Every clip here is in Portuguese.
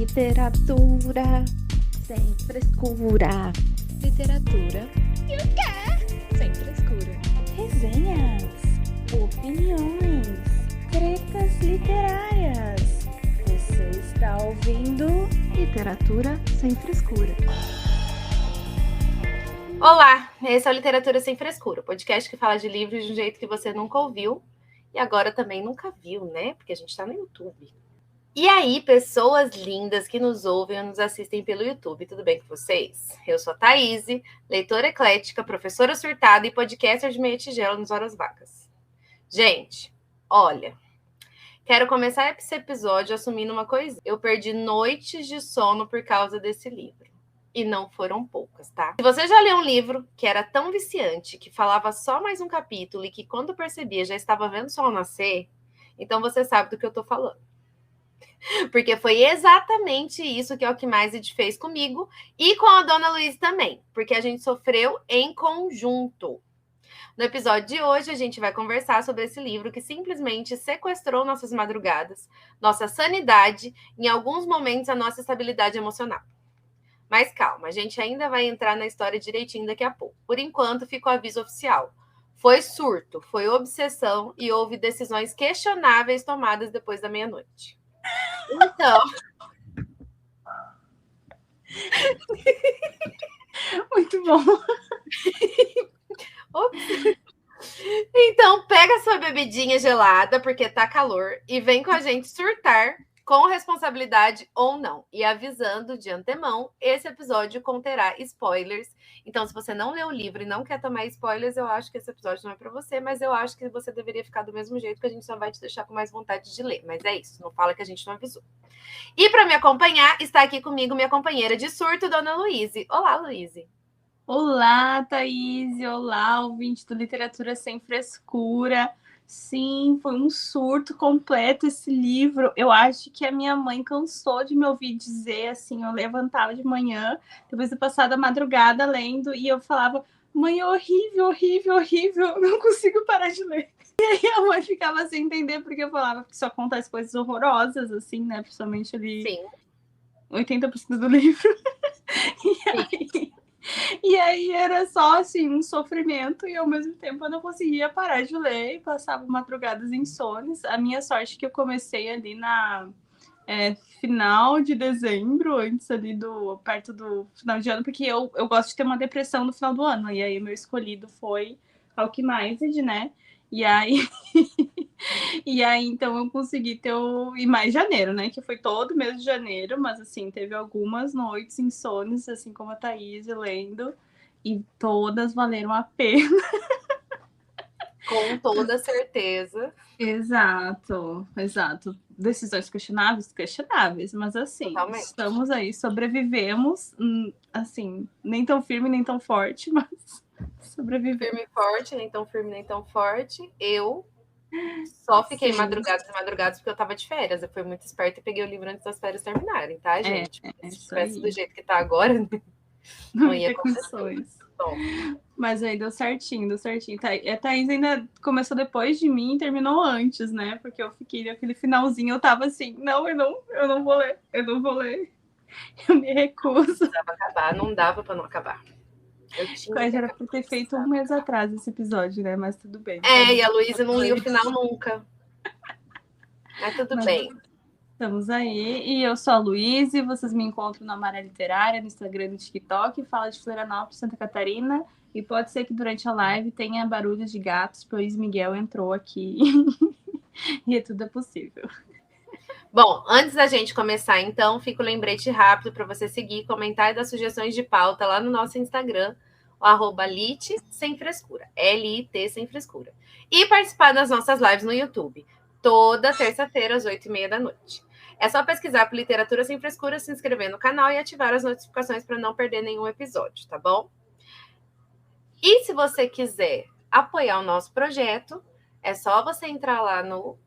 Literatura sem frescura. Literatura e o quê? Sem frescura. Resenhas, opiniões, tretas literárias. Você está ouvindo Literatura Sem Frescura. Olá, esse é o Literatura Sem Frescura, o podcast que fala de livros de um jeito que você nunca ouviu e agora também nunca viu, né? Porque a gente está no YouTube. E aí, pessoas lindas que nos ouvem ou nos assistem pelo YouTube, tudo bem com vocês? Eu sou a Thaís, leitora eclética, professora surtada e podcaster de meia tigela nas horas vagas. Gente, olha, quero começar esse episódio assumindo uma coisa. Eu perdi noites de sono por causa desse livro. E não foram poucas, tá? Se você já leu um livro que era tão viciante, que falava só mais um capítulo e que quando percebia já estava vendo o sol nascer, então você sabe do que eu tô falando. Porque foi exatamente isso que o Alquimized fez comigo e com a Dona Luísa também, porque a gente sofreu em conjunto. No episódio de hoje, a gente vai conversar sobre esse livro que simplesmente sequestrou nossas madrugadas, nossa sanidade e, em alguns momentos, a nossa estabilidade emocional. Mas calma, a gente ainda vai entrar na história direitinho daqui a pouco. Por enquanto, fica o aviso oficial. Foi surto, foi obsessão e houve decisões questionáveis tomadas depois da meia-noite. Então... Muito bom. Então, pega sua bebidinha gelada, porque tá calor, e vem com a gente surtar com responsabilidade ou não. E avisando de antemão, esse episódio conterá spoilers. Então, se você não leu o livro e não quer tomar spoilers, eu acho que esse episódio não é para você, mas eu acho que você deveria ficar do mesmo jeito, que a gente só vai te deixar com mais vontade de ler. Mas é isso, não fala que a gente não avisou. E para me acompanhar, está aqui comigo minha companheira de surto, Dona Luíse. Olá, Luíse. Olá, Thaís. Olá, ouvinte do Literatura Sem Frescura. Sim, foi um surto completo esse livro. Eu acho que a minha mãe cansou de me ouvir dizer assim. Eu levantava de manhã, depois de passar da madrugada lendo, e eu falava: mãe, é horrível, horrível, horrível, eu não consigo parar de ler. E aí a mãe ficava sem entender, porque eu falava que só acontece coisas horrorosas, assim, né? Principalmente ali. Sim. 80% do livro. E aí era só assim um sofrimento e ao mesmo tempo eu não conseguia parar de ler e passava madrugadas insones. A minha sorte é que eu comecei ali na final de dezembro, antes ali perto do final de ano, porque eu gosto de ter uma depressão no final do ano. E aí meu escolhido foi Alquimized, né? E aí então eu consegui ter e mais janeiro, né? Que foi todo mês de janeiro, mas assim, teve algumas noites insones, assim como a Thaís lendo, e todas valeram a pena. Com toda certeza. Exato. Decisões questionáveis, mas assim, Totalmente. Estamos aí, sobrevivemos, assim, nem tão firme, nem tão forte, mas sobrevivemos. Firme e forte, nem tão firme, nem tão forte. Eu só fiquei madrugadas porque eu tava de férias. Eu fui muito esperta e peguei o livro antes das férias terminarem, tá, gente? Se estivesse do jeito que tá agora, não ia ter condições. Mas aí deu certinho. A Thaís ainda começou depois de mim e terminou antes, né? Porque eu fiquei naquele finalzinho, eu tava assim, não, eu não vou ler. Eu me recuso. Não dava pra não acabar. Era pra ter feito um mês atrás esse episódio, né? Mas tudo bem. E a Luísa não lia o final nunca. Mas tudo bem. Estamos aí. E eu sou a Luísa e vocês me encontram na Maré Literária, no Instagram e no TikTok. Fala de Florianópolis, Santa Catarina. E pode ser que durante a live tenha barulhos de gatos, pois Miguel entrou aqui. E tudo é possível. Bom, antes da gente começar, então, fica o lembrete rápido para você seguir, comentar e dar sugestões de pauta lá no nosso Instagram, o @lit sem frescura, LIT sem frescura. E participar das nossas lives no YouTube, toda terça-feira, às 8h30 da noite. É só pesquisar por Literatura Sem Frescura, se inscrever no canal e ativar as notificações para não perder nenhum episódio, tá bom? E se você quiser apoiar o nosso projeto, é só você entrar lá no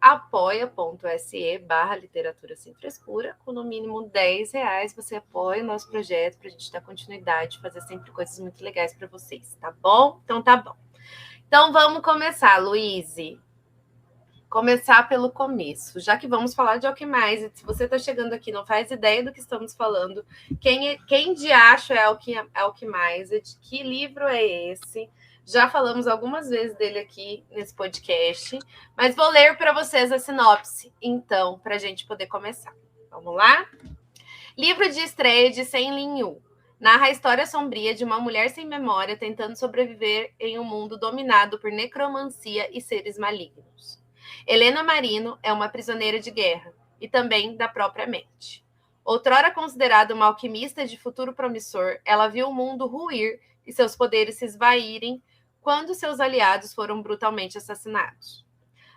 apoia.se/literatura sem frescura, com no mínimo R$10 você apoia o nosso projeto para a gente dar continuidade, fazer sempre coisas muito legais para vocês, tá bom? Então tá bom. Então vamos começar, Luíse. começar pelo começo, já que vamos falar de Alquimais. Se você está chegando aqui e não faz ideia do que estamos falando, quem de acho é Alquimais? De que livro é esse? Já falamos algumas vezes dele aqui nesse podcast, mas vou ler para vocês a sinopse, então, para a gente poder começar. Vamos lá? Livro de estreia de Sen Lin Yu. Narra a história sombria de uma mulher sem memória tentando sobreviver em um mundo dominado por necromancia e seres malignos. Helena Marino é uma prisioneira de guerra e também da própria mente. Outrora considerada uma alquimista de futuro promissor, ela viu o mundo ruir e seus poderes se esvaírem quando seus aliados foram brutalmente assassinados.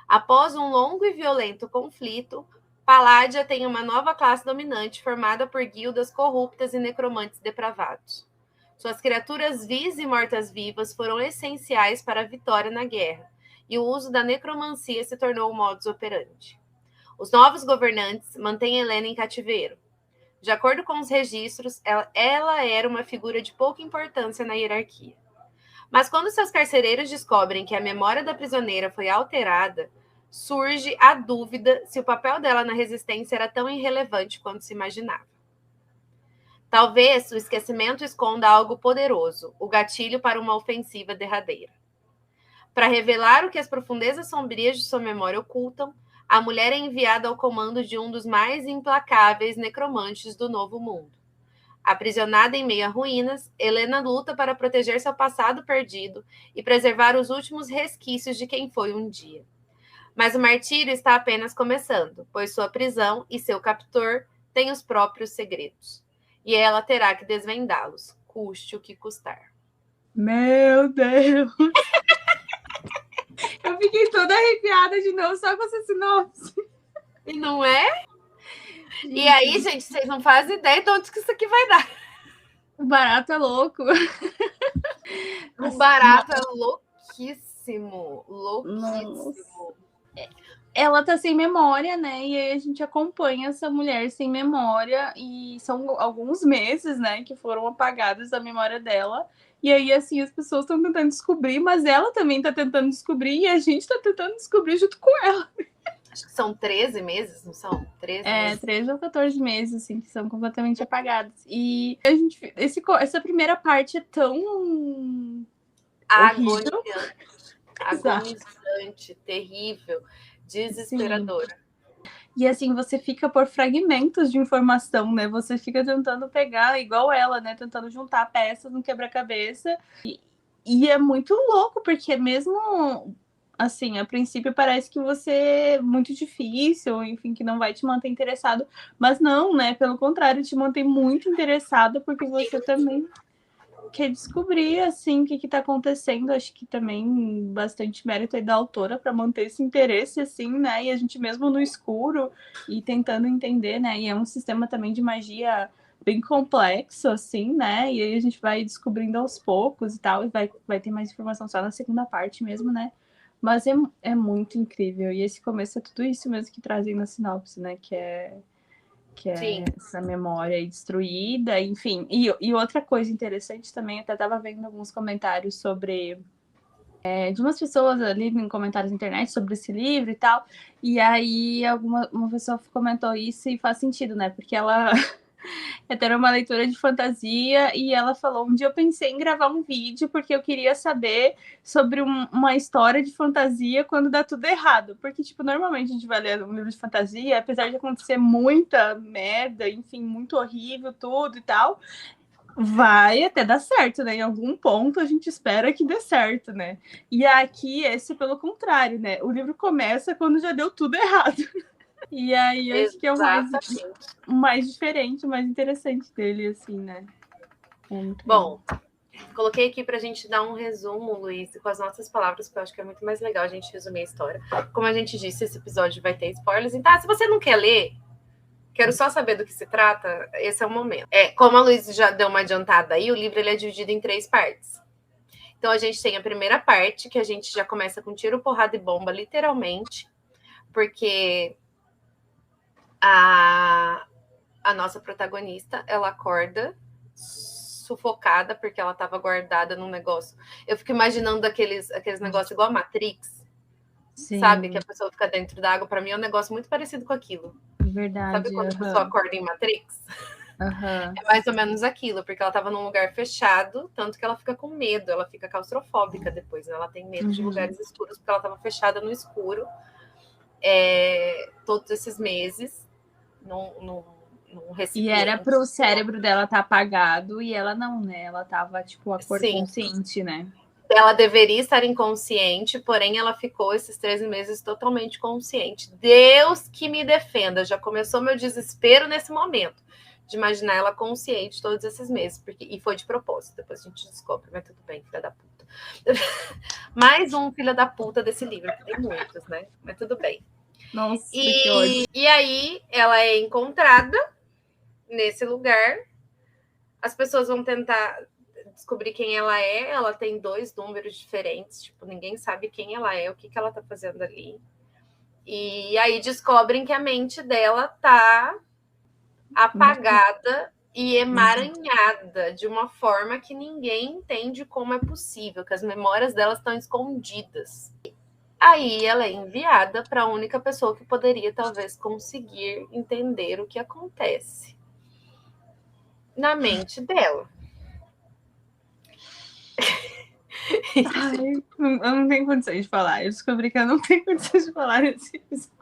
Após um longo e violento conflito, Palladia tem uma nova classe dominante formada por guildas corruptas e necromantes depravados. Suas criaturas vis e mortas-vivas foram essenciais para a vitória na guerra, e o uso da necromancia se tornou o modus operandi. Os novos governantes mantêm Helena em cativeiro. De acordo com os registros, ela era uma figura de pouca importância na hierarquia. Mas quando seus carcereiros descobrem que a memória da prisioneira foi alterada, surge a dúvida se o papel dela na resistência era tão irrelevante quanto se imaginava. Talvez o esquecimento esconda algo poderoso, o gatilho para uma ofensiva derradeira. Para revelar o que as profundezas sombrias de sua memória ocultam, a mulher é enviada ao comando de um dos mais implacáveis necromantes do Novo Mundo. Aprisionada em meio a ruínas, Helena luta para proteger seu passado perdido e preservar os últimos resquícios de quem foi um dia. Mas o martírio está apenas começando, pois sua prisão e seu captor têm os próprios segredos. E ela terá que desvendá-los, custe o que custar. Meu Deus! Eu fiquei toda arrepiada de novo só com essa sinopse. E não é? E aí, gente, vocês não fazem ideia de onde que isso aqui vai dar. O barato é louco. O barato é louquíssimo. Louquíssimo. Nossa. Ela tá sem memória, né? E aí a gente acompanha essa mulher sem memória. E são alguns meses, né? Que foram apagados da memória dela. E aí, assim, as pessoas estão tentando descobrir. Mas ela também tá tentando descobrir. E a gente tá tentando descobrir junto com ela. Acho que são 13 meses, não são? 13 meses? 13 ou 14 meses, assim, que são completamente apagados. E a gente, essa primeira parte é tão... agonizante, terrível, desesperadora. Sim. E assim, você fica por fragmentos de informação, né? Você fica tentando pegar, igual ela, né? Tentando juntar peças no quebra-cabeça. E é muito louco, porque mesmo... Assim, a princípio parece que você é muito difícil, enfim, que não vai te manter interessado. Mas não, né? Pelo contrário, te mantém muito interessado, porque você também quer descobrir, assim, o que tá acontecendo. Acho que também bastante mérito aí da autora para manter esse interesse, assim, né? E a gente mesmo no escuro e tentando entender, né? E é um sistema também de magia bem complexo, assim, né? E aí a gente vai descobrindo aos poucos e tal, e vai ter mais informação só na segunda parte mesmo, né? Mas é muito incrível. E esse começo é tudo isso mesmo que trazem na sinopse, né? Que é essa memória aí destruída, enfim. E outra coisa interessante também, até estava vendo alguns comentários sobre... de umas pessoas ali em comentários na internet sobre esse livro e tal. E aí uma pessoa comentou isso e faz sentido, né? Porque ela... Era uma leitura de fantasia e ela falou, um dia eu pensei em gravar um vídeo porque eu queria saber sobre uma história de fantasia quando dá tudo errado. Porque, tipo, normalmente a gente vai ler um livro de fantasia, apesar de acontecer muita merda, enfim, muito horrível, tudo e tal, vai até dar certo, né? Em algum ponto a gente espera que dê certo, né? E aqui, esse pelo contrário, né? O livro começa quando já deu tudo errado. E aí, acho que é o mais diferente, o mais interessante dele, assim, né? Bom, coloquei aqui pra gente dar um resumo, Luiz, com as nossas palavras, porque eu acho que é muito mais legal a gente resumir a história. Como a gente disse, esse episódio vai ter spoilers. Então, se você não quer ler, quero só saber do que se trata, esse é o momento. Como a Luiz já deu uma adiantada aí, o livro ele é dividido em 3 partes. Então, a gente tem a primeira parte, que a gente já começa com tiro, porrada e bomba, literalmente, porque... A nossa protagonista, ela acorda sufocada porque ela estava guardada num negócio. Eu fico imaginando aqueles negócios igual a Matrix, sabe? Que a pessoa fica dentro da água. Para mim é um negócio muito parecido com aquilo. Verdade. Sabe quando a pessoa acorda em Matrix? Uhum. É mais ou menos aquilo, porque ela estava num lugar fechado, tanto que ela fica com medo, ela fica claustrofóbica depois, né? Ela tem medo de lugares escuros, porque ela estava fechada no escuro todos esses meses, num recipiente. E era pro cérebro dela estar apagado, e ela não, né? Ela tava, tipo, Sim. consciente, né? Ela deveria estar inconsciente, porém ela ficou esses 13 meses totalmente consciente. Deus que me defenda, já começou meu desespero nesse momento, de imaginar ela consciente todos esses meses, e foi de propósito, depois a gente descobre, mas tudo bem, filha da puta. Mais um filho da puta desse livro, que tem muitos, né? Mas tudo bem. Nossa, que ódio. E aí ela é encontrada nesse lugar, as pessoas vão tentar descobrir quem ela é, ela tem 2 números diferentes, tipo, ninguém sabe quem ela é, o que ela tá fazendo ali. E aí descobrem que a mente dela tá apagada e emaranhada de uma forma que ninguém entende como é possível, que as memórias delas estão escondidas. Aí ela é enviada para a única pessoa que poderia talvez conseguir entender o que acontece na mente dela. Ai, eu não tenho condições de falar. Eu descobri que eu não tenho condições de falar nesse episódio.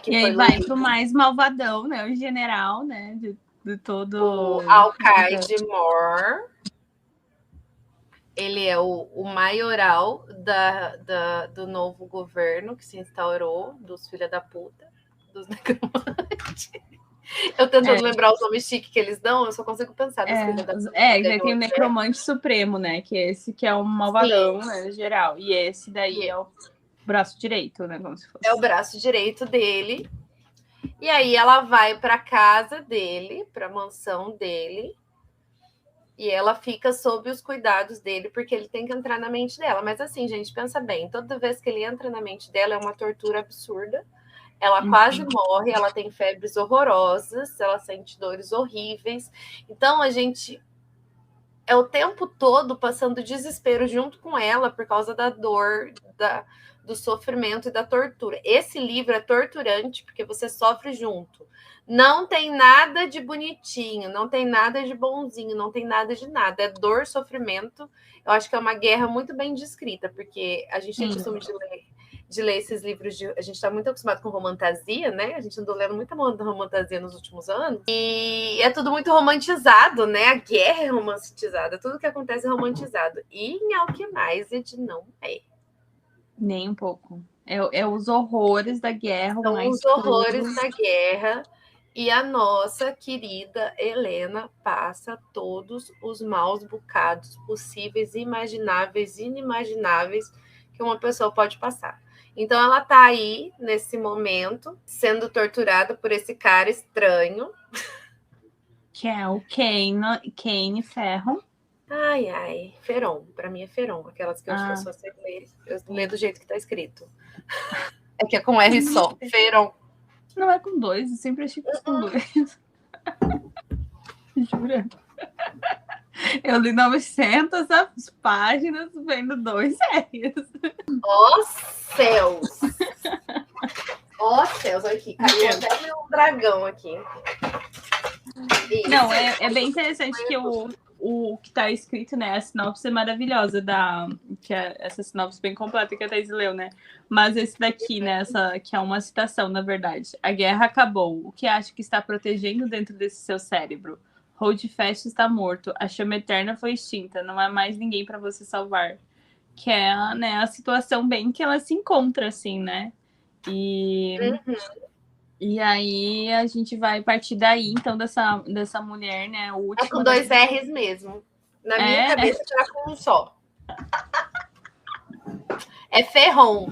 E aí vai pro mais malvadão, né? O general, né? De todo... O Alcaide Moore. Ele é o maioral do novo governo que se instaurou, dos filha da puta, dos necromantes. Eu tentando lembrar os nomes chiques que eles dão, eu só consigo pensar dos filha da puta. Que tem o necromante supremo, né? Que é esse que é o malvadão, né? No geral. E esse daí é o braço direito, né? Como se fosse. É o braço direito dele. E aí ela vai para casa dele, para a mansão dele. E ela fica sob os cuidados dele, porque ele tem que entrar na mente dela. Mas assim, gente, pensa bem. Toda vez que ele entra na mente dela, é uma tortura absurda. Ela quase morre, ela tem febres horrorosas, ela sente dores horríveis. Então, a gente é o tempo todo passando desespero junto com ela por causa da dor, do sofrimento e da tortura. Esse livro é torturante porque você sofre junto. Não tem nada de bonitinho, não tem nada de bonzinho, não tem nada de nada. É dor, sofrimento. Eu acho que é uma guerra muito bem descrita, porque a gente tem costume de ler esses livros. A gente está muito acostumado com romantasia, né? A gente andou lendo muita romantasia nos últimos anos. E é tudo muito romantizado, né? A guerra é romantizada, tudo que acontece é romantizado. E em Alchemized não é. Nem um pouco. É os horrores da guerra. São os horrores da guerra. E a nossa querida Helena passa todos os maus bocados possíveis, imagináveis, inimagináveis que uma pessoa pode passar. Então ela tá aí, nesse momento, sendo torturada por esse cara estranho. Que é o Kane Ferro. Ai, Feron. Para mim é Feron. Aquelas que eu só sei ler. Eu leio do jeito que tá escrito. É que é com R só. Feron. Não é com 2, eu sempre achei que fosse com 2. Jura? Eu li 900 páginas vendo 2 R's. Ó céus! Ó céus, olha aqui. Caiu até meu dragão aqui. Isso. Não, é bem interessante que o que tá escrito, né? A sinopse é maravilhosa, essa sinopse bem completa que a Thaís leu, né? Mas esse daqui, né? Que é uma citação, na verdade. A guerra acabou. O que acha que está protegendo dentro desse seu cérebro? Holdfast está morto. A chama eterna foi extinta. Não há mais ninguém para você salvar. Que é, né, a situação bem que ela se encontra, assim, né? E aí a gente vai partir daí, então, dessa mulher, né? É com 2 R's mesmo. Na minha cabeça tá com um só. É Ferron.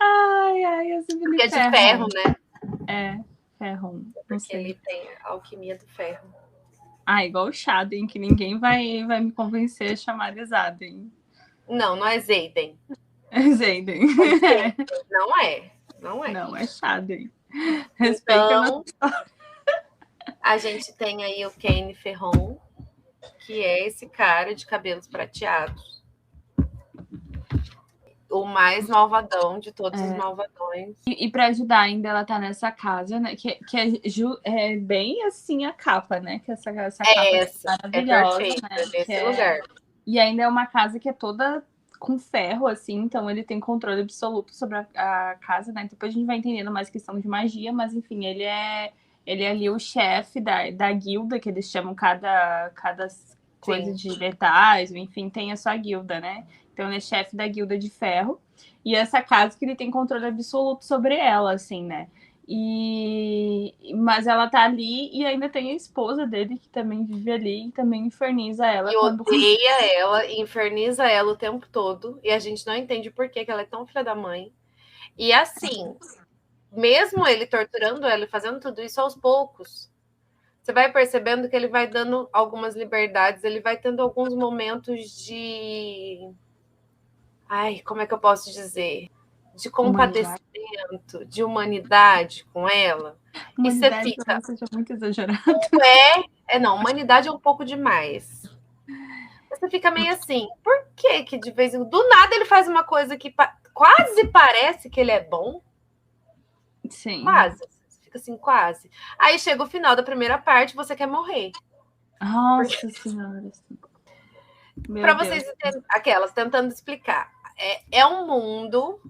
Ai, eu sempre porque é de ferro, né? É, Ferron. Porque ele tem a alquimia do ferro. Igual o Shaden, que ninguém vai me convencer a chamar de Zaden. Não é Zayden. É Zayden. Não é. Não, é Shaden. Respeita então, a gente tem aí o Kane Ferron, que é esse cara de cabelos prateados. o mais malvadão de todos os malvadões. E para ajudar ainda, ela tá nessa casa, né? Que é bem assim a capa, né? Que essa capa maravilhosa, perfeita, né? nesse lugar. E ainda é uma casa que é toda com ferro, assim, então ele tem controle absoluto sobre a casa, né? Depois a gente vai entendendo mais questão de magia, mas enfim, ele é ali o chefe da guilda, que eles chamam cada coisa de detalhes, enfim, tem a sua guilda, né? Então ele é chefe da guilda de ferro. E essa casa que ele tem controle absoluto sobre ela, assim, né? Mas ela tá ali e ainda tem a esposa dele que também vive ali e também inferniza ela. E odeia ela, e inferniza ela o tempo todo. E a gente não entende por que ela é tão filha da mãe. E assim, mesmo ele torturando ela e fazendo tudo isso aos poucos, você vai percebendo que ele vai dando algumas liberdades, ele vai tendo alguns momentos de... Ai, como é que eu posso dizer? De compadecimento, de humanidade com ela. Humanidade, e você fica... seja muito exagerado. Não, humanidade é um pouco demais. Você fica meio assim, por que de vez em quando, do nada ele faz uma coisa que quase parece que ele é bom? Sim. Quase. Você fica assim, quase. Aí chega o final da primeira parte, você quer morrer. Nossa Senhora. Para vocês entenderem, aquelas tentando explicar. É um mundo,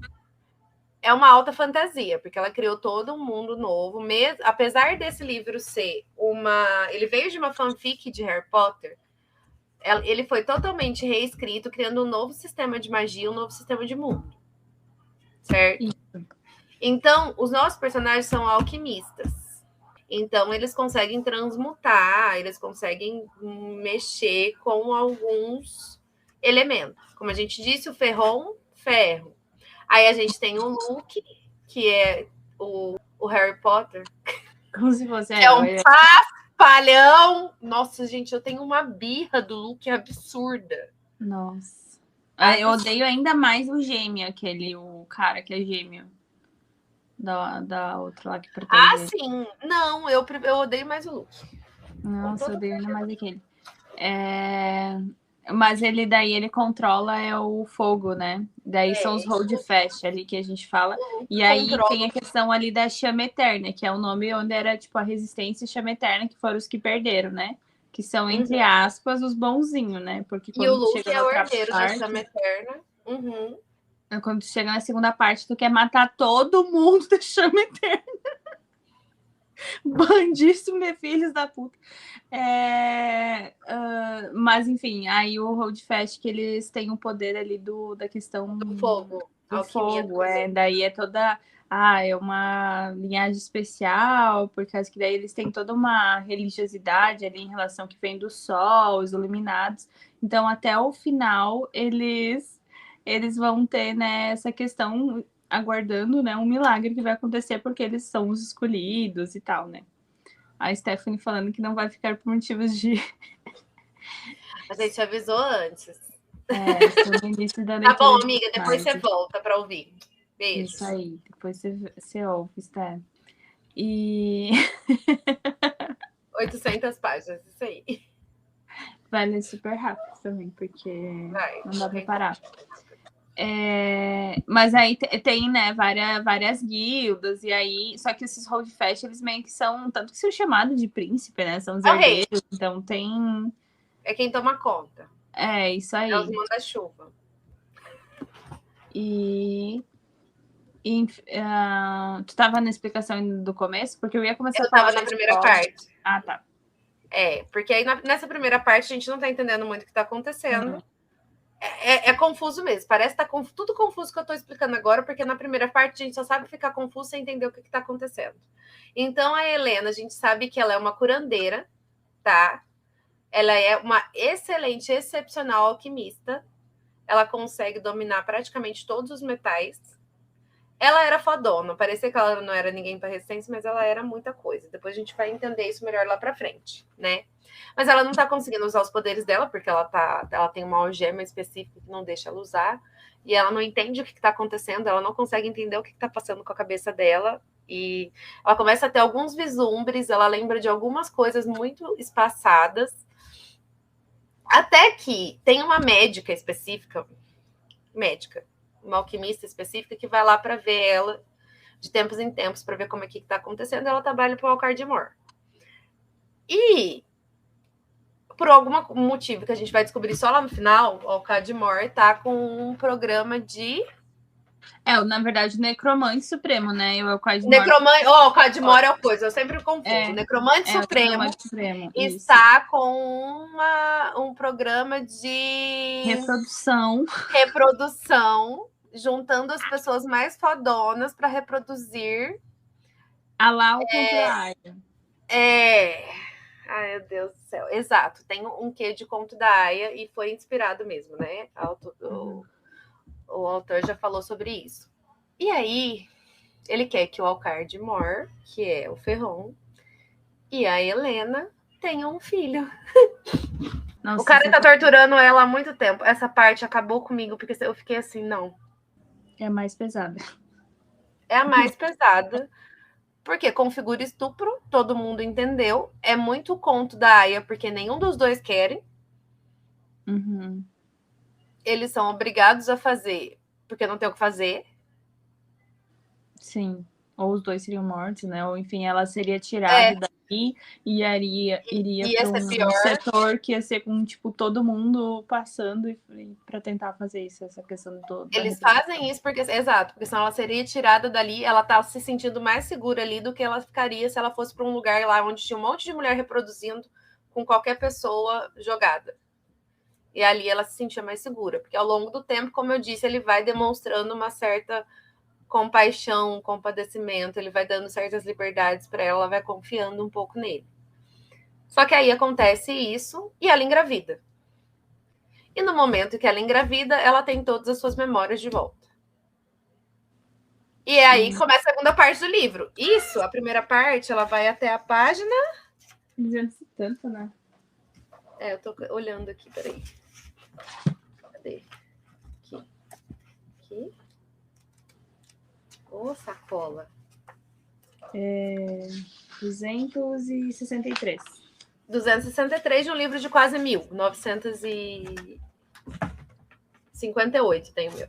é uma alta fantasia, porque ela criou todo um mundo novo, mesmo, apesar desse livro ser ele veio de uma fanfic de Harry Potter, ele foi totalmente reescrito, criando um novo sistema de magia, um novo sistema de mundo. Certo? Isso. Então, os nossos personagens são alquimistas. Então, eles conseguem transmutar, eles conseguem mexer com alguns elementos. Como a gente disse, o ferro. Aí a gente tem o Luke, que é o Harry Potter. Como se fosse... É um paspalhão. Nossa, gente, eu tenho uma birra do Luke absurda. Nossa. Eu odeio ainda mais o gêmeo, o cara que é gêmeo. Da outra lá que protege. Sim. Não, eu odeio mais o Luke. Nossa, eu odeio ainda mais aquele. Mas ele controla o fogo, né? Daí são os Holdfast ali que a gente fala. E aí tem a questão ali da chama eterna, que é o nome onde era tipo a resistência e chama eterna, que foram os que perderam, né? Que são, entre aspas, os bonzinhos, né? Porque quando o Luke chega é o herdeiro da chama eterna. Quando tu chega na segunda parte, tu quer matar todo mundo da chama eterna. Bandíssimo, filhos da puta. Mas, enfim, aí o Holdfast, que eles têm o poder ali da questão... Do fogo. Do fogo, daí é toda... é uma linhagem especial, por causa que daí eles têm toda uma religiosidade ali em relação que vem do sol, os iluminados. Então, até o final, eles vão ter, né, essa questão aguardando, né, um milagre que vai acontecer porque eles são os escolhidos e tal, né? A Stephanie falando que não vai ficar por motivos de... A gente avisou antes. No início da leitura. Tá bom, amiga, depois você volta para ouvir. Beijo. Isso aí, depois você ouve, Steph. E... 800 páginas, isso aí. Vai ler super rápido também, porque não dá pra parar. Mas aí tem, né, várias guildas, e aí... Só que esses Holdfast, eles meio que são... Tanto que são chamados de príncipe, né? São os herdeiros, então tem... É quem toma conta. Isso aí. É os manda-chuva. Tu tava na explicação do começo? Porque eu ia começar a falar... Eu tava na primeira parte. Ah, tá. Porque aí nessa primeira parte a gente não tá entendendo muito o que tá acontecendo. É confuso mesmo. Parece que tá tudo confuso que eu tô explicando agora, porque na primeira parte a gente só sabe ficar confuso sem entender o que tá acontecendo. Então, a Helena, a gente sabe que ela é uma curandeira, tá? Ela é uma excelente, excepcional alquimista. Ela consegue dominar praticamente todos os metais. Ela era fodona. Parecia que ela não era ninguém para resistência, mas ela era muita coisa. Depois a gente vai entender isso melhor lá para frente, né? Mas ela não tá conseguindo usar os poderes dela, porque ela tem uma algema específica que não deixa ela usar. E ela não entende o que tá acontecendo. Ela não consegue entender o que tá passando com a cabeça dela. E ela começa a ter alguns vislumbres. Ela lembra de algumas coisas muito espaçadas. Até que tem uma médica específica. Médica. uma alquimista específica que vai lá para ver ela de tempos em tempos para ver como é que está acontecendo. Ela trabalha para o Alucard Mor. E por algum motivo que a gente vai descobrir só lá no final, o Alucard Mor está com um programa de Na verdade, o Necromante Supremo, né? O Necromante, o Cadmore é o coisa, eu sempre confundo. O Necromante Supremo, Necromante Supremo está com um programa de reprodução, juntando as pessoas mais fodonas para reproduzir. A Lau contra a Aya. Ai, meu Deus do céu. Exato, tem um quê de conto da Aya e foi inspirado mesmo, né? O autor já falou sobre isso. E aí, ele quer que o Alucard Mor, que é o Ferron, e a Helena tenham um filho. Nossa, o cara tá torturando ela há muito tempo. Essa parte acabou comigo, porque eu fiquei assim, não. É a mais pesada. É a mais pesada. Porque configura estupro, todo mundo entendeu. É muito conto da Aya, porque nenhum dos dois querem. Uhum. Eles são obrigados a fazer, porque não tem o que fazer. Sim. Ou os dois seriam mortos, né? Ou, enfim, ela seria tirada daqui e iria para um setor que ia ser com, tipo, todo mundo passando para tentar fazer isso, essa questão toda. Eles fazem isso porque, exato, porque senão ela seria tirada dali, ela tá se sentindo mais segura ali do que ela ficaria se ela fosse para um lugar lá onde tinha um monte de mulher reproduzindo com qualquer pessoa jogada. E ali ela se sentia mais segura, porque ao longo do tempo, como eu disse, ele vai demonstrando uma certa compaixão, compadecimento, ele vai dando certas liberdades para ela, ela vai confiando um pouco nele. Só que aí acontece isso e ela engravida. E no momento que ela engravida, ela tem todas as suas memórias de volta. E aí começa a segunda parte do livro. Isso, a primeira parte, ela vai até a página... 200 e tanto, né? Eu tô olhando aqui, peraí. Cadê? Aqui. Ô, sacola. 263. 263 de um livro de quase 1.000. 958 tem o meu.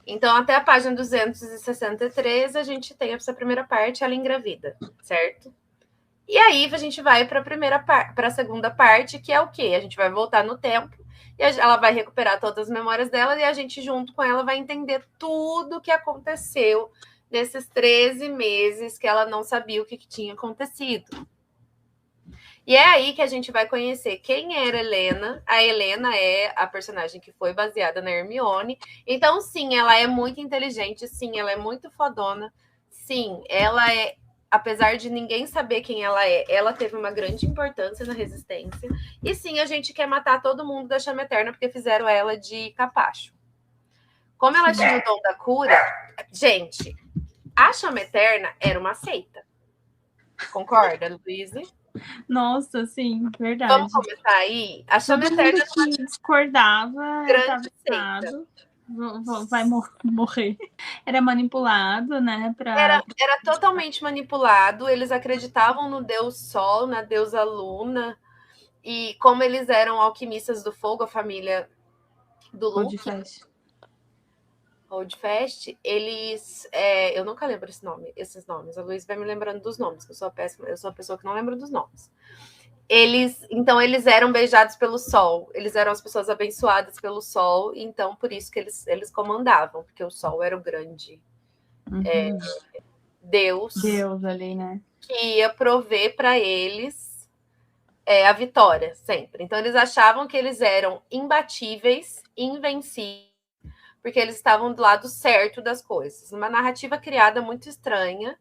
Então, até a página 263, a gente tem essa primeira parte, ela engravida, certo? E aí, a gente vai para a segunda parte, que é o quê? A gente vai voltar no tempo, e ela vai recuperar todas as memórias dela, e a gente, junto com ela, vai entender tudo o que aconteceu nesses 13 meses que ela não sabia o que tinha acontecido. E é aí que a gente vai conhecer quem era Helena. A Helena é a personagem que foi baseada na Hermione. Então, sim, ela é muito inteligente. Sim, ela é muito fodona. Sim, ela é... Apesar de ninguém saber quem ela é, ela teve uma grande importância na resistência. E sim, a gente quer matar todo mundo da Chama Eterna porque fizeram ela de capacho. Como ela tinha o dom da cura... Gente, a Chama Eterna era uma seita. Concorda, Luísa? Nossa, sim, verdade. Vamos começar aí? A Chama Eterna que discordava, grande seita. Vai morrer. Era manipulado, né? Era totalmente manipulado. Eles acreditavam no Deus Sol, na deusa Luna. E como eles eram alquimistas do fogo, a família do Luke, Holdfast, eles... eu nunca lembro esses nomes. A Luísa vai me lembrando dos nomes, que eu sou péssima. Eu sou a pessoa que não lembra dos nomes. Então, eles eram beijados pelo sol. Eles eram as pessoas abençoadas pelo sol. Então, por isso que eles comandavam. Porque o sol era o grande Deus ali, né? Que ia prover para eles a vitória, sempre. Então, eles achavam que eles eram imbatíveis, invencíveis, porque eles estavam do lado certo das coisas. Uma narrativa criada muito estranha.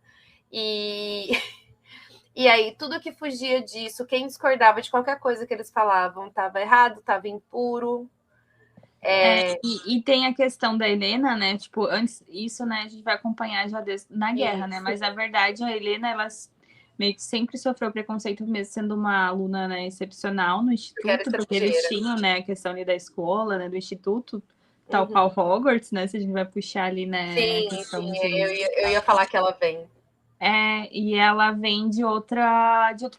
E aí, tudo que fugia disso, quem discordava de qualquer coisa que eles falavam, estava errado, estava impuro. E tem a questão da Helena, né? Tipo, antes isso, né? A gente vai acompanhar já na guerra, né? Mas, na verdade, a Helena, ela meio que sempre sofreu preconceito, mesmo sendo uma aluna, né, excepcional no instituto, porque eles tinham, né, a questão ali da escola, né, do instituto, tal qual Hogwarts, né? Se a gente vai puxar ali, né? Sim, eu ia falar que ela vem. E ela vem de outro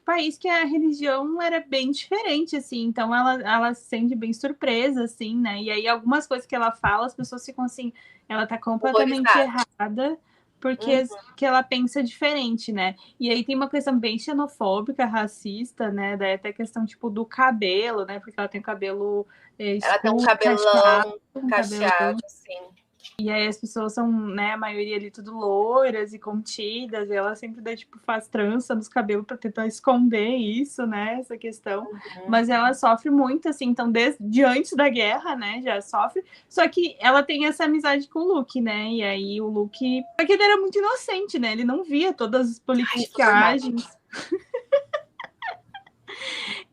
país que a religião era bem diferente, assim, então ela se sente bem surpresa, assim, né? E aí algumas coisas que ela fala, as pessoas ficam assim, ela tá completamente Horrorizada. errada, porque que ela pensa diferente, né? E aí tem uma questão bem xenofóbica, racista, né? Daí até questão, tipo, do cabelo, né? Porque ela tem o cabelo Ela tem um escuro, cacheado, cabelão um cabelão. cacheado, assim. E aí as pessoas são, né, a maioria ali tudo loiras e contidas, e ela sempre dá, tipo, faz trança nos cabelos para tentar esconder isso, né, essa questão. Mas ela sofre muito, assim, então desde antes da guerra, né, já sofre. Só que ela tem essa amizade com o Luke, né, e aí o Luke... Porque ele era muito inocente, né, ele não via todas as politicagens.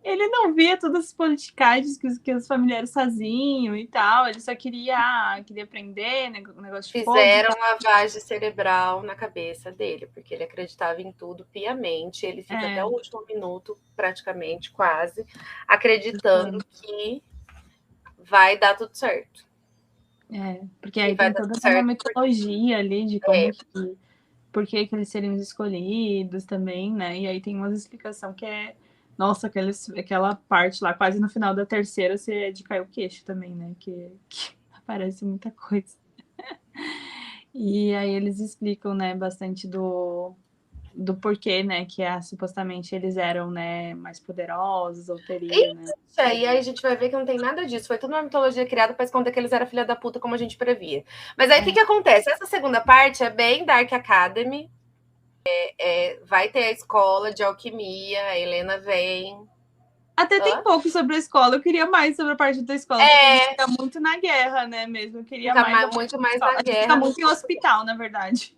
Ele não via todas as politicagens que os familiares faziam e tal. Ele só queria aprender negócio de fogo. Fizeram lavagem cerebral na cabeça dele, porque ele acreditava em tudo piamente. Ele fica até o último minuto, praticamente, quase, acreditando que vai dar tudo certo. Porque aí tem toda uma mitologia ali de como que... Por que eles seriam escolhidos também, né? E aí tem uma explicação que é... Nossa, aquela parte lá, quase no final da terceira, você é de cair o queixo também, né? Que aparece muita coisa. E aí eles explicam, né, bastante do porquê, né, que supostamente eles eram, né, mais poderosos, ou teriam, né? E aí a gente vai ver que não tem nada disso. Foi toda uma mitologia criada para esconder que eles eram filha da puta, como a gente previa. Mas aí o que acontece? Essa segunda parte é bem Dark Academy. Vai ter a escola de alquimia, a Helena vem. Até tem pouco sobre a escola. Eu queria mais sobre a parte da escola, porque a gente fica muito na guerra, né, mesmo. Eu queria mais muito mais na guerra. A gente fica muito em hospital, na verdade.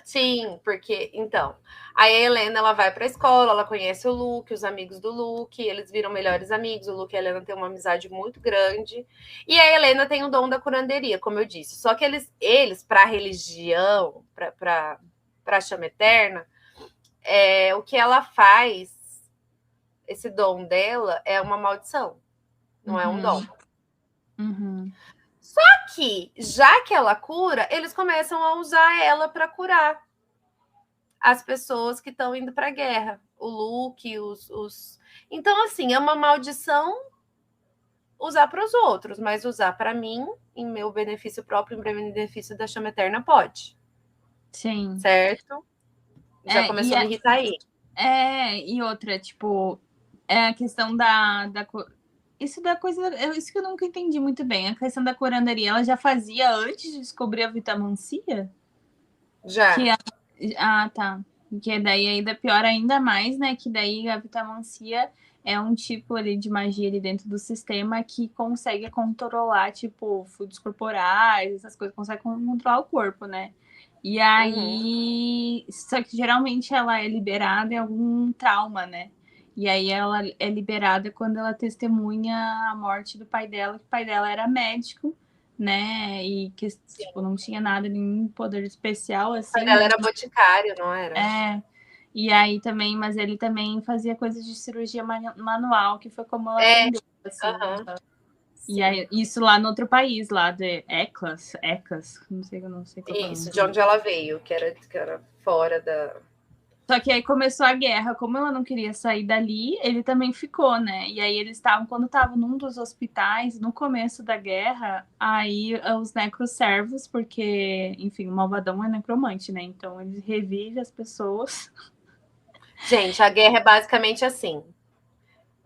Sim, porque, então, a Helena, ela vai pra escola, ela conhece o Luke, os amigos do Luke, eles viram melhores amigos, o Luke e a Helena têm uma amizade muito grande, e a Helena tem o dom da curanderia, como eu disse, só que eles para a religião, para a chama eterna, o que ela faz, esse dom dela é uma maldição, não é um dom. Só que, já que ela cura, eles começam a usar ela para curar as pessoas que estão indo para a guerra. O Luke, os... Então, assim, é uma maldição usar para os outros, mas usar para mim, em meu benefício próprio, em benefício da chama eterna, pode. Sim. Certo? Já começou a me irritar aí. E outra, tipo, a questão da isso da coisa, isso que eu nunca entendi muito bem. A questão da curanderia, ela já fazia antes de descobrir a vitamancia? Já. Tá. Que daí ainda pior ainda mais, né? Que daí a vitamancia é um tipo ali de magia ali dentro do sistema que consegue controlar, tipo, fluidos corporais, essas coisas, consegue controlar o corpo, né? E aí, só que geralmente ela é liberada em algum trauma, né? E aí ela é liberada quando ela testemunha a morte do pai dela, que o pai dela era médico, né? E que tipo, não tinha nada, nenhum poder especial, assim. O pai dela era boticário, não era? E aí também, mas ele também fazia coisas de cirurgia manual, que foi como ela aprendeu, assim. E aí, isso lá no outro país, lá de Ecas, não sei qual é. Isso, de onde ela veio, que era fora da... Só que aí começou a guerra, como ela não queria sair dali, ele também ficou, né? E aí eles estavam, quando estavam num dos hospitais, no começo da guerra, aí os necroservos, porque, enfim, o malvadão é necromante, né? Então ele revive as pessoas. Gente, a guerra é basicamente assim.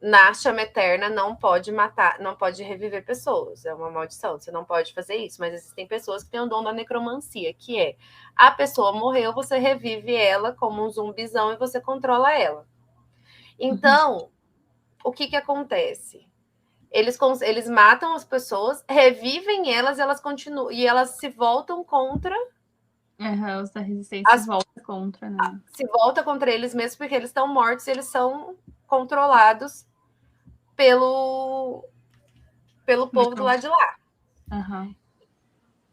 Na chama eterna não pode matar, não pode reviver pessoas, é uma maldição, você não pode fazer isso, mas existem pessoas que têm o dom da necromancia, que é a pessoa morreu, você revive ela como um zumbizão e você controla ela. Então, o que acontece? Eles matam as pessoas, revivem elas, elas continuam, e elas se voltam contra... Os da resistência se voltam contra, né? Se volta contra eles mesmo, porque eles estão mortos e eles são controlados pelo povo do lado de lá.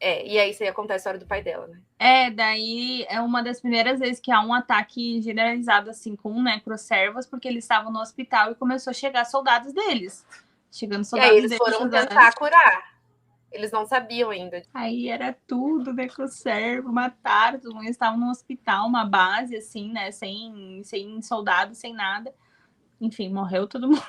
E aí acontece a história do pai dela, né? Daí é uma das primeiras vezes que há um ataque generalizado, assim, com necroservos, porque eles estavam no hospital e começou a chegar soldados deles. Chegando soldados deles. E aí eles foram tentar curar. Eles não sabiam ainda. Aí era tudo necrosservo, mataram todo mundo. Eles estavam num hospital, uma base, assim, né? Sem soldados, sem nada. Enfim, morreu todo mundo.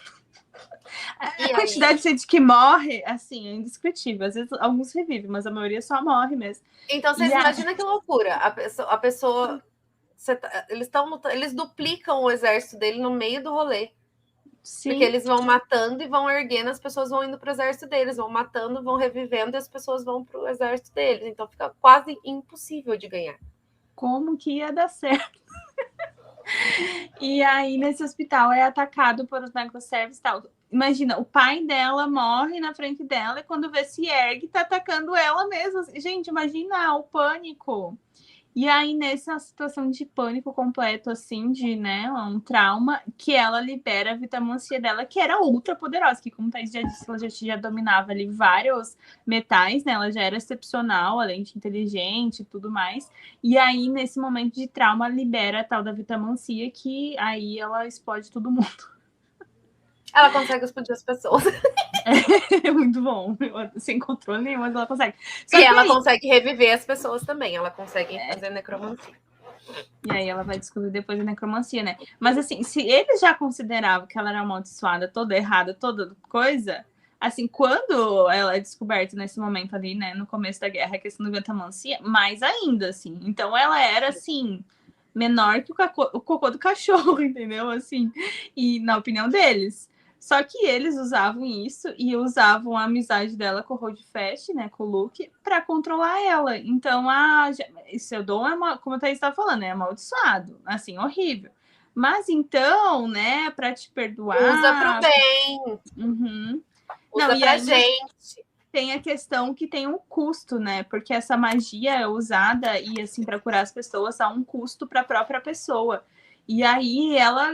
A quantidade de gente que morre, assim, é indescritível. Às vezes alguns revivem, mas a maioria só morre mesmo. Então, vocês imaginam que loucura. A pessoa eles duplicam o exército dele no meio do rolê. Sim. Porque eles vão matando e vão erguendo, as pessoas vão indo para o exército deles, vão matando, vão revivendo e as pessoas vão para o exército deles. Então fica quase impossível de ganhar. Como que ia dar certo? E aí, nesse hospital, é atacado por os necroserves e tal. Imagina, o pai dela morre na frente dela e quando vê se ergue, tá atacando ela mesma. Gente, imagina o pânico. E aí, nessa situação de pânico completo, assim, de, né, um trauma, que ela libera a vitamancia dela, que era ultra poderosa, que, como Thaís já disse, ela já dominava ali vários metais, né, ela já era excepcional, além de inteligente e tudo mais. E aí, nesse momento de trauma, libera a tal da vitamancia, que aí ela explode todo mundo. Ela consegue explodir as pessoas. É muito bom. Sem controle nenhum, mas ela consegue. Só e ela consegue reviver as pessoas também. Ela consegue fazer necromancia. E aí ela vai descobrir depois a necromancia, né? Mas assim, se eles já consideravam que ela era amaldiçoada, toda errada, toda coisa, assim, quando ela é descoberta nesse momento ali, né, no começo da guerra, a questão da vitamancia, mais ainda, assim. Então ela era, assim, menor que o cocô do cachorro, entendeu? Assim, e na opinião deles. Só que eles usavam isso e usavam a amizade dela com o Holdfast, né, com o Luke, para controlar ela. Então, seu dom é, como a Thaís estava falando, é amaldiçoado, assim, horrível. Mas então, né, para te perdoar... Usa pro bem. Uhum. Usa não, pra gente. Tem a questão que tem um custo, né? Porque essa magia é usada e, assim, para curar as pessoas, há um custo para a própria pessoa. E aí ela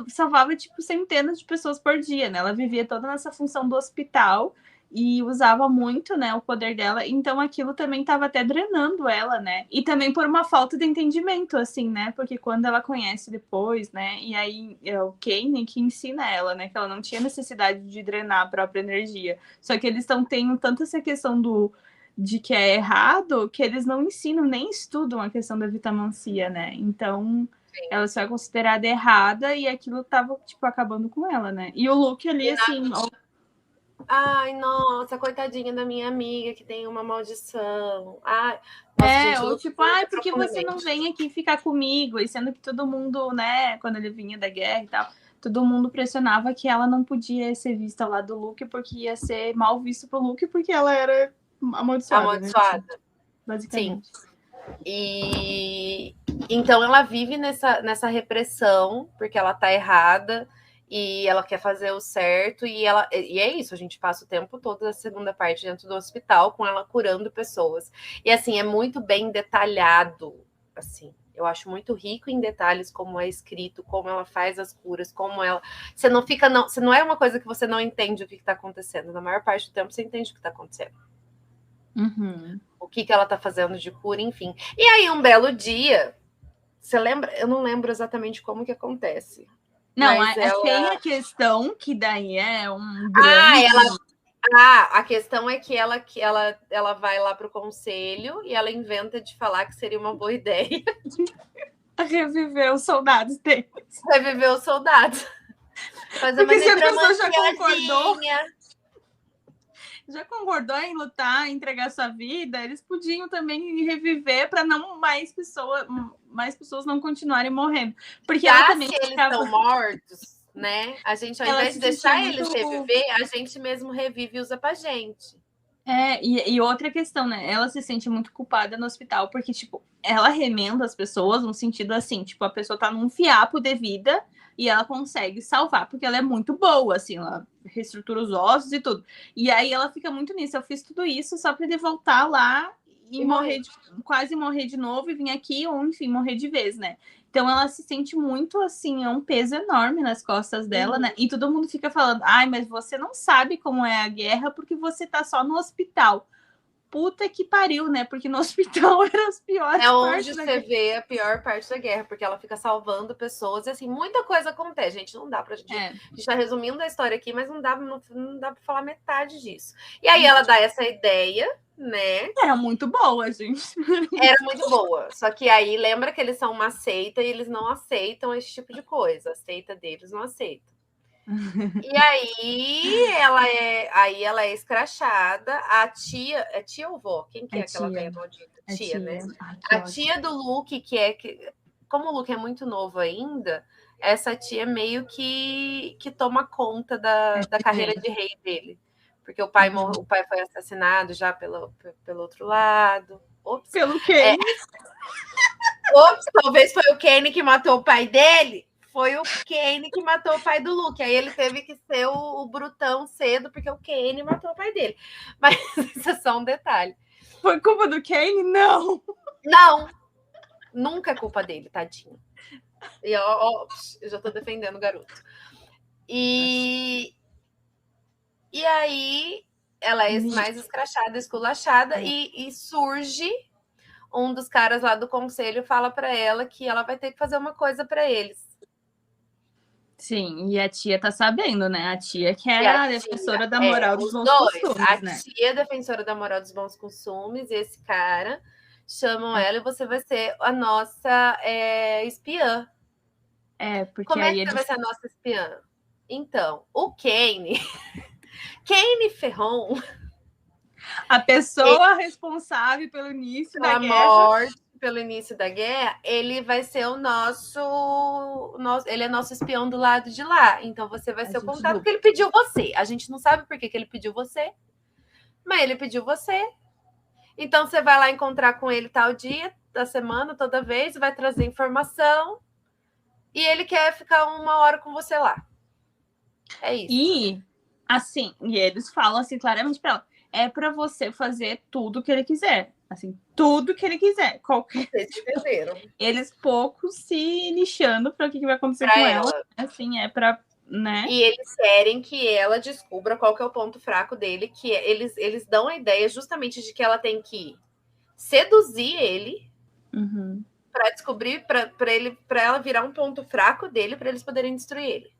salvava, tipo, centenas de pessoas por dia, né? Ela vivia toda nessa função do hospital e usava muito, né, o poder dela. Então, aquilo também estava até drenando ela, né? E também por uma falta de entendimento, assim, né? Porque quando ela conhece depois, né? E aí é o Kane que ensina ela, né? Que ela não tinha necessidade de drenar a própria energia. Só que eles têm tanto essa questão de que é errado que eles não ensinam nem estudam a questão da vitamancia, né? Então... ela só é considerada errada e aquilo tava, tipo, acabando com ela, né? E o Luke ali, assim... Ai, nossa, coitadinha da minha amiga que tem uma maldição. Ai, nossa, gente, ou tipo, porque você não vem aqui ficar comigo? E sendo que todo mundo, né, quando ele vinha da guerra e tal, todo mundo pressionava que ela não podia ser vista lá do Luke porque ia ser mal visto pro Luke porque ela era amaldiçoada. Né? Basicamente. Sim. E então ela vive nessa repressão porque ela tá errada e ela quer fazer o certo e é isso, a gente passa o tempo todo da segunda parte dentro do hospital com ela curando pessoas. E assim, é muito bem detalhado, assim. Eu acho muito rico em detalhes como é escrito, como ela faz as curas, como ela... Você não é uma coisa que você não entende o que está acontecendo. Na maior parte do tempo você entende o que está acontecendo. Uhum. O que ela tá fazendo de cura, enfim. E aí, um belo dia, você lembra? Eu não lembro exatamente como que acontece. Não, tem a questão que daí é um grande... a questão é que ela vai lá pro conselho e ela inventa de falar que seria uma boa ideia. Reviver os soldados deles. Reviver os soldados. Fazer porque se a pessoa já concordou em lutar, entregar sua vida, eles podiam também reviver para não mais pessoas não continuarem morrendo. Porque ela também se eles estão mortos, né? A gente, ao invés de deixar eles reviver, a gente mesmo revive e usa pra gente. E outra questão, né? Ela se sente muito culpada no hospital, porque, tipo, ela remenda as pessoas no sentido assim, tipo, a pessoa tá num fiapo de vida e ela consegue salvar, porque ela é muito boa, assim, ela reestrutura os ossos e tudo. E aí ela fica muito nisso, eu fiz tudo isso só pra ele voltar lá e quase morrer de novo e vir aqui, ou enfim, morrer de vez, né? Então ela se sente muito assim, é um peso enorme nas costas dela, né? E todo mundo fica falando, mas você não sabe como é a guerra porque você tá só no hospital. puta que pariu, né? Porque no hospital eram as piores É onde partes. você vê a pior parte da guerra, porque ela fica salvando pessoas e assim, muita coisa acontece, gente. Não dá pra gente. A gente tá resumindo a história aqui, mas não dá pra falar metade disso. E aí ela dá essa ideia, né? Era muito boa, gente. Era muito boa. Só que aí lembra que eles são uma seita e eles não aceitam esse tipo de coisa. A seita deles não aceita. E aí ela é escrachada. A tia, é tia ou vó? Quem que é aquela velha maldita? Tia, né? A tia do Luke, como o Luke é muito novo ainda, essa tia meio que toma conta da carreira de rei dele. Porque o pai foi assassinado já pelo outro lado. Ops. Pelo quê? Ops, talvez foi o Kenny que matou o pai dele. Foi o Kenny que matou o pai do Luke. Aí ele teve que ser o brutão cedo, porque o Kenny matou o pai dele. Mas isso é só um detalhe. Foi culpa do Kane? Não! Não! Nunca é culpa dele, tadinho. E ó, eu já tô defendendo o garoto. E aí ela é mais escrachada, esculachada, e surge um dos caras lá do conselho, fala para ela que ela vai ter que fazer uma coisa para eles. Sim, e a tia tá sabendo, né? A tia que era a defensora da moral dos bons costumes, né? A tia defensora da moral dos bons costumes, e esse cara chamam ela e você vai ser a nossa espiã. Porque como é que você vai ser a nossa espiã? Então, o Kane Ferron, a pessoa responsável pelo início da guerra, morte, pelo início da guerra, ele vai ser o nosso ele é nosso espião do lado de lá. Então você vai ser o contato, porque ele pediu você. A gente não sabe por que ele pediu você, mas ele pediu você. Então você vai lá encontrar com ele tal dia da semana, toda vez, vai trazer informação, e ele quer ficar 1 hora com você lá. É isso. E assim, e eles falam assim claramente pra ela: é pra você fazer tudo que ele quiser. Assim, tudo que ele quiser. Vocês entenderam. Eles pouco se lixando para o que vai acontecer pra com ela. Assim, pra, né? E eles querem que ela descubra qual que é o ponto fraco dele, que eles dão a ideia justamente de que ela tem que seduzir ele para descobrir, para ela virar um ponto fraco dele, para eles poderem destruir ele.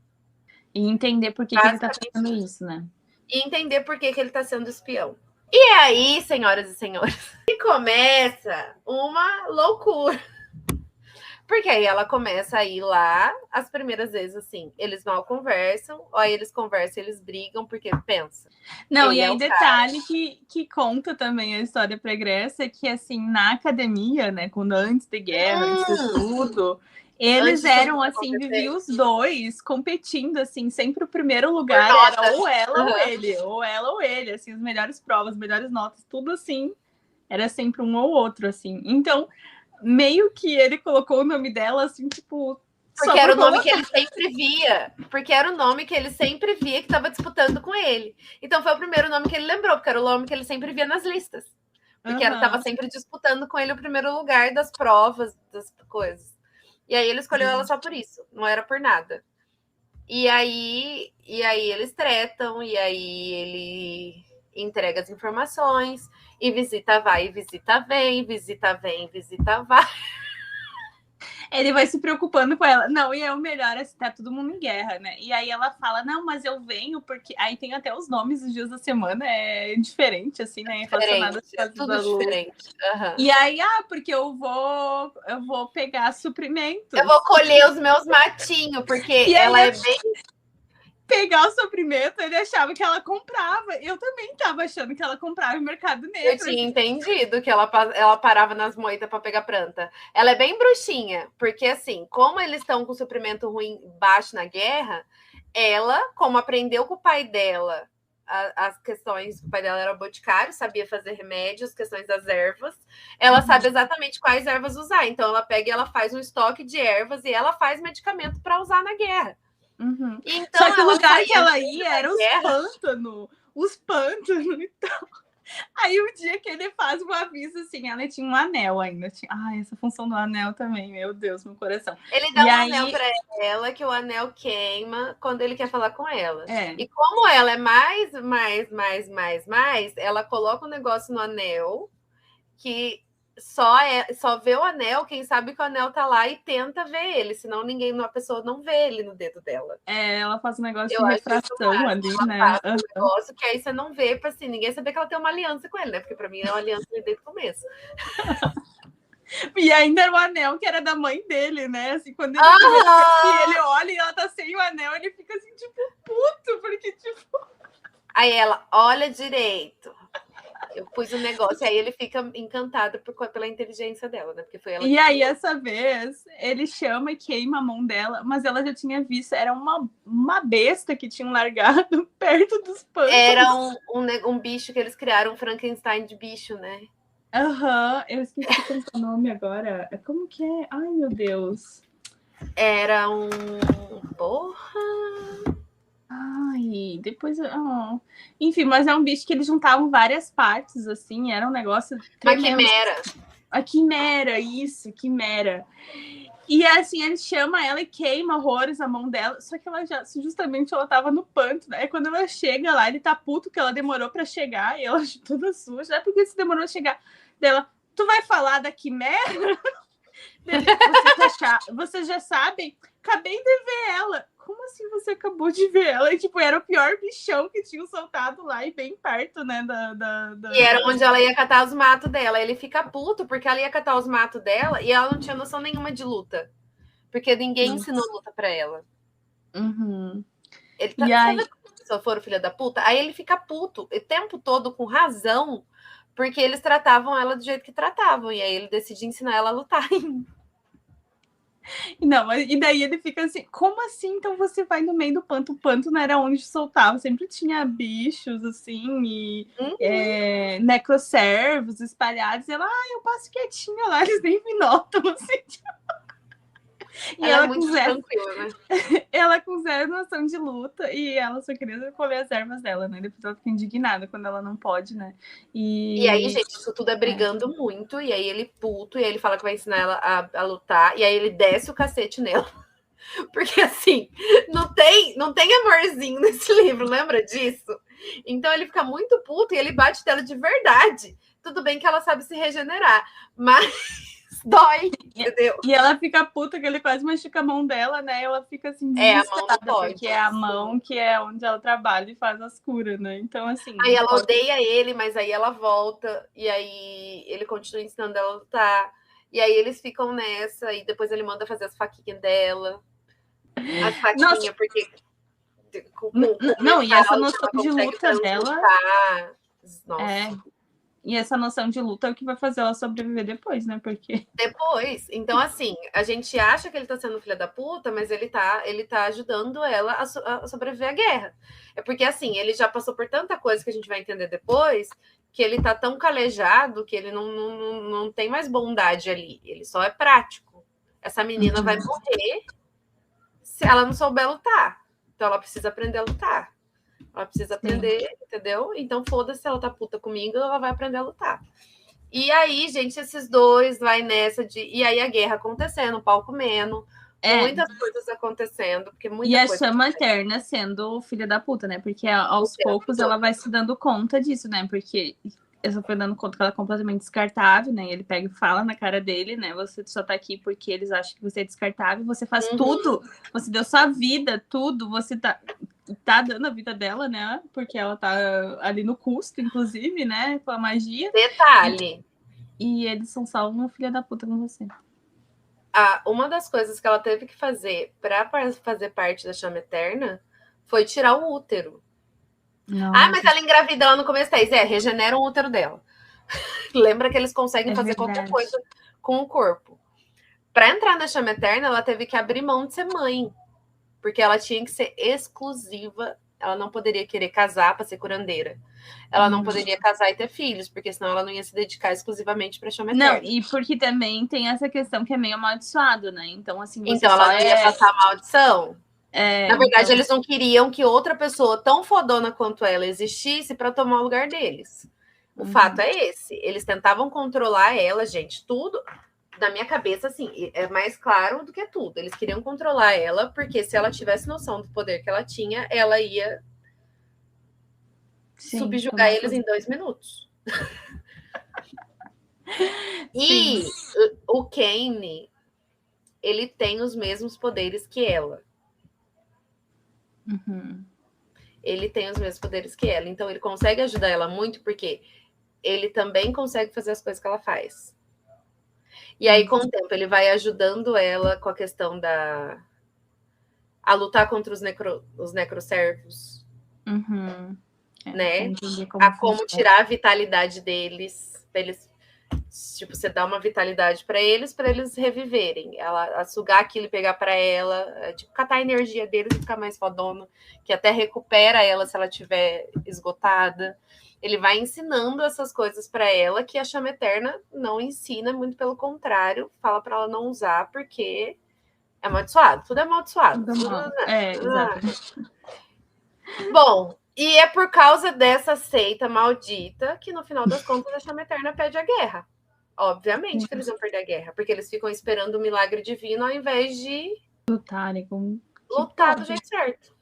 E entender por que ele tá fazendo isso, né? E entender por que ele tá sendo espião. E aí, senhoras e senhores, começa uma loucura. Porque aí ela começa a ir lá, as primeiras vezes, assim, eles mal conversam, aí eles conversam, eles brigam, porque pensa. Não, e aí detalhe que conta também a história pregressa, é que, assim, na academia, né, quando antes de guerra, antes de tudo, eles eram, assim, viviam os dois competindo, assim, sempre o primeiro lugar era ou ela ou ele, assim, as melhores provas, as melhores notas, tudo assim, era sempre um ou outro, assim. Então, meio que ele colocou o nome dela, assim, tipo... Porque era o nome que ele sempre via. Porque era o nome que ele sempre via que estava disputando com ele. Então foi o primeiro nome que ele lembrou, porque era o nome que ele sempre via nas listas. Porque estava sempre disputando com ele o primeiro lugar das provas, das coisas. E aí ele escolheu ela só por isso. Não era por nada. E aí eles tretam, e aí ele entrega as informações, e visita vai, e visita vem, visita vem, visita vai. Ele vai se preocupando com ela. Não, e é o melhor, assim, tá todo mundo em guerra, né? E aí ela fala, não, mas eu venho porque... Aí tem até os nomes dos dias da semana, é diferente, assim, né? Relacionado a tudo diferente. E aí, porque eu vou pegar suprimentos. Eu vou colher os meus matinhos, porque ela é bem... Pegar o suprimento, ele achava que ela comprava. Eu também tava achando que ela comprava no mercado negro. Eu tinha entendido que ela parava nas moitas para pegar planta. Ela é bem bruxinha, porque assim, como eles estão com suprimento ruim baixo na guerra, ela, como aprendeu com o pai dela as questões, o pai dela era boticário, sabia fazer remédios, questões das ervas, ela sabe exatamente quais ervas usar. Então ela pega e ela faz um estoque de ervas e ela faz medicamento para usar na guerra. Então, só que o lugar que ela ia era os pântanos e tal. Aí o dia que ele faz um aviso assim, ela tinha um anel ainda. Ai, essa função do anel também, meu Deus, meu coração. Ele dá E um aí, anel para ela, que o anel queima quando ele quer falar com ela. É. E como ela é mais, ela coloca um negócio no anel que só vê o anel quem sabe que o anel tá lá e tenta ver ele, senão a pessoa não vê ele no dedo dela. Ela faz um negócio de refração ali, ela né? Faz um negócio que aí você não vê, pra assim, ninguém saber que ela tem uma aliança com ele, né? Porque pra mim é uma aliança desde o começo. E ainda era o anel que era da mãe dele, né? Assim, quando ele olha e ela tá sem o anel, ele fica assim, tipo, puto, porque, tipo. Aí ela olha direito. Eu pus um negócio, aí ele fica encantado pela inteligência dela, né? Porque foi ela. E aí, essa vez, ele chama e queima a mão dela, mas ela já tinha visto, era uma besta que tinham largado perto dos pântanos. Era um bicho que eles criaram, um Frankenstein de bicho, né? Eu esqueci qual é o nome agora. Como que é? Ai, meu Deus. Era um. Porra! Ai, depois. Enfim, mas é um bicho que eles juntavam várias partes, assim, era um negócio tremendo. Uma quimera. A quimera, isso, quimera. E assim, ele chama ela e queima horrores a mão dela, só que ela justamente ela tava no panto, né? Quando ela chega lá, ele tá puto que ela demorou pra chegar, e ela toda suja, né? Porque você demorou a chegar dela, tu vai falar da quimera? Você já sabe? Acabei de ver ela. Como assim você acabou de ver ela? E, tipo, era o pior bichão que tinham soltado lá e bem perto, né? E era onde ela ia catar os matos dela. Ele fica puto porque ela ia catar os matos dela e ela não tinha noção nenhuma de luta. Porque ninguém ensinou luta pra ela. Uhum. Ele tá, sabe se eu for o filho da puta? Aí ele fica puto o tempo todo com razão, porque eles tratavam ela do jeito que tratavam. E aí ele decide ensinar ela a lutar. Não, e daí ele fica assim, como assim? Então você vai no meio do panto, o panto não era onde soltava, sempre tinha bichos, assim, e necroservos espalhados, e ela, eu passo quietinha lá, eles nem me notam, assim, tipo. E ela é muito tranquila, né? Ela com zero noção de luta, e ela só queria comer as ervas dela, né? Depois ela fica indignada quando ela não pode, né? E aí, gente, isso tudo é brigando muito, e aí ele puto, e aí ele fala que vai ensinar ela a lutar, e aí ele desce o cacete nela. Porque assim, não tem amorzinho nesse livro, lembra disso? Então ele fica muito puto e ele bate nela de verdade. Tudo bem que ela sabe se regenerar, mas dói, entendeu? E ela fica puta que ele quase machuca a mão dela, né? Ela fica assim, a mão não pode, porque é a mão que é onde ela trabalha e faz as curas, né? Então, assim. Aí ela odeia ele, mas aí ela volta, e aí ele continua ensinando ela a lutar. E aí eles ficam nessa, e depois ele manda fazer as faquinhas dela. As faquinhas, porque. Não, e essa noção de luta dela. Nossa. E essa noção de luta é o que vai fazer ela sobreviver depois, né? Porque. Depois. Então, assim, a gente acha que ele tá sendo filha da puta, mas ele tá ajudando ela a sobreviver à guerra. É porque, assim, ele já passou por tanta coisa que a gente vai entender depois, que ele tá tão calejado que ele não tem mais bondade ali. Ele só é prático. Essa menina vai morrer se ela não souber lutar. Então, ela precisa aprender a lutar. Ela precisa aprender, entendeu? Então, foda-se, ela tá puta comigo, ela vai aprender a lutar. E aí, gente, esses dois vai nessa de... E aí a guerra acontecendo, o pau comendo, muitas coisas acontecendo. Porque muita e a coisa chama eterna sendo filha da puta, né? Porque aos poucos ela vai se dando conta disso, né? Porque eu só fui dando conta que ela é completamente descartável, né? E ele pega e fala na cara dele, né? Você só tá aqui porque eles acham que você é descartável, você faz tudo, você deu sua vida, tudo, você tá dando a vida dela, né? Porque ela tá ali no custo, inclusive, né? Com a magia. Detalhe. E eles são só uma filha da puta com você. Uma das coisas que ela teve que fazer para fazer parte da chama eterna foi tirar o útero. Mas ela engravida lá no começo, regenera o útero dela. Lembra que eles conseguem fazer qualquer coisa com o corpo. Para entrar na chama eterna, ela teve que abrir mão de ser mãe. Porque ela tinha que ser exclusiva. Ela não poderia querer casar para ser curandeira. Ela não poderia casar e ter filhos, porque senão ela não ia se dedicar exclusivamente para a chama eterna. Não, e porque também tem essa questão que é meio amaldiçoado, né? Então, assim, então ela não ia passar a maldição. Na verdade, então... eles não queriam que outra pessoa tão fodona quanto ela existisse para tomar o lugar deles. O fato é esse. Eles tentavam controlar ela, gente. Tudo, na minha cabeça, assim, é mais claro do que tudo. Eles queriam controlar ela, porque se ela tivesse noção do poder que ela tinha, ela ia subjugar eles em 2 minutos. E o Kane, ele tem os mesmos poderes que ela. Ele tem os mesmos poderes que ela. Então, ele consegue ajudar ela muito, porque ele também consegue fazer as coisas que ela faz. E aí, com o tempo, ele vai ajudando ela com a questão a lutar contra os necroservos. Né? A como tirar a vitalidade deles, pra eles, tipo, você dá uma vitalidade para eles reviverem. Ela sugar aquilo e pegar para ela, tipo, catar a energia deles e ficar mais fodona, que até recupera ela se ela estiver esgotada. Ele vai ensinando essas coisas para ela que a Chama Eterna não ensina, muito pelo contrário, fala para ela não usar porque é amaldiçoado, tudo é amaldiçoado. Exato. Bom, e é por causa dessa seita maldita que, no final das contas, a Chama Eterna pede a guerra. Obviamente que eles vão perder a guerra, porque eles ficam esperando o milagre divino ao invés de lutar do jeito certo.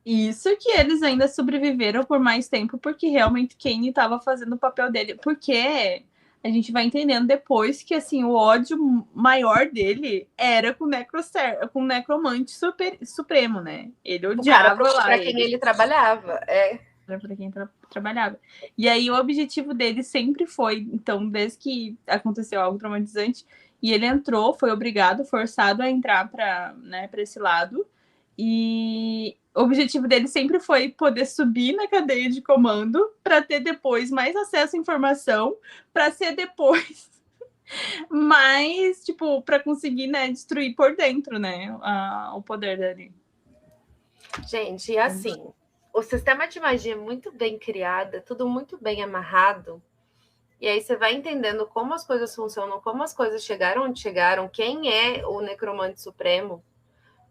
Isso que eles ainda sobreviveram por mais tempo, porque realmente Kane estava fazendo o papel dele. Porque a gente vai entendendo depois que assim, o ódio maior dele era com o Necromante Supremo, né? Ele odiava para quem ele trabalhava. Para quem trabalhava. E aí o objetivo dele sempre foi, então, desde que aconteceu algo traumatizante, e ele entrou, foi obrigado, forçado a entrar para esse lado. E o objetivo dele sempre foi poder subir na cadeia de comando para ter depois mais acesso à informação, para ser depois mais, tipo, para conseguir, destruir por dentro, o poder dele. Gente, e assim, o sistema de magia é muito bem criado, é tudo muito bem amarrado. E aí você vai entendendo como as coisas funcionam, como as coisas chegaram onde chegaram, quem é o Necromante Supremo.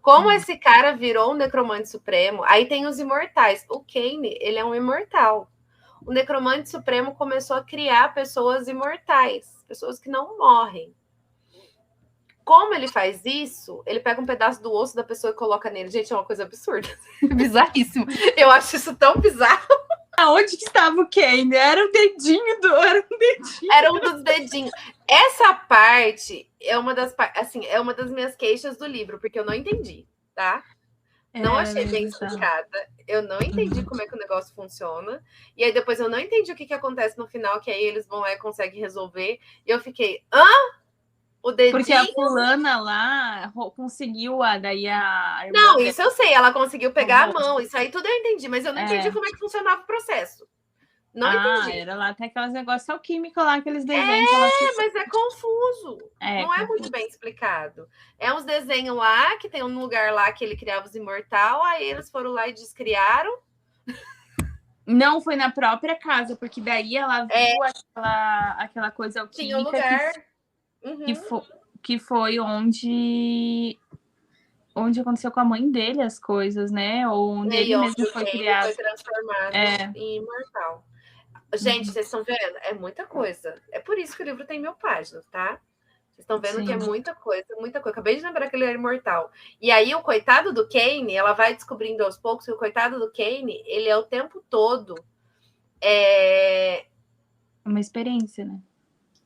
Como esse cara virou um Necromante Supremo. Aí tem os imortais. O Kane, ele é um imortal. O Necromante Supremo começou a criar pessoas imortais. Pessoas que não morrem. Como ele faz isso? Ele pega um pedaço do osso da pessoa e coloca nele. Gente, é uma coisa absurda. Bizarríssimo. Eu acho isso tão bizarro. Aonde que estava o Kane? Era um dedinho. Era um dos dedinhos. Essa parte é uma das minhas queixas do livro, porque eu não entendi, tá? Não achei bem explicada. Eu não entendi como é que o negócio funciona. E aí depois eu não entendi o que acontece no final, que aí eles vão lá e conseguem resolver. E eu fiquei, o dedinho... Porque a fulana lá conseguiu daí a irmã Não, isso eu sei, ela conseguiu pegar a mão. Isso aí tudo eu entendi, mas eu não entendi como é que funcionava o processo. Não entendi. Era lá, tem aqueles negócios alquímicos lá, aqueles desenhos. Mas é confuso. Não é muito bem explicado. É uns desenhos lá, que tem um lugar lá que ele criava os imortal, aí eles foram lá e descriaram. Não, foi na própria casa, porque daí ela viu aquela coisa alquímica. Tinha um lugar. Que foi onde aconteceu com a mãe dele as coisas, né? Ou onde ele mesmo foi criado. Foi transformado em imortal. Gente, vocês estão vendo? É muita coisa. É por isso que o livro tem 1000 páginas, tá? Vocês estão vendo que é muita coisa, muita coisa. Acabei de lembrar que ele era imortal. E aí, o coitado do Kane, ela vai descobrindo aos poucos que o coitado do Kane, ele é o tempo todo... Uma experiência, né?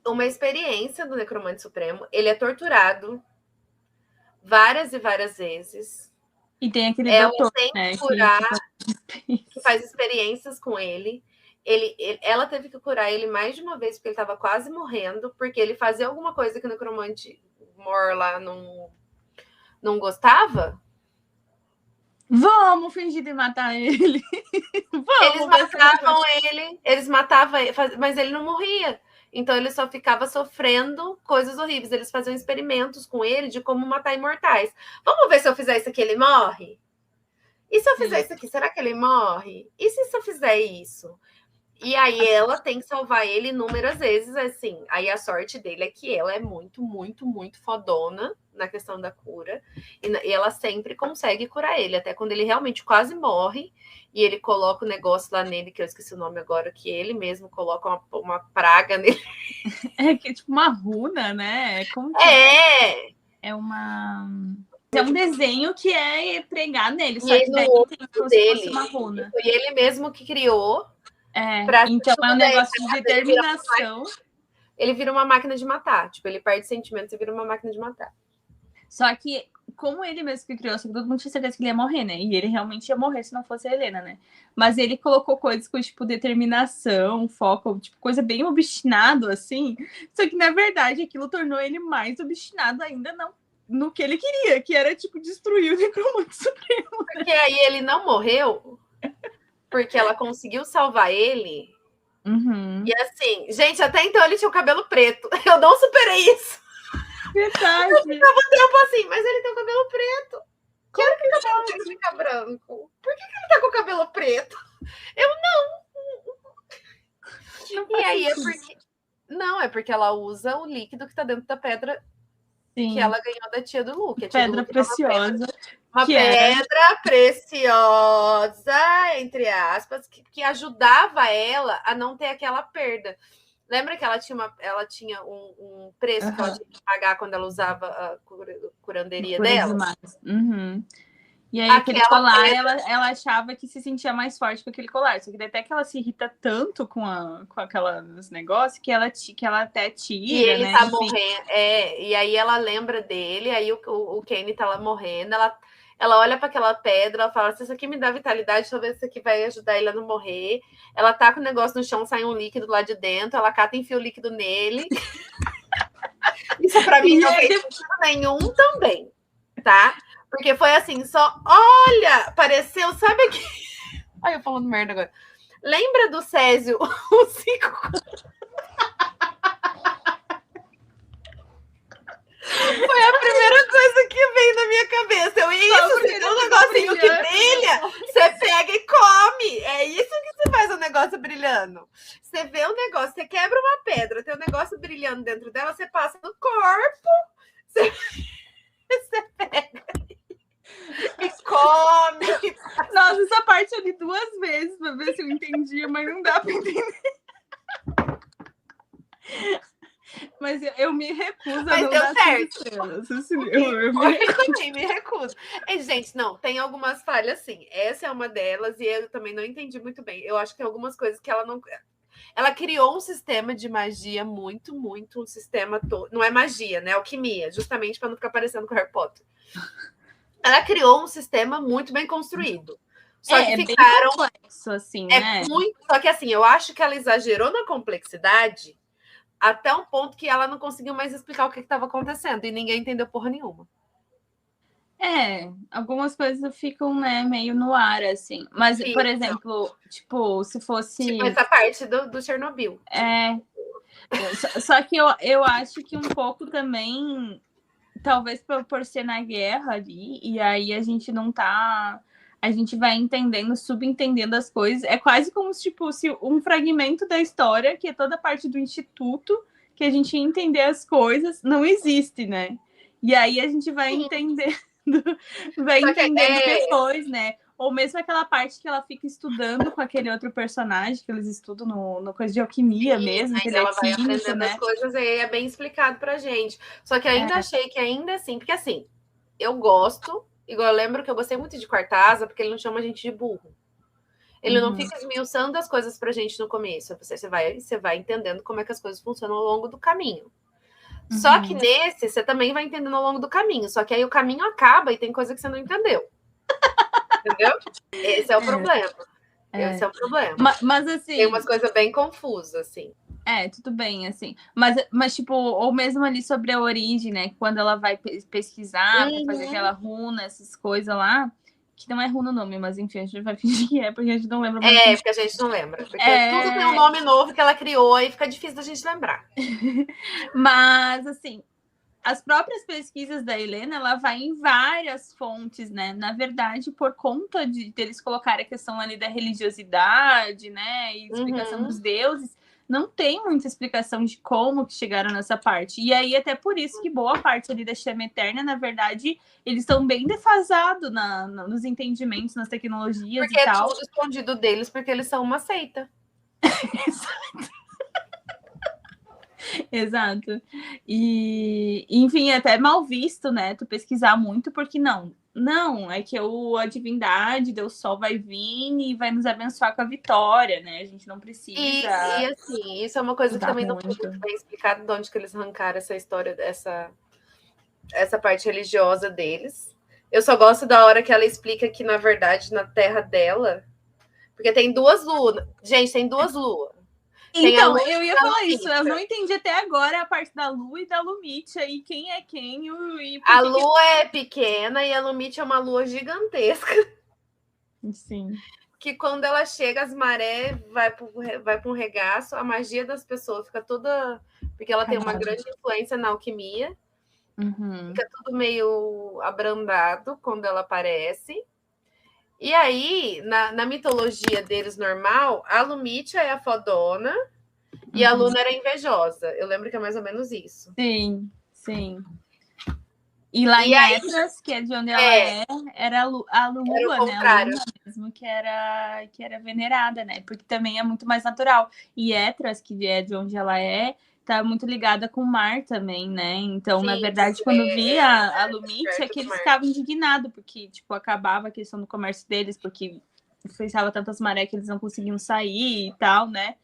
Uma experiência do Necromante Supremo. Ele é torturado várias e várias vezes. E tem aquele doutor, né, que faz experiências com ele. Ela teve que curar ele mais de uma vez, porque ele estava quase morrendo, porque ele fazia alguma coisa que o Necromante Mor lá não gostava. Vamos fingir de matar ele. Eles matavam ele, mas ele não morria. Então ele só ficava sofrendo coisas horríveis. Eles faziam experimentos com ele de como matar imortais. Vamos ver se eu fizer isso aqui, ele morre? E se eu fizer isso aqui, será que ele morre? E se eu fizer isso? E aí ela tem que salvar ele inúmeras vezes, assim. Aí a sorte dele é que ela é muito, muito, muito fodona na questão da cura. E ela sempre consegue curar ele, até quando ele realmente quase morre. E ele coloca o negócio lá nele, que eu esqueci o nome agora, que ele mesmo coloca uma praga nele. É que é tipo uma runa, né? Como que é uma... É um desenho que é pregar nele, só que daí tem como se fosse uma runa. Foi ele mesmo que criou. Então é um negócio de determinação. Ele vira uma máquina de matar. Tipo, ele perde sentimentos e vira uma máquina de matar. Só que, como ele mesmo que criou, todo mundo tinha certeza que ele ia morrer, né? E ele realmente ia morrer se não fosse a Helena, né? Mas ele colocou coisas com, tipo, determinação, foco, tipo, coisa bem obstinado, assim. Só que, na verdade, aquilo tornou ele mais obstinado ainda no que ele queria, que era, tipo, destruir o Necromante Supremo. Né? Porque aí ele não morreu, porque ela conseguiu salvar ele. Uhum. E assim, gente, até então ele tinha o cabelo preto. Eu não superei isso. Verdade. Eu ficava um tempo assim, mas ele tem o cabelo preto. Quero que o cabelo dele fica branco. Por que ele tá com o cabelo preto? Eu não. E aí é porque... Não, é porque ela usa o líquido que tá dentro da pedra. Sim. Que ela ganhou da tia do Luke. Pedra preciosa. Uma pedra preciosa, entre aspas, que ajudava ela a não ter aquela perda. Lembra que ela tinha um preço que ela tinha que pagar quando ela usava a curanderia dela? Uhum. E aí aquele colar, ela achava que se sentia mais forte com aquele colar. Só que até que ela se irrita tanto com aqueles negócios que ela até tira, e ele né? Tá morrendo. E aí ela lembra dele, aí o Kenny tá lá morrendo, ela olha para aquela pedra, ela fala, se isso aqui me dá vitalidade, talvez isso aqui vai ajudar ele a não morrer. Ela tá com o negócio no chão, sai um líquido lá de dentro, ela cata e enfia o líquido nele. Isso para mim não fez sentido nenhum também, tá? Porque foi assim, só, olha, pareceu, sabe aqui... Ai, eu falando merda agora. Lembra do Césio, o 5... Foi a primeira coisa que veio na minha cabeça. Você tem um negocinho que brilha, você pega e come. É isso que você faz o negócio brilhando. Você vê um negócio, você quebra uma pedra, tem um negócio brilhando dentro dela, você passa no corpo, você pega e come. Nossa, essa parte eu li 2 vezes pra ver se eu entendia, mas não dá pra entender. Mas eu me recuso a não dar 5 estrelas. Eu também me recuso. E, gente, não, tem algumas falhas, sim. Essa é uma delas e eu também não entendi muito bem. Eu acho que tem algumas coisas que ela não... Ela criou um sistema de magia muito, muito... Um sistema todo... Não é magia, né? Alquimia. Justamente para não ficar parecendo com Harry Potter. Ela criou um sistema muito bem construído. Só que ficaram... bem complexo, assim, né? Muito... Só que, assim, eu acho que ela exagerou na complexidade... Até um ponto que ela não conseguiu mais explicar o que estava acontecendo. E ninguém entendeu porra nenhuma. Algumas coisas ficam, né, meio no ar, assim. Mas, por exemplo, tipo, se fosse... Tipo, essa parte do Chernobyl. Só que eu acho que um pouco também... Talvez por ser na guerra ali. E aí a gente não tá... A gente vai entendendo, subentendendo as coisas. É quase como tipo, se um fragmento da história, que é toda a parte do instituto, que a gente ia entender as coisas, não existe, né? E aí a gente vai entendendo, depois, né? Ou mesmo aquela parte que ela fica estudando com aquele outro personagem, que eles estudam no coisa de alquimia mesmo. Que ela vai aprendendo as coisas, aí é bem explicado pra gente. Só que ainda achei que ainda assim, porque assim, eu gosto... Igual eu lembro que eu gostei muito de Quarta-Asa, porque ele não chama a gente de burro. Ele não fica esmiuçando as coisas pra gente no começo. Você vai entendendo como é que as coisas funcionam ao longo do caminho. Só que nesse, você também vai entendendo ao longo do caminho. Só que aí o caminho acaba e tem coisa que você não entendeu. Entendeu? Esse é o problema. Esse é o problema. Mas assim... Tem umas coisas bem confusas, assim. Tudo bem, assim. Mas, tipo, ou mesmo ali sobre a origem, né? Quando ela vai pesquisar, vai fazer aquela runa, essas coisas lá. Que não é runa o nome, mas enfim, a gente vai fingir que porque a gente não lembra mais. Porque a gente não lembra. Porque tudo tem um nome novo que ela criou e fica difícil da gente lembrar. Mas, assim, as próprias pesquisas da Helena, ela vai em várias fontes, né? Na verdade, por conta de eles colocarem a questão ali da religiosidade, né? E explicação dos deuses, não tem muita explicação de como que chegaram nessa parte. E aí, até por isso que boa parte ali da chama eterna, na verdade, eles estão bem defasados nos entendimentos, nas tecnologias porque e tal. Porque é tudo escondido deles, porque eles são uma seita. Exato. E, enfim, é até mal visto, né? Tu pesquisar muito, porque não, é que a divindade, Deus Sol vai vir e vai nos abençoar com a vitória, né? A gente não precisa. E assim, isso é uma coisa que também não foi muito bem explicado de onde que eles arrancaram essa história, essa parte religiosa deles. Eu só gosto da hora que ela explica que, na verdade, na terra dela, porque tem 2 luas. Gente, tem 2 luas. Então, eu ia falar isso. Eu não entendi até agora a parte da Lua e da Lumitia. E quem é quem? A Lua é pequena e a Lumitia é uma lua gigantesca. Sim. Que quando ela chega, as marés vai para um regaço, a magia das pessoas fica toda... Porque ela tem uma grande influência na alquimia. Fica tudo meio abrandado quando ela aparece. E aí, na mitologia deles normal, a Lumitia é a fodona e a Luna era invejosa. Eu lembro que é mais ou menos isso. Sim. E lá em Etras, que é de onde ela era a Lua, era o contrário. né? A Luna mesmo, que era venerada, né? Porque também é muito mais natural. E Etras, que é de onde ela tá muito ligada com o mar também, né? Então, na verdade, quando via a Lumitia, que eles ficavam indignados, porque, tipo, acabava a questão do comércio deles, porque influenciava tantas marés que eles não conseguiam sair e tal, né?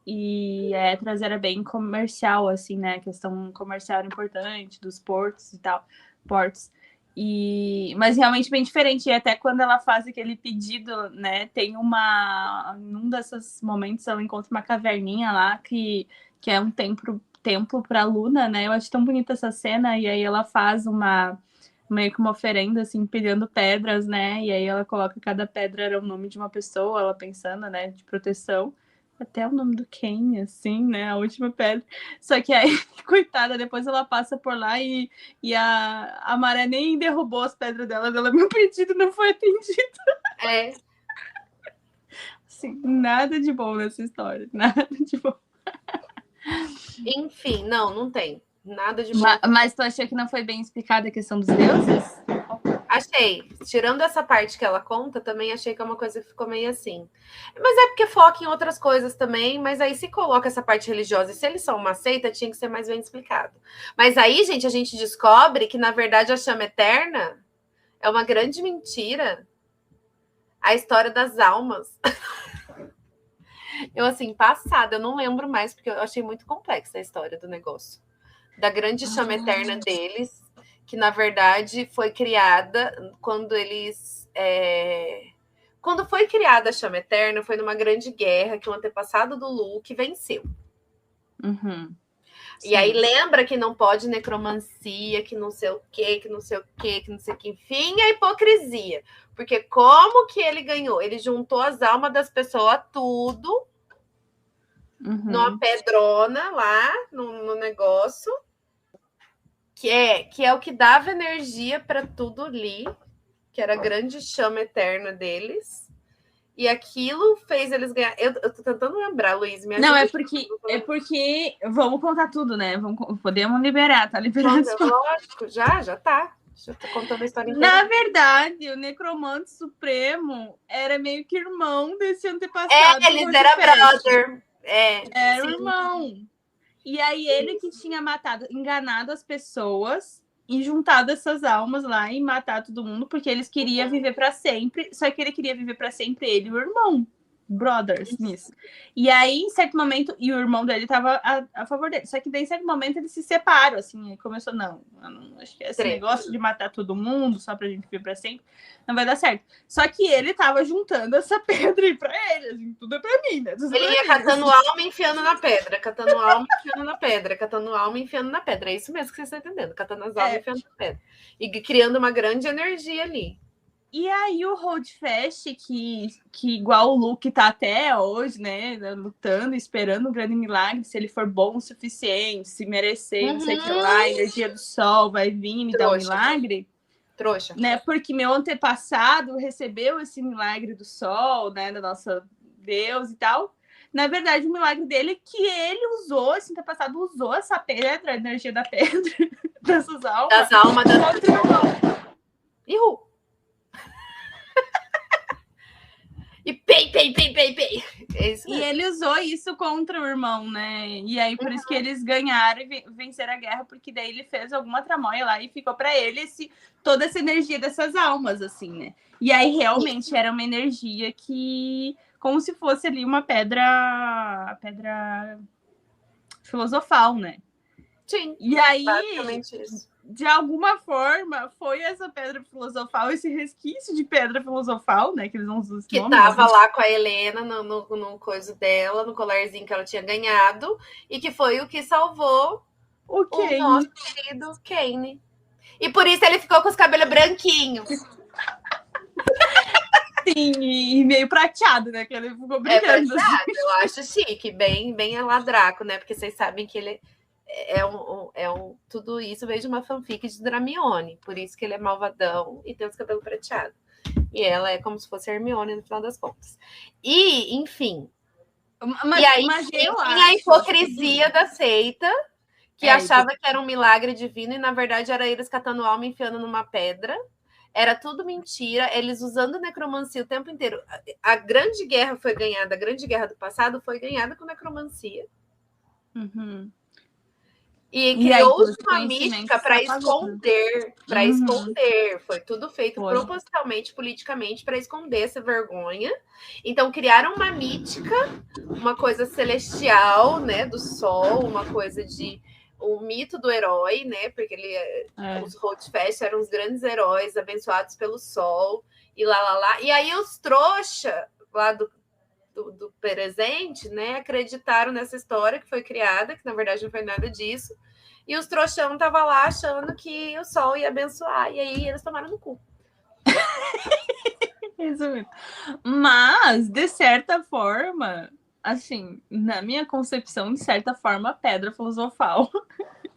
E a Etras era bem comercial, assim, né? A questão comercial era importante, dos portos e tal, mas realmente bem diferente. E até quando ela faz aquele pedido, né? Tem num desses momentos ela encontra uma caverninha lá que é um templo para Luna, né? Eu acho tão bonita essa cena. E aí ela faz meio que uma oferenda, assim, pedindo pedras, né? E aí ela coloca cada pedra era o nome de uma pessoa, ela pensando, né? De proteção. Até o nome do Ken, assim, né? A última pedra. Só que aí, coitada, depois ela passa por lá e a maré nem derrubou as pedras dela. Meu pedido não foi atendido. Assim, nada de bom nessa história. Nada de bom. Enfim, não tem. Nada de bom. Mas tu achou que não foi bem explicada a questão dos deuses? Achei. Tirando essa parte que ela conta, também achei que é uma coisa que ficou meio assim. Mas é porque foca em outras coisas também, mas aí se coloca essa parte religiosa, e se eles são uma seita, tinha que ser mais bem explicado. Mas aí, gente, a gente descobre que, na verdade, a chama eterna é uma grande mentira. A história das almas. Eu, assim, passada, eu não lembro mais, porque eu achei muito complexa a história do negócio. Da grande chama eterna deles, que na verdade foi criada quando eles... Quando foi criada a chama eterna, foi numa grande guerra que o antepassado do Luke venceu. E aí lembra que não pode necromancia, que não sei o quê, que não sei o quê, que não sei o que, enfim, a hipocrisia. Porque como que ele ganhou? Ele juntou as almas das pessoas tudo numa pedrona lá, no negócio, que é o que dava energia para tudo ali, que era a grande chama eterna deles. E aquilo fez eles ganhar. Eu tô tentando lembrar, Luiz, me ajuda. Não, é porque vamos contar tudo, né? Podemos liberar, tá liberado. Lógico, já tá. Já tô contando a história inteira. Na verdade, o Necromante Supremo era meio que irmão desse antepassado. Eles eram brother. Era irmão. E aí ele que tinha enganado as pessoas e juntado essas almas lá e matar todo mundo, porque eles queriam viver para sempre. Só que ele queria viver para sempre, ele e o irmão. Brothers, nisso. E aí, em certo momento, e o irmão dele tava a favor dele. Só que daí, em certo momento, eles se separam, assim. Aí começou, não, acho que esse negócio de matar todo mundo só pra gente viver pra sempre não vai dar certo. Só que ele tava juntando essa pedra aí pra ele, assim, tudo é pra mim, né? Ele ia catando alma e enfiando na pedra, catando alma e enfiando na pedra, catando alma e enfiando na pedra. É isso mesmo que vocês estão entendendo, catando as almas e enfiando na pedra. E criando uma grande energia ali. E aí o Holdfast, que igual o Luke tá até hoje, né, lutando, esperando um grande milagre, se ele for bom o suficiente, se merecer, não sei o que lá, a energia do sol vai vir e me dar um milagre. Trouxa. Né, porque meu antepassado recebeu esse milagre do sol, né, da nossa Deus e tal. Na verdade, o milagre dele é que ele usou, esse antepassado usou essa pedra, a energia da pedra, dessas almas. Das almas da Ihu. E pei. É isso e ele usou isso contra o irmão, né? E aí, por isso que eles ganharam e venceram a guerra, porque daí ele fez alguma tramóia lá e ficou para ele toda essa energia dessas almas, assim, né? E aí, realmente, era uma energia que... Como se fosse ali uma pedra filosofal, né? Sim, e aí, basicamente isso. De alguma forma, foi essa pedra filosofal, esse resquício de pedra filosofal, né? Que eles não usam os que nomes, tava lá com a Helena no coisa dela, no colarzinho que ela tinha ganhado, e que foi o que salvou o nosso querido Kane. E por isso ele ficou com os cabelos branquinhos. Sim, e meio prateado, né? Que ele ficou brilhando. Prateado, eu acho chique, bem a lá Draco, né? Porque vocês sabem que ele tudo isso veio de uma fanfic de Dramione, por isso que ele é malvadão e tem os cabelos prateados. E ela é como se fosse Hermione no final das contas. E, enfim. E aí tinha a hipocrisia da seita, que achava que era um milagre divino e, na verdade, era eles catando alma e enfiando numa pedra. Era tudo mentira, eles usando necromancia o tempo inteiro. A grande guerra foi ganhada, a grande guerra do passado foi ganhada com necromancia. Uhum. E criou-se uma mística para esconder, esconder. Foi tudo feito propositalmente, politicamente, para esconder essa vergonha. Então, criaram uma mítica, uma coisa celestial, né, do sol, uma coisa de o mito do herói, né, porque os Holdfast eram os grandes heróis abençoados pelo sol, e lá. E aí os trouxa lá do presente, né, acreditaram nessa história que foi criada, que na verdade não foi nada disso, e os trouxão estavam lá achando que o sol ia abençoar, e aí eles tomaram no cu. Resumindo. Mas, de certa forma, assim, na minha concepção, de certa forma, a pedra filosofal,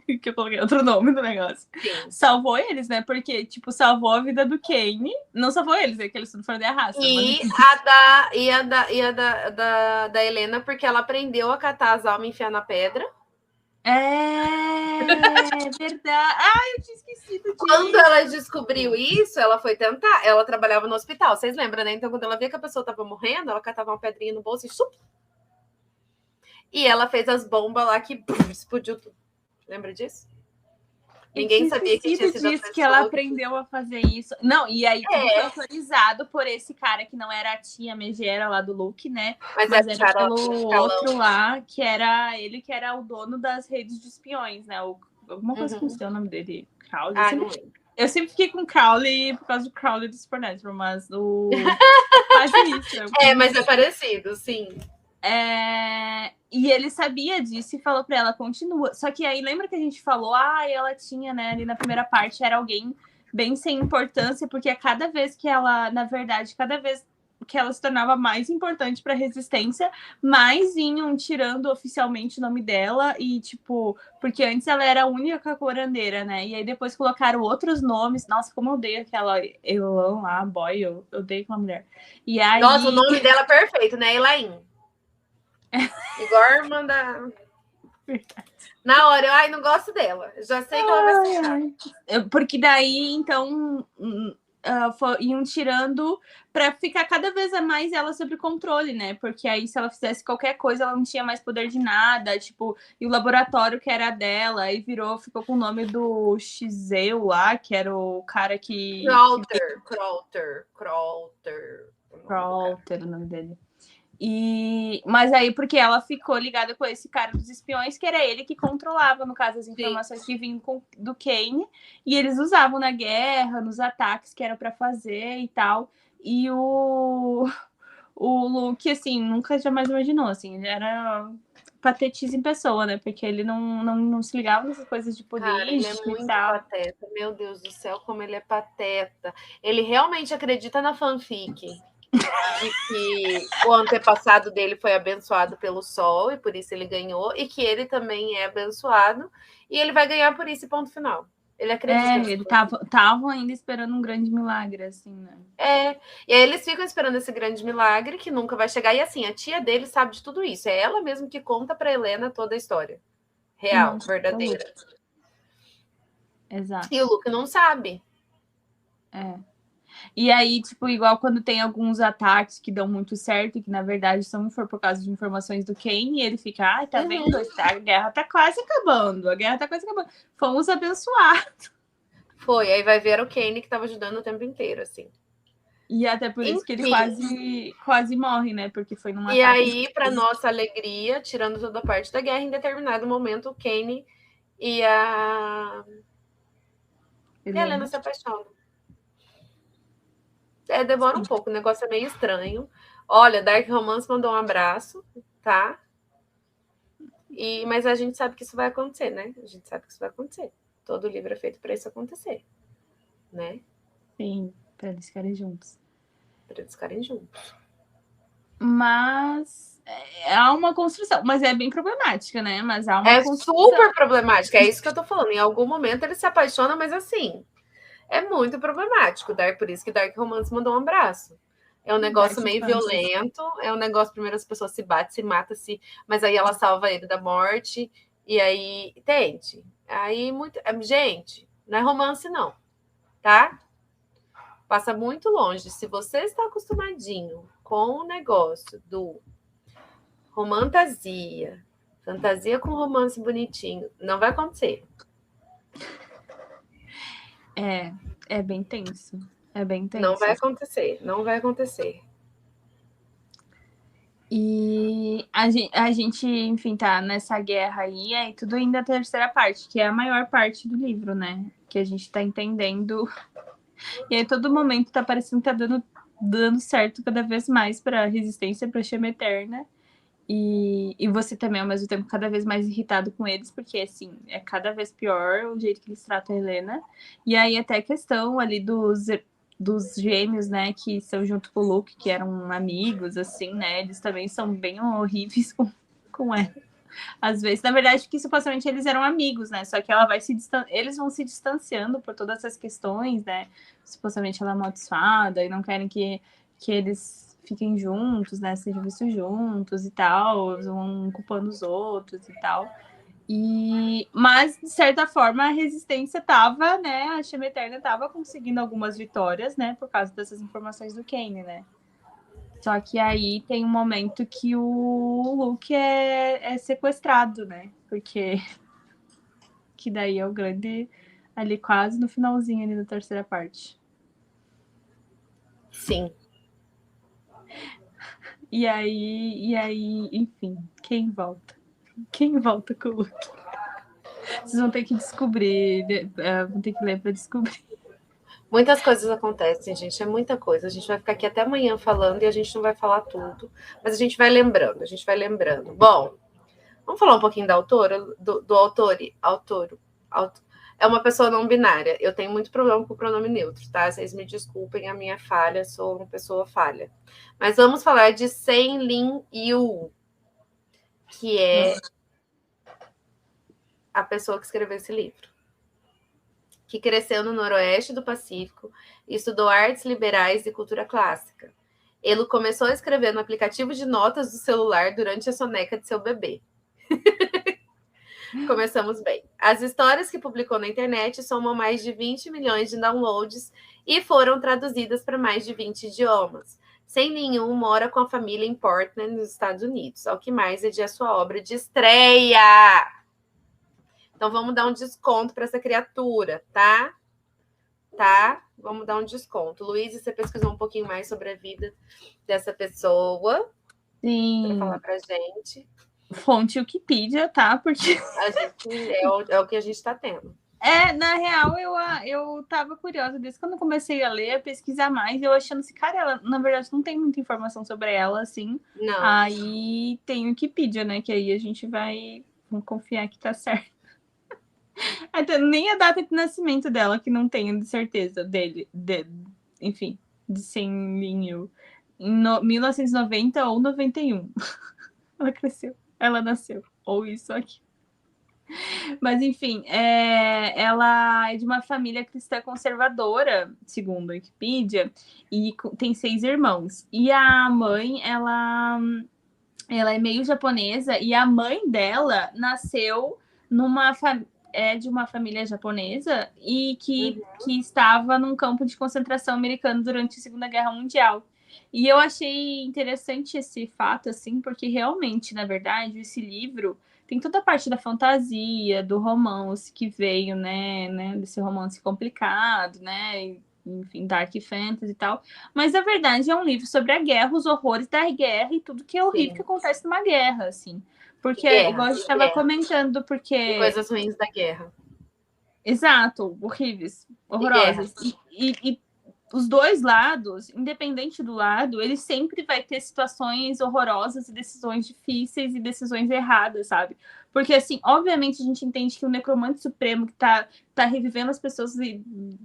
que eu coloquei outro nome do negócio, sim, salvou eles, né? Porque, tipo, salvou a vida do Kane. Não salvou eles, é que eles tudo foram de arrasta. E a da Helena, porque ela aprendeu a catar as almas e enfiar na pedra. É verdade. Eu tinha esquecido disso. Quando ela descobriu isso, ela foi tentar. Ela trabalhava no hospital, vocês lembram, né? Então, quando ela via que a pessoa estava morrendo, ela catava uma pedrinha no bolso e chup. E ela fez as bombas lá que explodiu tudo. Lembra disso? Ninguém sabia que tinha sido disso, que ela aprendeu a fazer isso. Não, e aí tudo foi autorizado por esse cara que não era a tia Megera lá do Luke, né? Mas era pelo outro lá, que era ele que era o dono das redes de espiões, né? Alguma coisa como o nome dele. Crowley. Eu sempre fiquei com Crowley por causa do Crowley do Supernatural, mas o faz isso. Mas é parecido, sim. E ele sabia disso e falou pra ela, continua. Só que aí, lembra que a gente falou, ela tinha, né, ali na primeira parte, era alguém bem sem importância, porque cada vez que ela, na verdade, cada vez que ela se tornava mais importante pra resistência, mais iam tirando oficialmente o nome dela e, tipo, porque antes ela era a única curandeira, né, e aí depois colocaram outros nomes. Nossa, como eu odeio aquela Elan lá, boy, eu odeio aquela mulher. E aí... Nossa, o nome dela é perfeito, né, Elaine? Igual a irmã da... Na hora, eu não gosto dela. Já sei que ela vai ser chata. Porque daí, então, iam tirando para ficar cada vez mais ela sob controle, né? Porque aí, se ela fizesse qualquer coisa, ela não tinha mais poder de nada. Tipo, e o laboratório que era dela, aí ficou com o nome do Xeu lá, que era o cara que... Crowther, o nome dele. Mas aí, porque ela ficou ligada com esse cara dos espiões, que era ele que controlava, no caso, as informações que vinham do Kane, e eles usavam na guerra, nos ataques que era para fazer e tal. E o Luke, assim, nunca jamais imaginou, assim, ele era patetiza em pessoa, né? Porque ele não se ligava nessas coisas de Cara, ele é política e muito tal. pateta. Meu Deus do céu, como ele é pateta. Ele realmente acredita na fanfic de que o antepassado dele foi abençoado pelo sol e por isso ele ganhou, e que ele também é abençoado e ele vai ganhar por isso, ponto final. Ele acredita nisso. Ele tava ainda esperando um grande milagre, assim, né? E aí eles ficam esperando esse grande milagre que nunca vai chegar. E assim, a tia dele sabe de tudo isso. É ela mesmo que conta para Helena toda a história. Real, verdadeira. Exato. E o Luke não sabe. E aí, tipo, igual quando tem alguns ataques que dão muito certo, que na verdade são por causa de informações do Kane, e ele fica, tá vendo? A guerra tá quase acabando, Fomos abençoados. Foi, aí vai ver o Kane que tava ajudando o tempo inteiro, assim. E até por isso que ele quase morre, né? Porque foi numa E aí, para nossa alegria, tirando toda a parte da guerra, em determinado momento, o Kane e a Helena se apaixonam. Demora um pouco, o negócio é meio estranho. Olha, Dark Romance mandou um abraço, tá? Mas a gente sabe que isso vai acontecer, né? A gente sabe que isso vai acontecer. Todo livro é feito para isso acontecer, né? Sim, para eles ficarem juntos. Mas há uma construção, mas é bem problemática, né? Mas há uma construção. Super problemática, é isso que eu tô falando. Em algum momento ele se apaixona, mas assim, é muito problemático. Por isso que Dark Romance mandou um abraço. É um negócio meio violento, é um negócio, primeiro as pessoas se batem, se matam, mas aí ela salva ele da morte, e aí, entende? Aí, gente, não é romance não, tá? Passa muito longe. Se você está acostumadinho com o negócio do fantasia com romance bonitinho, não vai acontecer. É bem tenso. É bem tenso. Não vai acontecer. E a gente, enfim, tá nessa guerra aí tudo ainda a terceira parte, que é a maior parte do livro, né? Que a gente tá entendendo. E aí todo momento tá parecendo que tá dando certo cada vez mais pra resistência, pra chama eterna. E você também, ao mesmo tempo, cada vez mais irritado com eles, porque, assim, é cada vez pior o jeito que eles tratam a Helena. E aí até a questão ali dos gêmeos, né, que são junto com o Luke, que eram amigos, assim, né, eles também são bem horríveis com ela. Às vezes, na verdade, que supostamente eles eram amigos, né, só que ela eles vão se distanciando por todas essas questões, né, supostamente ela é amaldiçoada e não querem que eles fiquem juntos, né, sejam vistos juntos e tal, um culpando os outros e tal. Mas, de certa forma, a resistência tava, né? A chama eterna tava conseguindo algumas vitórias, né? Por causa dessas informações do Kane, né? Só que aí tem um momento que o Luke é sequestrado, né? Porque que daí é o grande ali quase no finalzinho ali da terceira parte. Sim. E aí, enfim, quem volta? Quem volta com o Luke? Vocês vão ter que descobrir, vão ter que ler para descobrir. Muitas coisas acontecem, gente, é muita coisa. A gente vai ficar aqui até amanhã falando e a gente não vai falar tudo, mas a gente vai lembrando, Bom, vamos falar um pouquinho da autora, do autor. É uma pessoa não binária. Eu tenho muito problema com o pronome neutro, tá? Vocês me desculpem a minha falha, sou uma pessoa falha. Mas vamos falar de Sen-Lin Yu, que é a pessoa que escreveu esse livro, que cresceu no noroeste do Pacífico e estudou artes liberais e cultura clássica. Ele começou a escrever no aplicativo de notas do celular durante a soneca de seu bebê. Começamos bem. As histórias que publicou na internet somam mais de 20 milhões de downloads e foram traduzidas para mais de 20 idiomas. Sen-Lin Yu mora com a família em Portland, nos Estados Unidos, ao que mais é de a sua obra de estreia. Então, vamos dar um desconto para essa criatura, tá? Tá? Vamos dar um desconto. Luiz, você pesquisou um pouquinho mais sobre a vida dessa pessoa? Sim. Para falar pra gente. Fonte Wikipedia, tá? Porque a gente é o que a gente está tendo. Na real, eu tava curiosa desde quando eu comecei a ler, a pesquisar mais, eu achando assim, cara, ela, na verdade, não tem muita informação sobre ela, assim. Não. Aí tem o Wikipedia, né? Que aí a gente vai confiar que tá certo. Até nem a data de nascimento dela, que não tenho de certeza enfim, de 100 mil. Em 1990 ou 91. Ela cresceu, ela nasceu. Ou isso aqui. Mas, enfim, ela é de uma família cristã conservadora, segundo a Wikipedia, e tem 6 irmãos. E a mãe, ela é meio japonesa, e a mãe dela nasceu de uma família japonesa e que estava num campo de concentração americano durante a Segunda Guerra Mundial. E eu achei interessante esse fato, assim, porque realmente, na verdade, esse livro tem toda a parte da fantasia, do romance que veio, né, desse romance complicado, né, enfim, dark fantasy e tal. Mas, na verdade, é um livro sobre a guerra, os horrores da guerra e tudo que é horrível que acontece numa guerra, assim. Porque, igual a gente estava comentando, porque... E coisas ruins da guerra. Exato, horríveis, horrorosas. E os dois lados, independente do lado, ele sempre vai ter situações horrorosas e decisões difíceis e decisões erradas, sabe? Porque, assim, obviamente a gente entende que o necromante supremo que tá revivendo as pessoas,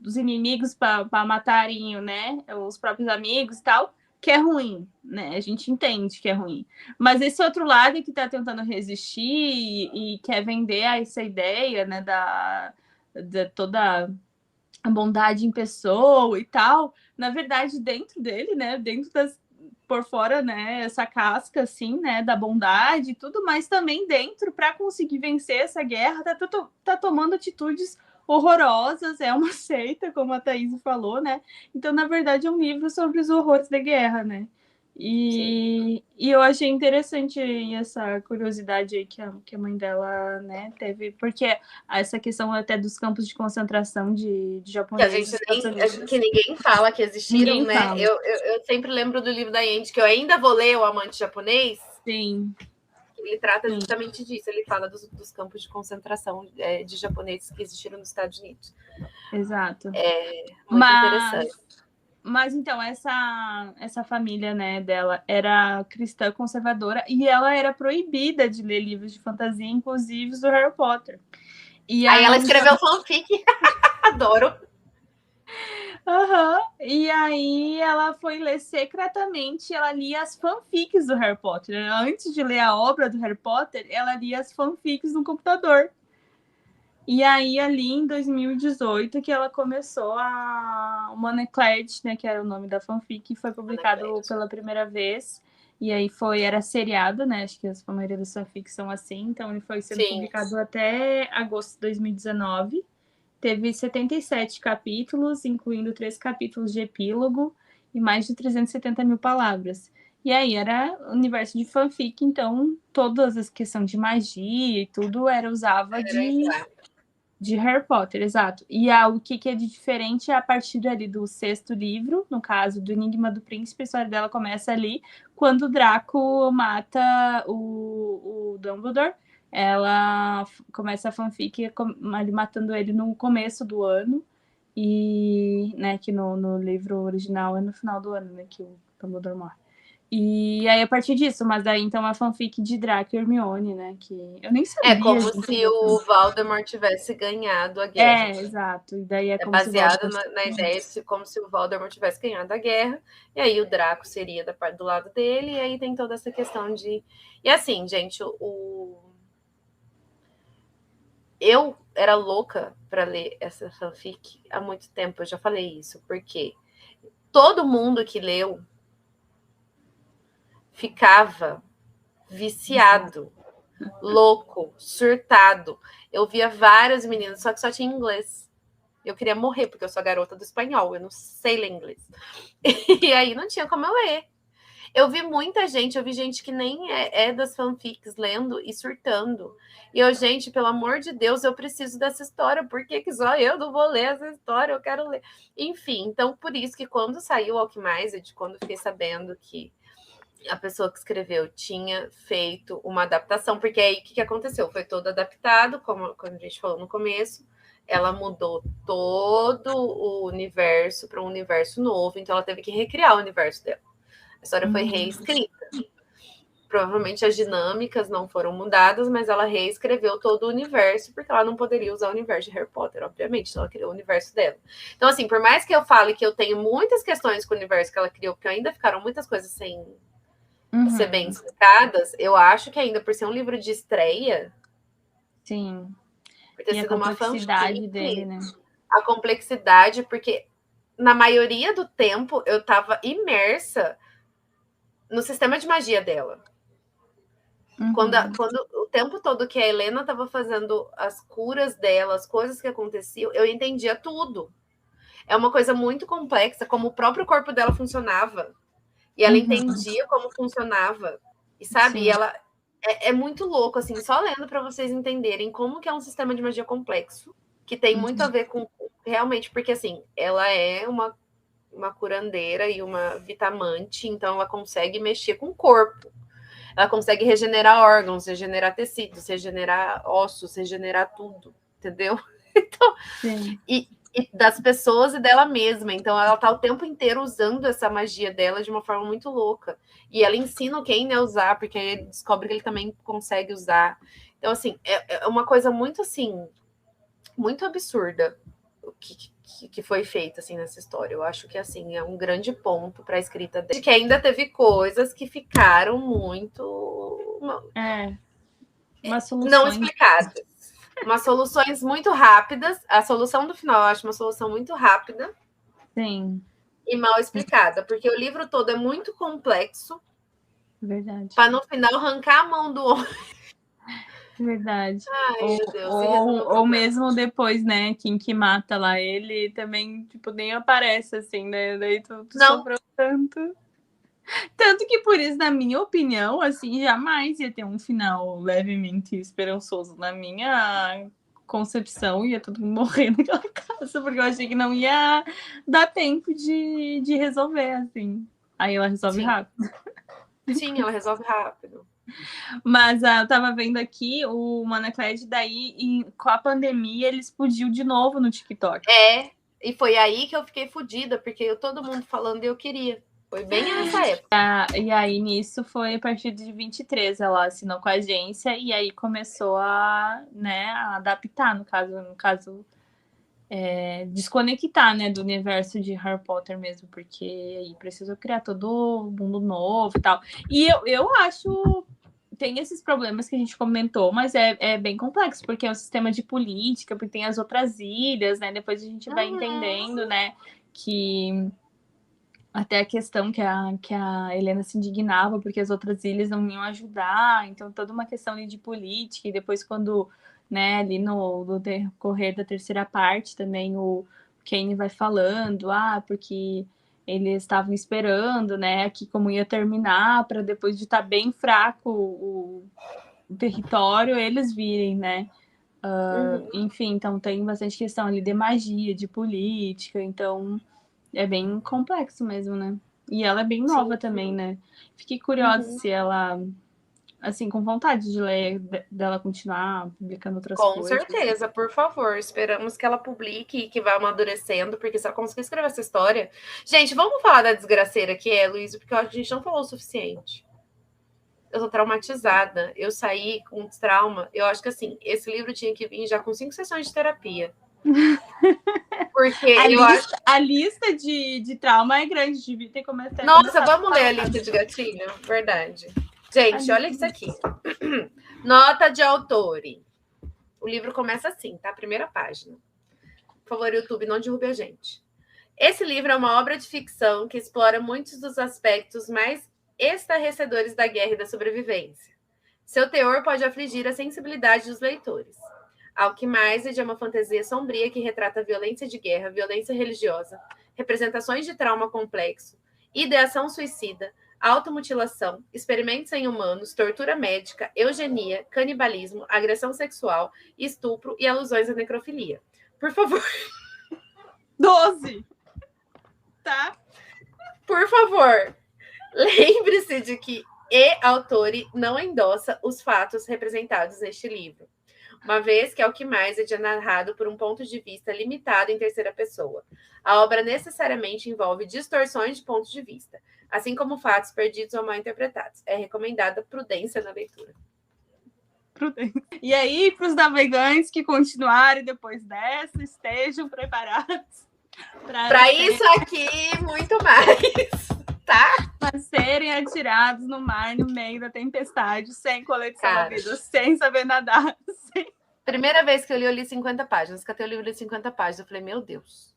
os inimigos para matarem, né, os próprios amigos e tal, que é ruim, né? A gente entende que é ruim. Mas esse outro lado que tá tentando resistir e quer vender essa ideia, né, de toda a bondade em pessoa e tal, na verdade, dentro dele, né, por fora, né, essa casca, assim, né, da bondade e tudo, mas também dentro, para conseguir vencer essa guerra, tá tomando atitudes horrorosas, é uma seita, como a Thaís falou, né, então, na verdade, é um livro sobre os horrores da guerra, né, e eu achei interessante essa curiosidade aí que a mãe dela, né, teve, porque essa questão até dos campos de concentração de japoneses. Que ninguém fala que existiram, Ninguém né? fala. Eu sempre lembro do livro da Andy, que eu ainda vou ler, O Amante Japonês. Sim. Ele trata justamente disso, ele fala dos campos de concentração de japoneses que existiram nos Estados Unidos. Exato. É muito interessante. Mas então, essa família, né, dela era cristã conservadora e ela era proibida de ler livros de fantasia, inclusive do Harry Potter. E aí ela escreveu fanfic. Adoro. E aí ela foi ler secretamente, ela lia as fanfics do Harry Potter. Antes de ler a obra do Harry Potter, ela lia as fanfics no computador. E aí, ali em 2018, que ela começou o Moneyclad, né, que era o nome da fanfic, foi publicado pela primeira vez. E aí era seriado, né? Acho que a maioria das fanfics são assim. Então, ele foi sendo publicado até agosto de 2019. Teve 77 capítulos, incluindo 3 capítulos de epílogo e mais de 370 mil palavras. E aí era universo de fanfic, então todas as questões de magia e tudo usava de Harry Potter, exato. E o que é de diferente é a partir ali do 6º livro, no caso do Enigma do Príncipe, a história dela começa ali, quando o Draco mata o Dumbledore. Ela começa a fanfic matando ele no começo do ano, e, né, que no livro original é no final do ano, né, que o Dumbledore morre. E aí, a partir disso, mas daí, então, a fanfic de Draco e Hermione, né, que eu nem sabia. É como se o Voldemort tivesse ganhado a guerra. Exato. E daí é baseado na ideia de como se o Voldemort tivesse ganhado a guerra, e aí o Draco seria do lado dele, e aí tem toda essa questão de... E assim, gente, eu era louca para ler essa fanfic há muito tempo, eu já falei isso, porque todo mundo que leu ficava viciado, louco, surtado. Eu via várias meninas, só que só tinha inglês. Eu queria morrer, porque eu sou garota do espanhol, eu não sei ler inglês. E aí não tinha como eu ler. Eu vi gente que nem é das fanfics lendo e surtando. E eu, gente, pelo amor de Deus, eu preciso dessa história. Por que só eu não vou ler essa história? Eu quero ler. Enfim, então por isso que quando saiu o Alchemized, quando eu fiquei sabendo que a pessoa que escreveu tinha feito uma adaptação, porque aí o que aconteceu? Foi todo adaptado, como a gente falou no começo, ela mudou todo o universo para um universo novo, então ela teve que recriar o universo dela. A história foi reescrita. Provavelmente as dinâmicas não foram mudadas, mas ela reescreveu todo o universo, porque ela não poderia usar o universo de Harry Potter, obviamente, então ela criou o universo dela. Então, assim, por mais que eu fale que eu tenho muitas questões com o universo que ela criou, porque ainda ficaram muitas coisas sem ser bem explicadas, eu acho que ainda por ser um livro de estreia, Sim. por ter E a sido uma complexidade fanfic, dele, né? a complexidade, porque na maioria do tempo eu estava imersa no sistema de magia dela. Quando o tempo todo que a Helena estava fazendo as curas dela, as coisas que aconteciam, eu entendia tudo. É uma coisa muito complexa, como o próprio corpo dela funcionava. E ela entendia como funcionava. E sabe, e ela é muito louco, assim, só lendo para vocês entenderem como que é um sistema de magia complexo, que tem muito a ver com realmente, porque assim, ela é uma curandeira e uma vitamante, então ela consegue mexer com o corpo. Ela consegue regenerar órgãos, regenerar tecidos, regenerar ossos, regenerar tudo, entendeu? Então, e das pessoas e dela mesma. Então, ela tá o tempo inteiro usando essa magia dela de uma forma muito louca. E ela ensina o Kane a usar, porque aí ele descobre que ele também consegue usar. Então, assim, é uma coisa muito, assim, muito absurda o que foi feito, assim, nessa história. Eu acho que, assim, é um grande ponto para a escrita dele. Que ainda teve coisas que ficaram muito... não explicadas. Umas soluções muito rápidas. A solução do final, eu acho uma solução muito rápida. Sim. E mal explicada, porque o livro todo é muito complexo. Verdade. Para no final arrancar a mão do homem. Verdade. Ai, meu Deus, ou mesmo depois, né? Quem que mata lá ele também, tipo, nem aparece assim, né? Daí tu sofreu tanto. Tanto que por isso, na minha opinião, assim, jamais ia ter um final levemente esperançoso. Na minha concepção, ia todo mundo morrer naquela casa, porque eu achei que não ia dar tempo de resolver, assim. Aí ela resolve rápido. Sim, ela resolve rápido. Mas eu tava vendo aqui, o Manacled, daí, com a pandemia, ele explodiu de novo no TikTok. E foi aí que eu fiquei fodida, porque todo mundo falando e eu queria. Foi bem nessa época. E aí, nisso, foi a partir de 23, ela assinou com a agência e aí começou a adaptar, no caso desconectar, né, do universo de Harry Potter mesmo, porque aí precisou criar todo mundo novo e tal. E eu acho... Tem esses problemas que a gente comentou, mas é bem complexo, porque é um sistema de política, porque tem as outras ilhas, né? Depois a gente vai entendendo, né, que... Até a questão que a Helena se indignava porque as outras ilhas não iam ajudar, então toda uma questão de política, e depois quando, né, ali no decorrer da terceira parte também o Kane vai falando, porque eles estavam esperando, né, que como ia terminar, para depois de estar bem fraco o território, eles virem, né. Enfim, então tem bastante questão ali de magia, de política, então... É bem complexo mesmo, né? E ela é bem nova também, né? Fiquei curiosa se ela, assim, com vontade de ler, dela continuar publicando outras coisas. Com certeza, por favor. Esperamos que ela publique e que vá amadurecendo, porque se ela conseguir escrever essa história... Gente, vamos falar da desgraceira que é, Luísa, porque eu acho que a gente não falou o suficiente. Eu tô traumatizada. Eu saí com trauma. Eu acho que, assim, esse livro tinha que vir já com 5 sessões de terapia. Porque a lista de trauma é grande, devia ter começado. Nossa, vamos ler a lista de gatilho? Verdade. Gente, olha isso aqui. Nota de autor. O livro começa assim, tá? Primeira página. Por favor, YouTube, não derrube a gente. Esse livro é uma obra de ficção que explora muitos dos aspectos mais estarrecedores da guerra e da sobrevivência. Seu teor pode afligir a sensibilidade dos leitores. Ao que mais é de uma fantasia sombria que retrata violência de guerra, violência religiosa, representações de trauma complexo, ideação suicida, automutilação, experimentos em humanos, tortura médica, eugenia, canibalismo, agressão sexual, estupro e alusões à necrofilia. Por favor. 12! Tá? Por favor. Lembre-se de que Autori não endossa os fatos representados neste livro, uma vez que Alquimais é narrado por um ponto de vista limitado em terceira pessoa. A obra necessariamente envolve distorções de ponto de vista, assim como fatos perdidos ou mal interpretados. É recomendada prudência na leitura. E aí, para os navegantes que continuarem depois dessa, estejam preparados para isso aqui, muito mais, tá? Para serem atirados no mar no meio da tempestade, sem colete salva-vidas, sem saber nadar. Primeira vez que eu li 50 páginas. Catei o livro de 50 páginas. Eu falei, meu Deus.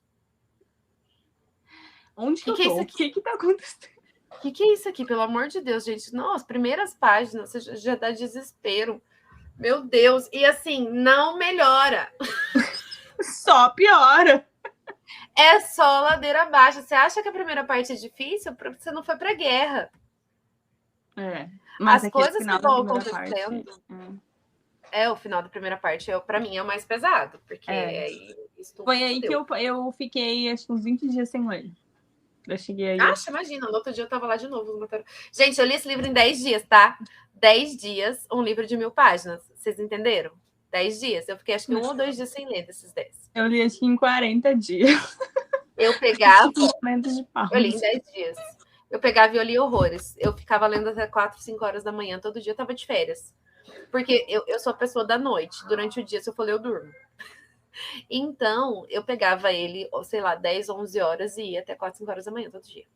Onde que eu tô? O que tá acontecendo? O que é isso aqui? Pelo amor de Deus, gente. Nossa, primeiras páginas, você já dá desespero. Meu Deus. E assim, não melhora. Só piora. É só ladeira abaixo. Você acha que a primeira parte é difícil? Você não foi pra guerra. Mas as coisas que vão acontecendo... o final da primeira parte, para mim, é o mais pesado. Porque foi aí que eu fiquei, acho que uns 20 dias sem ler. Eu cheguei aí. Imagina, no outro dia eu tava lá de novo. Gente, eu li esse livro em 10 dias, tá? 10 dias, um livro de 1000 páginas. Vocês entenderam? 10 dias. Eu fiquei, acho que 1 ou 2 dias sem ler desses 10. Eu li, acho que em 40 dias. Eu pegava... eu li em 10 dias. Eu pegava e eu li horrores. Eu ficava lendo até 4, 5 horas da manhã. Todo dia eu tava de férias. Porque eu sou a pessoa da noite. Durante o dia, se eu for ler, eu durmo. Então, eu pegava ele, sei lá, 10, 11 horas e ia até 4, 5 horas da manhã todo dia.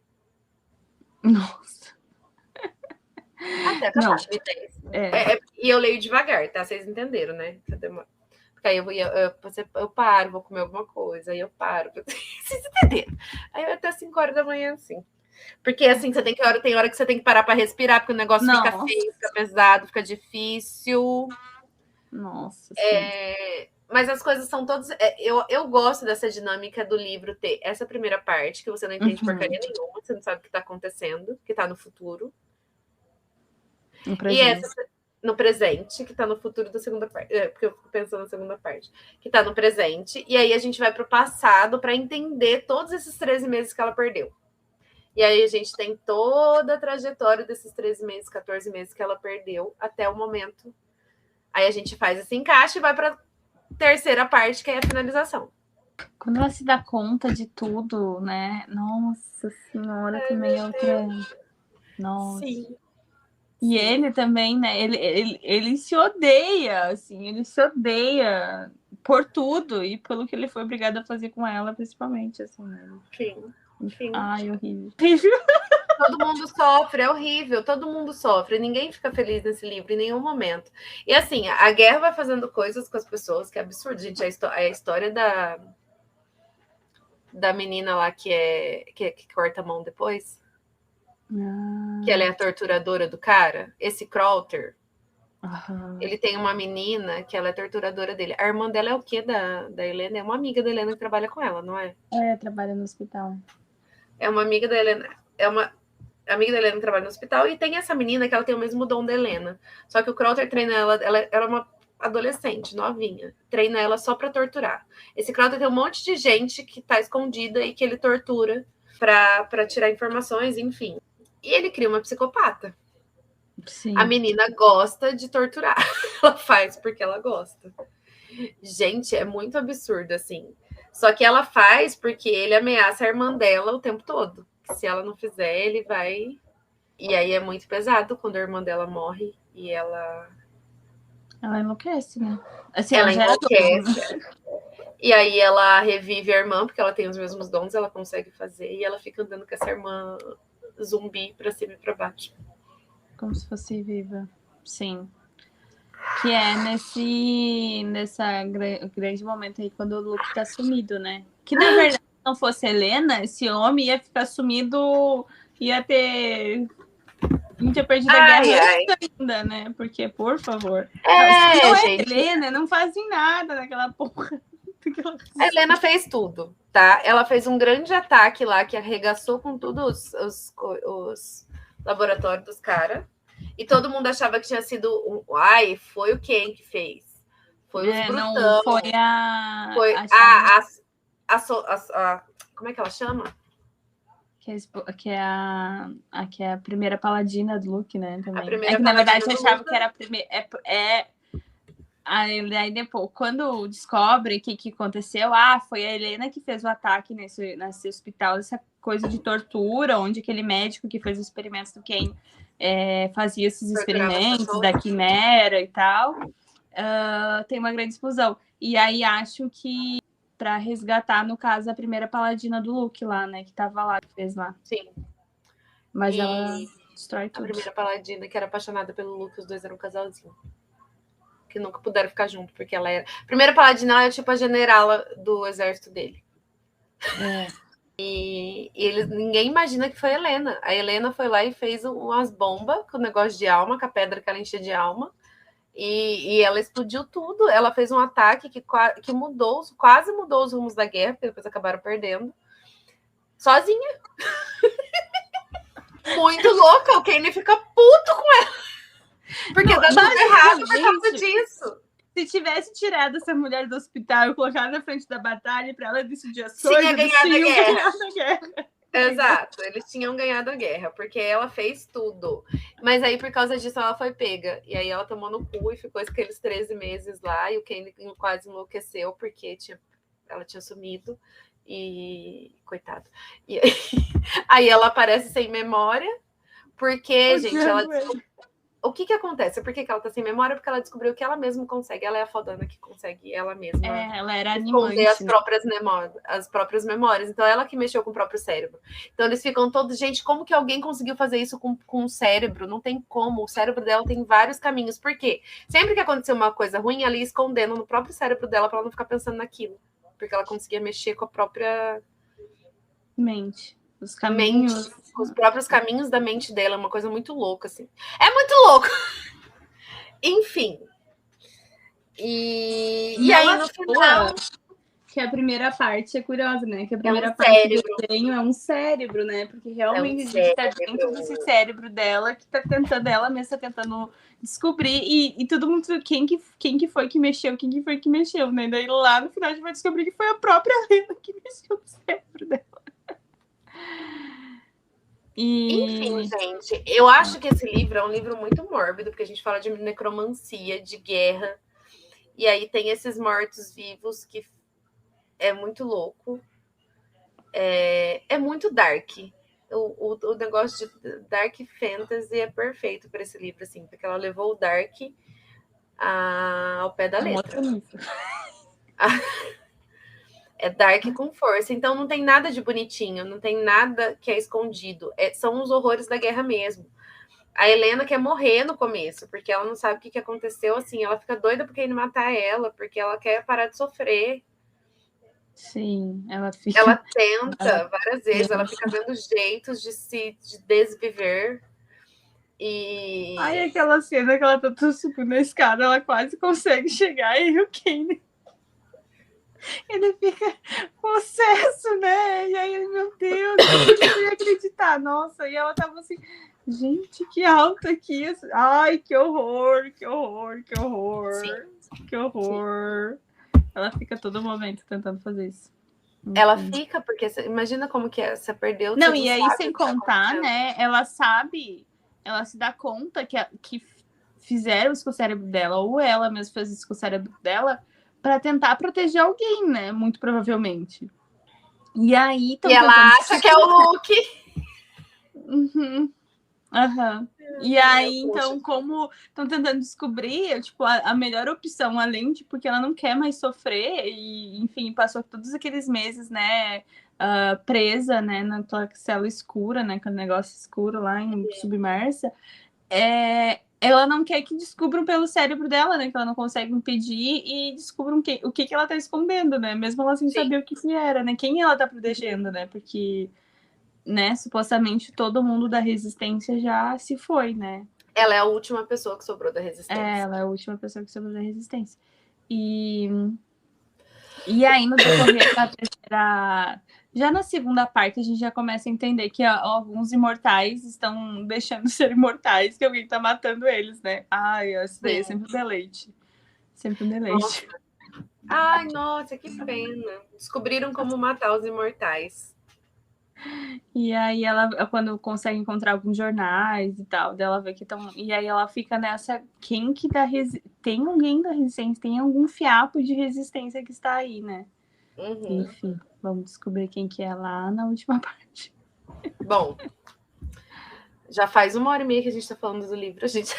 Nossa. Até acabar. E eu leio devagar, tá? Vocês entenderam, né? Porque aí eu paro, vou comer alguma coisa, aí eu paro. Vocês entenderam? Aí eu até 5 horas da manhã, assim. Porque assim, tem hora que você tem que parar para respirar, porque o negócio fica feio, fica pesado, fica difícil. Nossa. Mas as coisas são todas... Eu gosto dessa dinâmica do livro ter essa primeira parte, que você não entende porcaria nenhuma, você não sabe o que está acontecendo, que está no futuro. E essa no presente, que está no futuro da segunda parte. Porque eu fico pensando na segunda parte. Que está no presente. E aí a gente vai para o passado para entender todos esses 13 meses que ela perdeu. E aí a gente tem toda a trajetória desses 13 meses, 14 meses que ela perdeu até o momento. Aí a gente faz esse encaixe e vai para terceira parte, que é a finalização. Quando ela se dá conta de tudo, né? Nossa Senhora, também é outra... Nossa. Sim. E ele também, né? Ele se odeia, assim. Ele se odeia por tudo e pelo que ele foi obrigado a fazer com ela, principalmente, assim, né? Sim. Ai, horrível. Todo mundo sofre, é horrível, todo mundo sofre, ninguém fica feliz nesse livro em nenhum momento. E assim, a guerra vai fazendo coisas com as pessoas que é absurdo, gente. A história da menina lá que corta a mão depois, que ela é a torturadora do cara, esse Crowther. Ele tem uma menina que ela é torturadora dele. A irmã dela é o quê da Helena? É uma amiga da Helena que trabalha com ela, não é? Trabalha no hospital. É uma amiga da Helena. É uma amiga da Helena que trabalha no hospital. E tem essa menina que ela tem o mesmo dom da Helena. Só que o Crowther treina ela é uma adolescente, novinha. Treina ela só para torturar. Esse Crowther tem um monte de gente que tá escondida e que ele tortura para tirar informações, enfim. E ele cria uma psicopata. Sim. A menina gosta de torturar. Ela faz porque ela gosta. Gente, é muito absurdo, assim. Só que ela faz porque ele ameaça a irmã dela o tempo todo. Se ela não fizer, ele vai... E aí é muito pesado quando a irmã dela morre e ela... Ela enlouquece, né? Assim, ela enlouquece. E aí ela revive a irmã, porque ela tem os mesmos dons, ela consegue fazer. E ela fica andando com essa irmã zumbi pra cima e pra baixo. Como se fosse viva. Sim. Que é nessa grande momento aí, quando o Luke tá sumido, né? Que, na verdade, se não fosse Helena, esse homem ia ficar sumido, ia ter... Não tinha perdido a guerra ainda, né? Porque, por favor... gente. Helena, não fazem nada naquela porra. A Helena fez tudo, tá? Ela fez um grande ataque lá, que arregaçou com todos os laboratórios dos caras. E todo mundo achava que tinha sido foi o Ken que fez. Foi os brutão. Não, foi como é que ela chama? que é a primeira paladina do Luke, né? Também. A primeira que, na verdade, eu paladina do achava Luke. que era a primeira. Aí depois, quando descobre o que aconteceu, foi a Helena que fez o ataque nesse hospital, essa coisa de tortura, onde aquele médico que fez os experimentos do Ken fazia esses experimentos da quimera e tal. Tem uma grande explosão. E aí acho que para resgatar, no caso, a primeira paladina do Luke lá, né? Que tava lá, que fez lá. Sim. Mas ela destrói tudo. A primeira paladina que era apaixonada pelo Luke, os dois eram um casalzinho. Que nunca puderam ficar junto, porque ela era... A primeira paladina, ela é tipo a generala do exército dele. E ninguém imagina que foi a Helena. A Helena foi lá e fez umas bombas com o negócio de alma, com a pedra que ela enchia de alma. E ela explodiu tudo. Ela fez um ataque que quase mudou os rumos da guerra, porque depois acabaram perdendo. Sozinha. Muito louca. O Kaine fica puto com ela. Porque dá tudo errado por causa disso. Se tivesse tirado essa mulher do hospital e colocado na frente da batalha para ela decidir as coisas, tinha ganhado a guerra. Exato, eles tinham ganhado a guerra, porque ela fez tudo. Mas aí, por causa disso, ela foi pega. E aí ela tomou no cu e ficou aqueles 13 meses lá, e o Kaine quase enlouqueceu, porque ela tinha sumido. E coitado. E aí ela aparece sem memória, porque, gente, ela o que acontece? Por que ela tá sem memória? Porque ela descobriu que ela mesma consegue. Ela é a fodana que consegue ela mesma ela era esconder animante, as próprias memórias. Então, ela que mexeu com o próprio cérebro. Então, eles ficam todos... Gente, como que alguém conseguiu fazer isso com o cérebro? Não tem como. O cérebro dela tem vários caminhos. Por quê? Sempre que aconteceu uma coisa ruim, ela ia escondendo no próprio cérebro dela para ela não ficar pensando naquilo. Porque ela conseguia mexer com a própria... mente. Os caminhos... os próprios caminhos da mente dela, é uma coisa muito louca, assim. É muito louco! Enfim. E aí, no final... Que a primeira parte é curiosa, né? Que a primeira parte do desenho é um cérebro, né? Porque realmente a gente tá dentro desse cérebro dela, que tá tentando, ela mesma tá tentando descobrir, e todo mundo, quem que foi que mexeu, né? Daí lá no final a gente vai descobrir que foi a própria Helena que mexeu no cérebro dela. Enfim, gente, eu acho que esse livro é um livro muito mórbido, porque a gente fala de necromancia, de guerra, e aí tem esses mortos-vivos que é muito louco, é muito dark. O negócio de dark fantasy é perfeito para esse livro, assim, porque ela levou o dark ao pé da letra. É dark com força, então não tem nada de bonitinho, não tem nada que é escondido, são os horrores da guerra mesmo. A Helena quer morrer no começo, porque ela não sabe o que aconteceu, assim, ela fica doida porque ele matar ela, porque ela quer parar de sofrer. Sim, ela tenta várias vezes, ela fica vendo jeitos de desviver. E... Ai, aquela cena que ela tá subindo na escada, ela quase consegue chegar, e o Kaine... Ele fica possesso, né? E aí, meu Deus, eu não ia acreditar. Nossa, e ela tava assim, gente, que alto aqui. Ai, que horror, que horror, que horror. Sim. Que horror. Sim. Ela fica todo momento tentando fazer isso. Ela fica, porque imagina como que é, você perdeu. Não, e aí, sem contar, né? Ela sabe, ela se dá conta que fizeram isso com o cérebro dela, ou ela mesma fez isso com o cérebro dela, para tentar proteger alguém, né? Muito provavelmente. E aí... E ela acha que é o Luke. E aí, então, como estão tentando descobrir, tipo, a melhor opção, além de porque ela não quer mais sofrer, e, enfim, passou todos aqueles meses, né, presa, né, naquela cela escura, né, com o negócio escuro lá, submersa, ela não quer que descubram pelo cérebro dela, né? Que ela não consegue impedir e descubram o que ela tá escondendo, né? Mesmo ela sem saber o que era, né? Quem ela tá protegendo, né? Porque, né, supostamente todo mundo da resistência já se foi, né? Ela é a última pessoa que sobrou da resistência. Ela é a última pessoa que sobrou da resistência. E aí, no decorrer da terceira... Já na segunda parte, a gente já começa a entender que alguns imortais estão deixando de ser imortais, que alguém tá matando eles, né? Ai, isso daí é sempre um deleite. Sempre um deleite. Nossa. Ai, nossa, que pena. Descobriram como matar os imortais. E aí ela, quando consegue encontrar alguns jornais e tal, dela vê que estão. E aí ela fica nessa. Quem que dá tem alguém da resistência, tem algum fiapo de resistência que está aí, né? Uhum. Enfim, vamos descobrir quem que é lá na última parte. Bom, já faz 1h30 que a gente tá falando do livro. A gente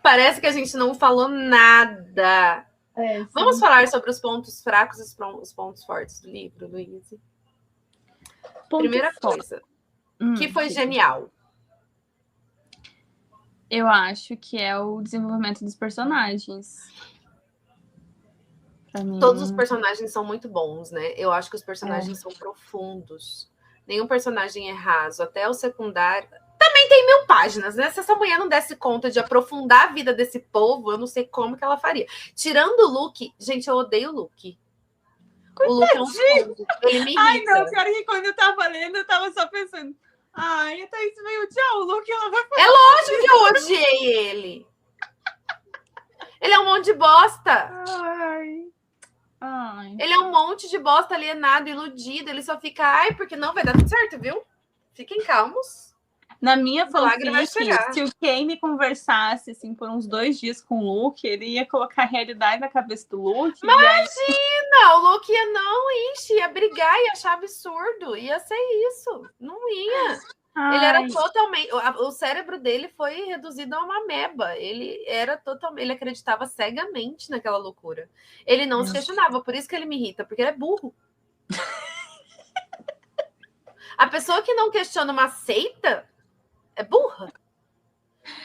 parece que a gente não falou nada. Vamos falar sobre os pontos fracos e os pontos fortes do livro, Luíse? Primeira coisa, que foi genial. Eu acho que é o desenvolvimento dos personagens. Pra mim... Todos os personagens são muito bons, né? Eu acho que os personagens são profundos. Nenhum personagem é raso. Até o secundário... Também tem 1000 páginas, né? Se essa mulher não desse conta de aprofundar a vida desse povo, eu não sei como que ela faria. Tirando o Luke... Gente, eu odeio o Luke. O Luke é um fundo. Ele me irrita. Ai, não, pior que quando eu tava lendo, eu tava só pensando... Ai, a Thaís veio odiar o Luke, ela vai falar... É lógico que eu odiei ele. Ele é um monte de bosta. Ai. Ele é um monte de bosta alienado, iludido. Ele só fica, ai, porque não vai dar tudo certo, viu? Fiquem calmos. Na minha fanfic, se o Kane conversasse assim, por uns 2 dias com o Luke, ele ia colocar a realidade na cabeça do Luke. Imagina! O Luke ia brigar, ia achar absurdo. Ia ser isso. Não ia. Ai. Ele era totalmente... O cérebro dele foi reduzido a uma ameba. Ele era totalmente... Ele acreditava cegamente naquela loucura. Ele não se questionava. Por isso que ele me irrita, porque ele é burro. A pessoa que não questiona uma seita é burra.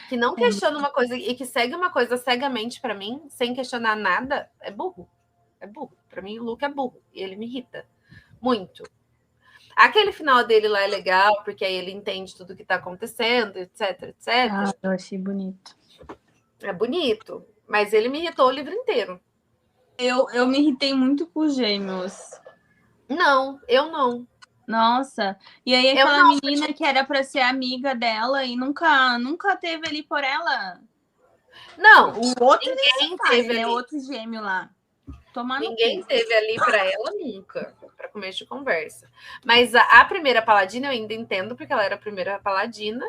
Que não questiona uma coisa e que segue uma coisa cegamente pra mim, sem questionar nada, é burro. É burro. Pra mim, o Luke é burro. E ele me irrita. Muito. Aquele final dele lá é legal, porque aí ele entende tudo que tá acontecendo, etc, etc. Ah, eu achei bonito. É bonito. Mas ele me irritou o livro inteiro. Eu me irritei muito com os gêmeos. Não, eu não. Nossa, e aí aquela menina que era para ser amiga dela e nunca teve ali por ela. Não, o outro ninguém teve, né? Outro gêmeo lá. Ninguém teve ali para ela nunca, para começo de conversa. Mas a primeira paladina eu ainda entendo, porque ela era a primeira paladina.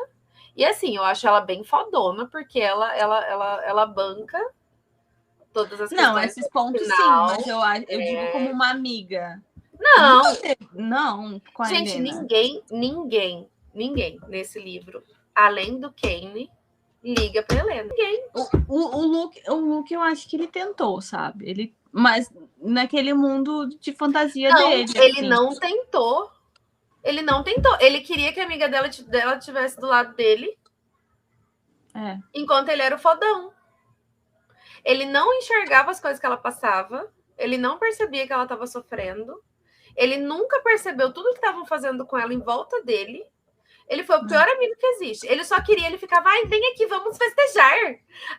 E assim, eu acho ela bem fodona, porque ela banca todas as questões. Não, esses pontos final, sim, mas eu digo como uma amiga. Não, com a gente, Helena. ninguém nesse livro, além do Kane, liga pra Helena. Ninguém. O Luke, eu acho que ele tentou, sabe? Mas naquele mundo de fantasia dele. Ele assim. não tentou. Ele não tentou. Ele queria que a amiga dela estivesse do lado dele. Enquanto ele era o fodão. Ele não enxergava as coisas que ela passava. Ele não percebia que ela estava sofrendo. Ele nunca percebeu tudo que estavam fazendo com ela em volta dele. Ele foi o pior amigo que existe. Ele só queria, ele ficava, ai, vem aqui, vamos festejar.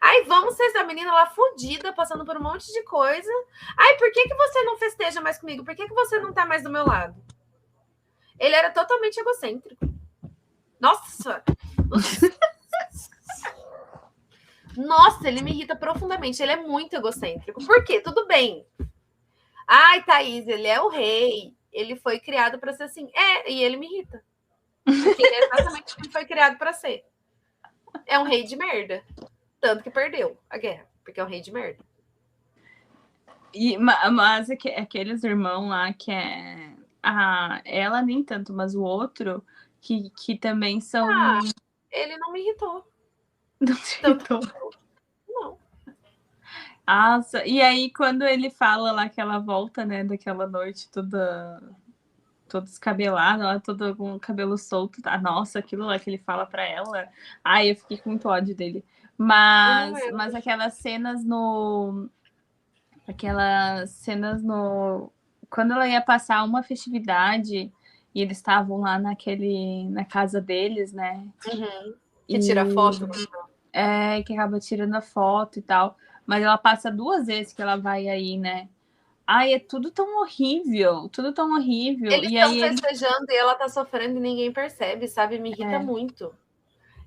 Ai, vamos festejar. A menina lá fodida, passando por um monte de coisa. Ai, por que você não festeja mais comigo? Por que você não tá mais do meu lado? Ele era totalmente egocêntrico. Nossa! Nossa, ele me irrita profundamente. Ele é muito egocêntrico. Por quê? Tudo bem. Ai, Thaís, ele é o rei. Ele foi criado para ser assim. E ele me irrita. Porque ele é exatamente o que ele foi criado para ser. É um rei de merda. Tanto que perdeu a guerra. Porque é um rei de merda. Mas aqueles irmãos lá que é... ela nem tanto, mas o outro que também são... ele não me irritou. Não te irritou? Não. Nossa, e aí quando ele fala lá que ela volta, né, daquela noite toda descabelada, ela toda com o cabelo solto, tá? Nossa, aquilo lá que ele fala pra ela, eu fiquei com muito ódio dele. Mas aquelas cenas no... Quando ela ia passar uma festividade e eles estavam lá na casa deles, né? Uhum. Que tira foto. Que acaba tirando a foto e tal. Mas ela passa 2 vezes que ela vai aí, né? É tudo tão horrível. Tudo tão horrível. Eles estão festejando e ela tá sofrendo e ninguém percebe, sabe? Me irrita muito.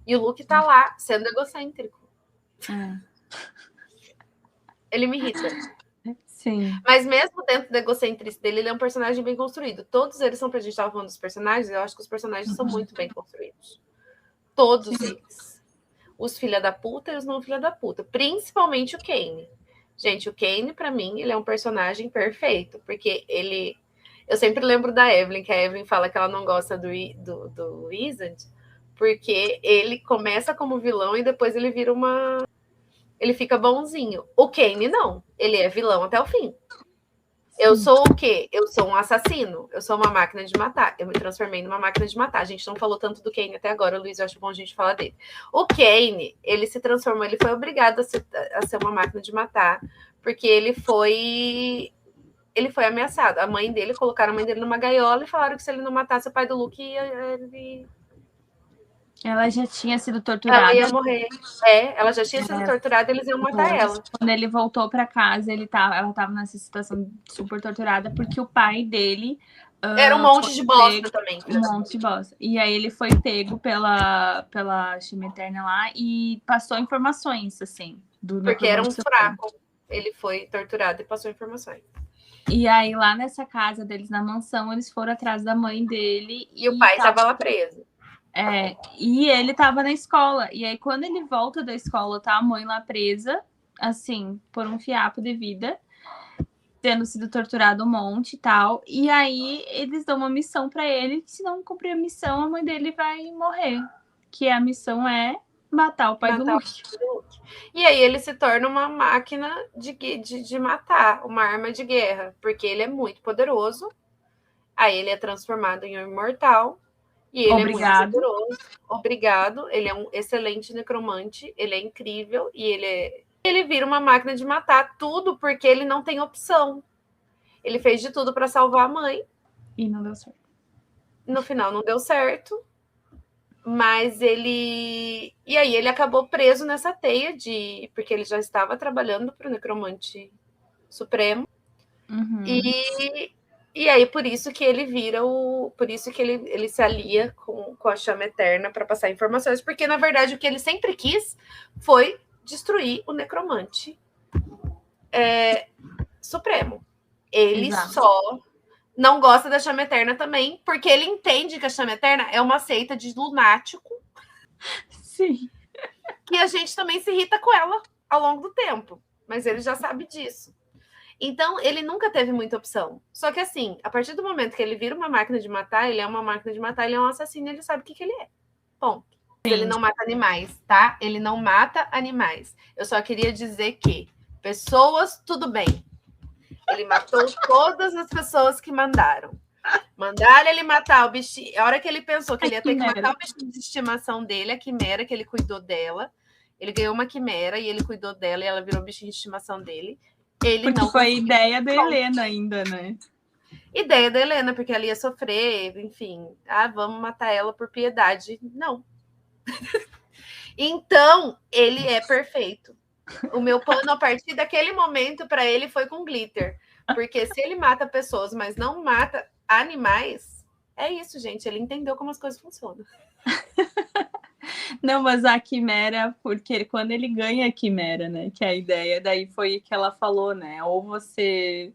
E o Luke tá lá, sendo egocêntrico. Ele me irrita. Sim. Mas mesmo dentro da egocentrice dele, ele é um personagem bem construído. Todos eles são, pra gente estar falando dos personagens, eu acho que os personagens são muito bem construídos. Todos eles. Os filha da puta e os não filha da puta. Principalmente o Kane. Gente, o Kane, pra mim, ele é um personagem perfeito. Porque ele... Eu sempre lembro da Evelyn, que a Evelyn fala que ela não gosta do Wizard, porque ele começa como vilão e depois ele vira uma... Ele fica bonzinho. O Kane, não. Ele é vilão até o fim. Eu sou o quê? Eu sou um assassino. Eu sou uma máquina de matar. Eu me transformei numa máquina de matar. A gente não falou tanto do Kane até agora, Luiz. Eu acho bom a gente falar dele. O Kane, ele se transformou, ele foi obrigado a ser uma máquina de matar, porque ele foi ameaçado. A mãe dele, colocaram a mãe dele numa gaiola e falaram que se ele não matasse o pai do Luke, Ela já tinha sido torturada. Ela ia morrer. Ela já tinha sido torturada, eles iam matar ela. Quando ele voltou para casa, ela estava nessa situação super torturada, porque o pai dele... era um monte de bosta também. Um monte de bosta. E aí ele foi pego pela chama eterna lá e passou informações, assim. Porque era um fraco. Ele foi torturado e passou informações. E aí, lá nessa casa deles, na mansão, eles foram atrás da mãe dele. E o pai estava lá preso. E ele tava na escola. E aí, quando ele volta da escola, tá a mãe lá presa, assim, por um fiapo de vida, tendo sido torturado um monte e tal. E aí, eles dão uma missão pra ele, que se não cumprir a missão, a mãe dele vai morrer. Que a missão é matar o pai do Luke. E aí, ele se torna uma máquina de matar, uma arma de guerra, porque ele é muito poderoso. Aí, ele é transformado em um imortal. E ele é muito poderoso. Obrigado. Ele é um excelente necromante. Ele é incrível. E ele vira uma máquina de matar tudo porque ele não tem opção. Ele fez de tudo para salvar a mãe. E não deu certo. No final não deu certo. Mas ele... E aí ele acabou preso nessa teia porque ele já estava trabalhando para o necromante supremo. Uhum. E aí, por isso que ele vira por isso que ele se alia com a chama eterna para passar informações, porque, na verdade, o que ele sempre quis foi destruir o necromante supremo. Ele só não gosta da chama eterna também, porque ele entende que a chama eterna é uma seita de lunático. Sim. Que a gente também se irrita com ela ao longo do tempo. Mas ele já sabe disso. Então, ele nunca teve muita opção. Só que, assim, a partir do momento que ele vira uma máquina de matar, ele é uma máquina de matar, ele é um assassino, ele sabe o que ele é. Ponto. Sim. Ele não mata animais, tá? Ele não mata animais. Eu só queria dizer que pessoas, tudo bem. Ele matou todas as pessoas que mandaram. Mandaram ele matar o bichinho. A hora que ele pensou que ele ia ter que matar o bichinho de estimação dele, a quimera, que ele cuidou dela. Ele ganhou uma quimera e ele cuidou dela e ela virou o bichinho de estimação dele. Ele porque não foi a ideia da Helena ainda, né? Ideia da Helena, porque ela ia sofrer, enfim. Vamos matar ela por piedade. Não. Então, ele é perfeito. O meu pano, a partir daquele momento, para ele foi com glitter. Porque se ele mata pessoas, mas não mata animais, é isso, gente. Ele entendeu como as coisas funcionam. Não, mas a quimera, porque quando ele ganha a quimera, né? Que a ideia daí foi que ela falou, né? Ou você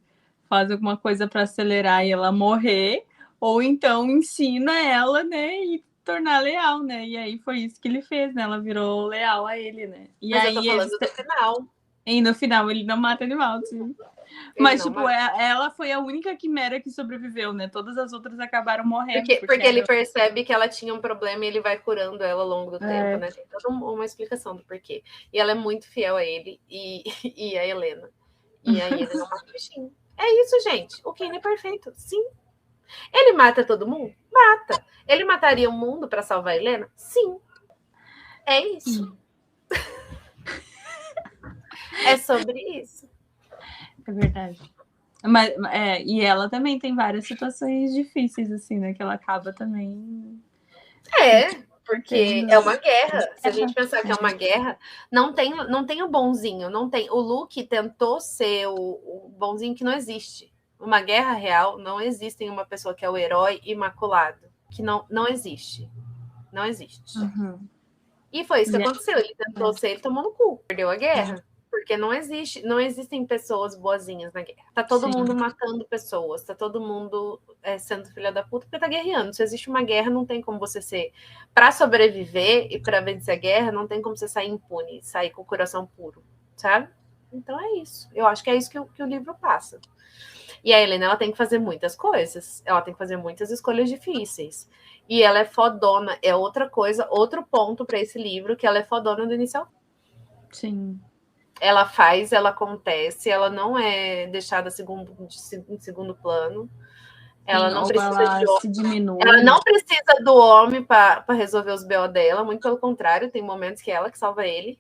faz alguma coisa para acelerar e ela morrer, ou então ensina ela, né? E tornar leal, né? E aí foi isso que ele fez, né? Ela virou leal a ele, né? E mas aí eu tô falando do final. E no final ele não mata animal, sim. Mas, tipo, ela foi a única quimera que sobreviveu, né? Todas as outras acabaram morrendo. Porque ele percebe que ela tinha um problema e ele vai curando ela ao longo do tempo, né? Tem toda uma explicação do porquê. E ela é muito fiel a ele e a Helena. E aí ele não mata o bichinho. É isso, gente. O Kane é perfeito. Sim. Ele mata todo mundo? Mata. Ele mataria o mundo para salvar a Helena? Sim. É isso. É sobre isso. É verdade. Mas, e ela também tem várias situações difíceis, assim, né? Que ela acaba também... Porque é uma guerra. Se a gente pensar que é uma guerra, não tem o bonzinho. Não tem. O Luke tentou ser o bonzinho que não existe. Uma guerra real, não existe uma pessoa que é o herói imaculado. Que não existe. Não existe. Uhum. E foi isso que aconteceu. Ele tentou ser, ele tomou no cu. Perdeu a guerra. porque não existem pessoas boazinhas na guerra. Tá todo mundo matando pessoas, tá todo mundo sendo filha da puta porque tá guerreando. Se existe uma guerra, não tem como você ser... Pra sobreviver e pra vencer a guerra, não tem como você sair impune, sair com o coração puro, sabe? Então é isso. Eu acho que é isso que o livro passa. E a Helena, ela tem que fazer muitas coisas. Ela tem que fazer muitas escolhas difíceis. E ela é fodona. É outra coisa, outro ponto para esse livro, que ela é fodona do início ao fim. Sim. Ela faz, ela acontece, ela não é deixada em segundo plano. Ela Sim, não ou precisa ela se diminui. Ela não precisa do homem para resolver os BO dela, muito pelo contrário, tem momentos que é ela que salva ele.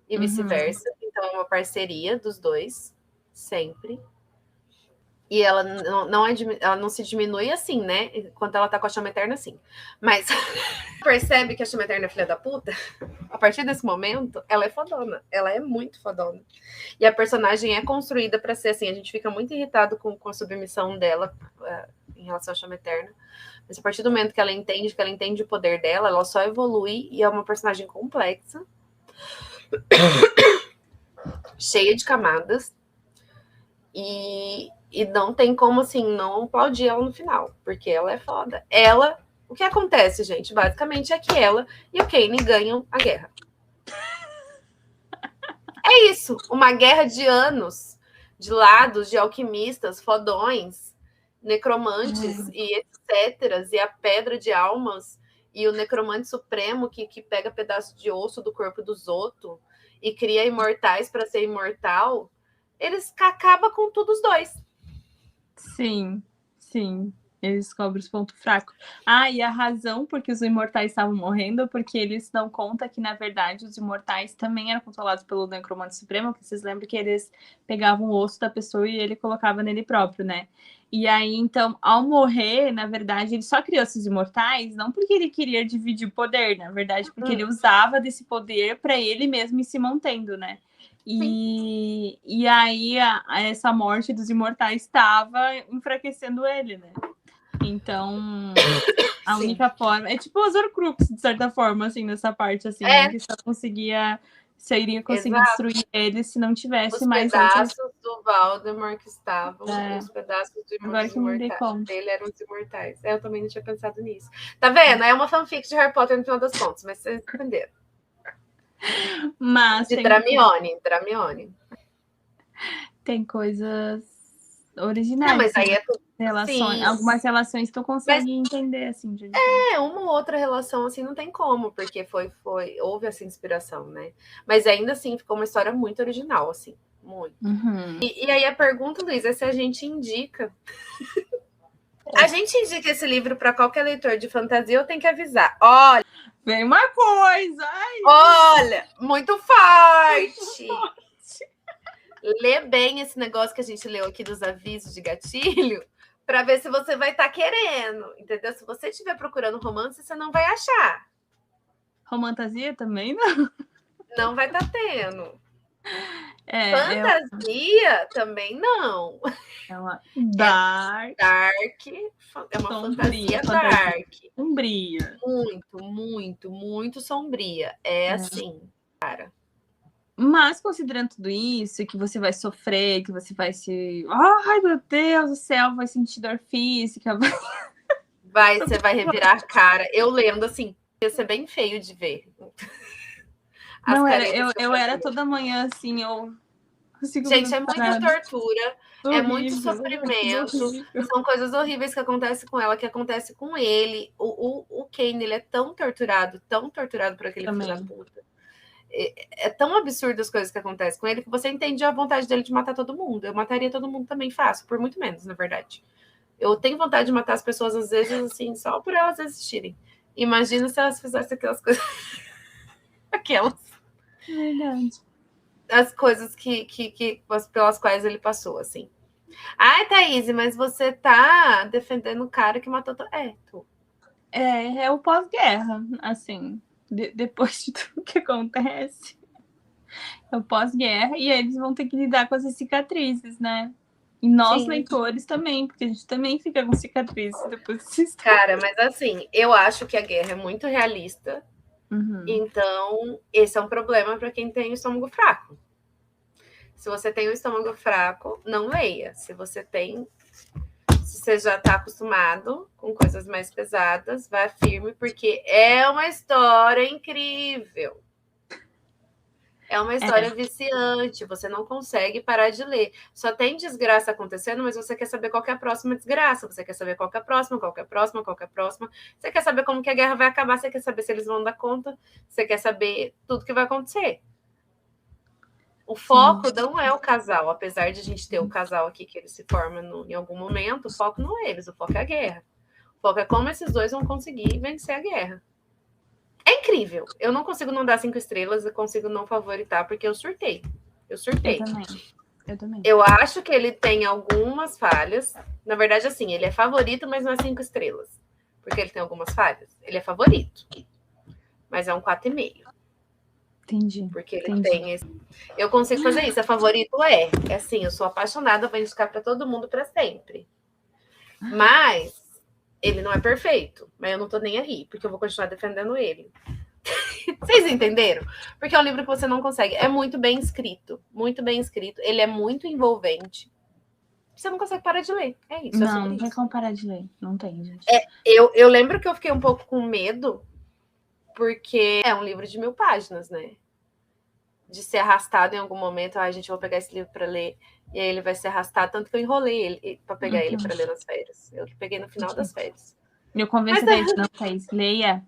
E vice-versa. Então é uma parceria dos dois, sempre. E ela ela não se diminui assim, né? Enquanto ela tá com a chama eterna, assim. Mas percebe que a chama eterna é filha da puta? A partir desse momento, ela é fodona. Ela é muito fodona. E a personagem é construída para ser assim. A gente fica muito irritado com a submissão dela em relação à chama eterna. Mas a partir do momento que ela entende o poder dela, ela só evolui e é uma personagem complexa. Cheia de camadas. E não tem como, assim, não aplaudir ela no final, porque ela é foda. O que acontece, gente, basicamente é que ela e o Kane ganham a guerra. É isso, uma guerra de anos, de lados, de alquimistas, fodões, necromantes e etc. E a pedra de almas, e o necromante supremo que pega pedaço de osso do corpo dos outros e cria imortais para ser imortal. Eles acabam com todos os dois. Sim. Eles descobrem os pontos fracos. E a razão porque os imortais estavam morrendo, porque eles dão conta que, na verdade, os imortais também eram controlados pelo Necromante Supremo, que vocês lembram que eles pegavam o osso da pessoa e ele colocava nele próprio, né? E aí, então, ao morrer, na verdade, ele só criou esses imortais, não porque ele queria dividir o poder, na verdade, porque ele usava desse poder para ele mesmo ir se mantendo, né? E aí essa morte dos imortais estava enfraquecendo ele, né? Então a única forma é tipo os Horcrux, de certa forma, assim, nessa parte, assim, né? Que só iria conseguir destruir ele se não tivesse mais pedaços do Voldemort que estavam, os pedaços Agora que me dei conta. dele eram os imortais. Eu também não tinha pensado nisso. Tá vendo? É uma fanfic de Harry Potter no final das contas, mas vocês entenderam. Mas de Dramione. Tem coisas originais. Não, mas aí é tudo. Algumas relações tu consegue entender, assim. Uma ou outra relação, assim, não tem como, porque houve essa inspiração, né? Mas ainda assim, ficou uma história muito original, assim, muito. E aí a pergunta, Luiz, é se a gente indica... A gente indica esse livro para qualquer leitor de fantasia ou tem que avisar? Olha... Vem uma coisa! Olha, muito forte! Lê bem esse negócio que a gente leu aqui dos avisos de gatilho para ver se você vai estar querendo, entendeu? Se você estiver procurando romance, você não vai achar. Romantasia também não? Não vai estar tendo. Fantasia também não. É uma dark. É uma fantasia dark. Sombria. Muito sombria. É assim, cara. Mas considerando tudo isso, que você vai sofrer, que você vai se... Ai, meu Deus do céu, vai sentir dor física. Você vai revirar a cara. Eu lendo, assim, ia ser bem feio de ver. Não, eu era toda manhã, assim, Gente, é muita tortura, é muito sofrimento, são coisas horríveis que acontecem com ela, que acontece com ele. O Kane, ele é tão torturado por aquele filho da puta. É tão absurdo as coisas que acontecem com ele que você entende a vontade dele de matar todo mundo. Eu mataria todo mundo também fácil, por muito menos, na verdade. Eu tenho vontade de matar as pessoas, às vezes, assim, só por elas existirem. Imagina se elas fizessem aquelas coisas... Verdade. As coisas pelas quais ele passou, assim. Ai, Thaís, mas você tá defendendo o cara que matou... tu. É o pós-guerra, assim... Depois de tudo que acontece, é o pós-guerra, e eles vão ter que lidar com essas cicatrizes, né? E nós, leitores, também, porque a gente também fica com cicatrizes depois disso. Cara, mas assim, eu acho que a guerra é muito realista, então esse é um problema para quem tem o estômago fraco. Se você tem um estômago fraco, não leia. Se você já está acostumado com coisas mais pesadas, vá firme, porque é uma história incrível. É uma história viciante, você não consegue parar de ler. Só tem desgraça acontecendo, mas você quer saber qual que é a próxima desgraça, você quer saber qual que é a próxima, qual que é a próxima, qual que é a próxima. Você quer saber como que a guerra vai acabar, você quer saber se eles vão dar conta, você quer saber tudo que vai acontecer. O foco não é o casal, apesar de a gente ter o casal aqui que ele se forma em algum momento, o foco não é eles, o foco é a guerra. O foco é como esses dois vão conseguir vencer a guerra. É incrível. Eu não consigo não dar 5 estrelas, eu consigo não favoritar, porque eu surtei. Eu também. Eu acho que ele tem algumas falhas. Na verdade, assim, ele é favorito, mas não é 5 estrelas. Porque ele tem algumas falhas. Ele é favorito. Mas é um 4,5. Entendi. Porque ele tem esse... Eu consigo fazer isso. É favorito? É assim, eu sou apaixonada, vou indicar para todo mundo para sempre. Mas ele não é perfeito. Mas eu não tô nem aí, porque eu vou continuar defendendo ele. Vocês entenderam? Porque é um livro que você não consegue. É muito bem escrito. Muito bem escrito. Ele é muito envolvente. Você não consegue parar de ler. É isso. Não tem como parar de ler. Não tem, gente. Eu lembro que eu fiquei um pouco com medo, porque é um livro de 1000 páginas, né? De ser arrastado em algum momento. Ah, gente, eu vou pegar esse livro para ler. E aí ele vai ser arrastado. Tanto que eu enrolei ele para pegar ele para ler nas férias. Eu peguei no final das férias. Eu convenci dele, não, Thaís, leia.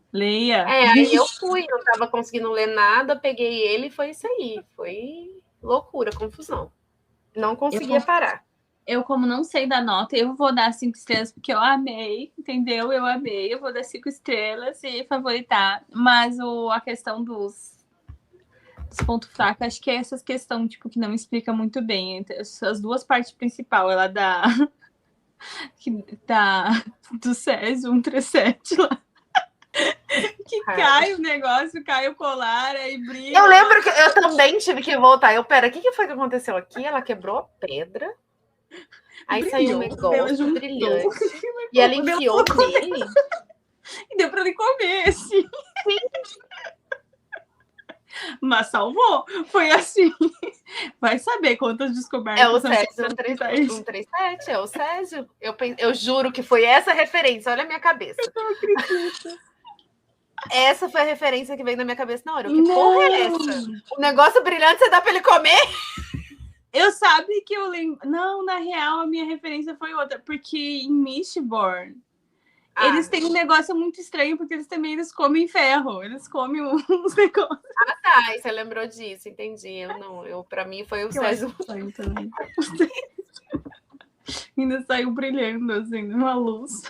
Aí eu fui, não tava conseguindo ler nada, peguei ele e foi isso aí. Foi loucura, confusão. Não conseguia parar. Eu, como não sei dar nota, eu vou dar 5 estrelas, porque eu amei, entendeu? Eu amei, eu vou dar 5 estrelas e favoritar. Mas a questão dos pontos fracos, acho que é essa questão, tipo, que não explica muito bem. As duas partes principais, ela dá... do Césio 137 lá. Que cai o negócio, cai o colar, aí briga. Eu lembro que eu também tive que voltar. Pera, o que foi que aconteceu aqui? Ela quebrou a pedra. Aí saiu um negócio brilhante. E ela enfiou nele. E deu pra ele comer, assim. Sim. Mas salvou. Foi assim. Vai saber quantas descobertas. É o Césio 137, é o Césio. Eu juro que foi essa referência. Olha a minha cabeça. Eu não acredito. Essa foi a referência que veio na minha cabeça na hora. Que porra é essa? O negócio brilhante você dá pra ele comer? Eu sabe que eu lembro. Não, na real, a minha referência foi outra. Porque em Mistborn, eles têm um negócio muito estranho, porque eles comem ferro. Eles comem uns negócios. Ah, tá. E você lembrou disso, entendi. Pra mim foi o Césio. Também. Ainda saiu brilhando, assim, numa luz.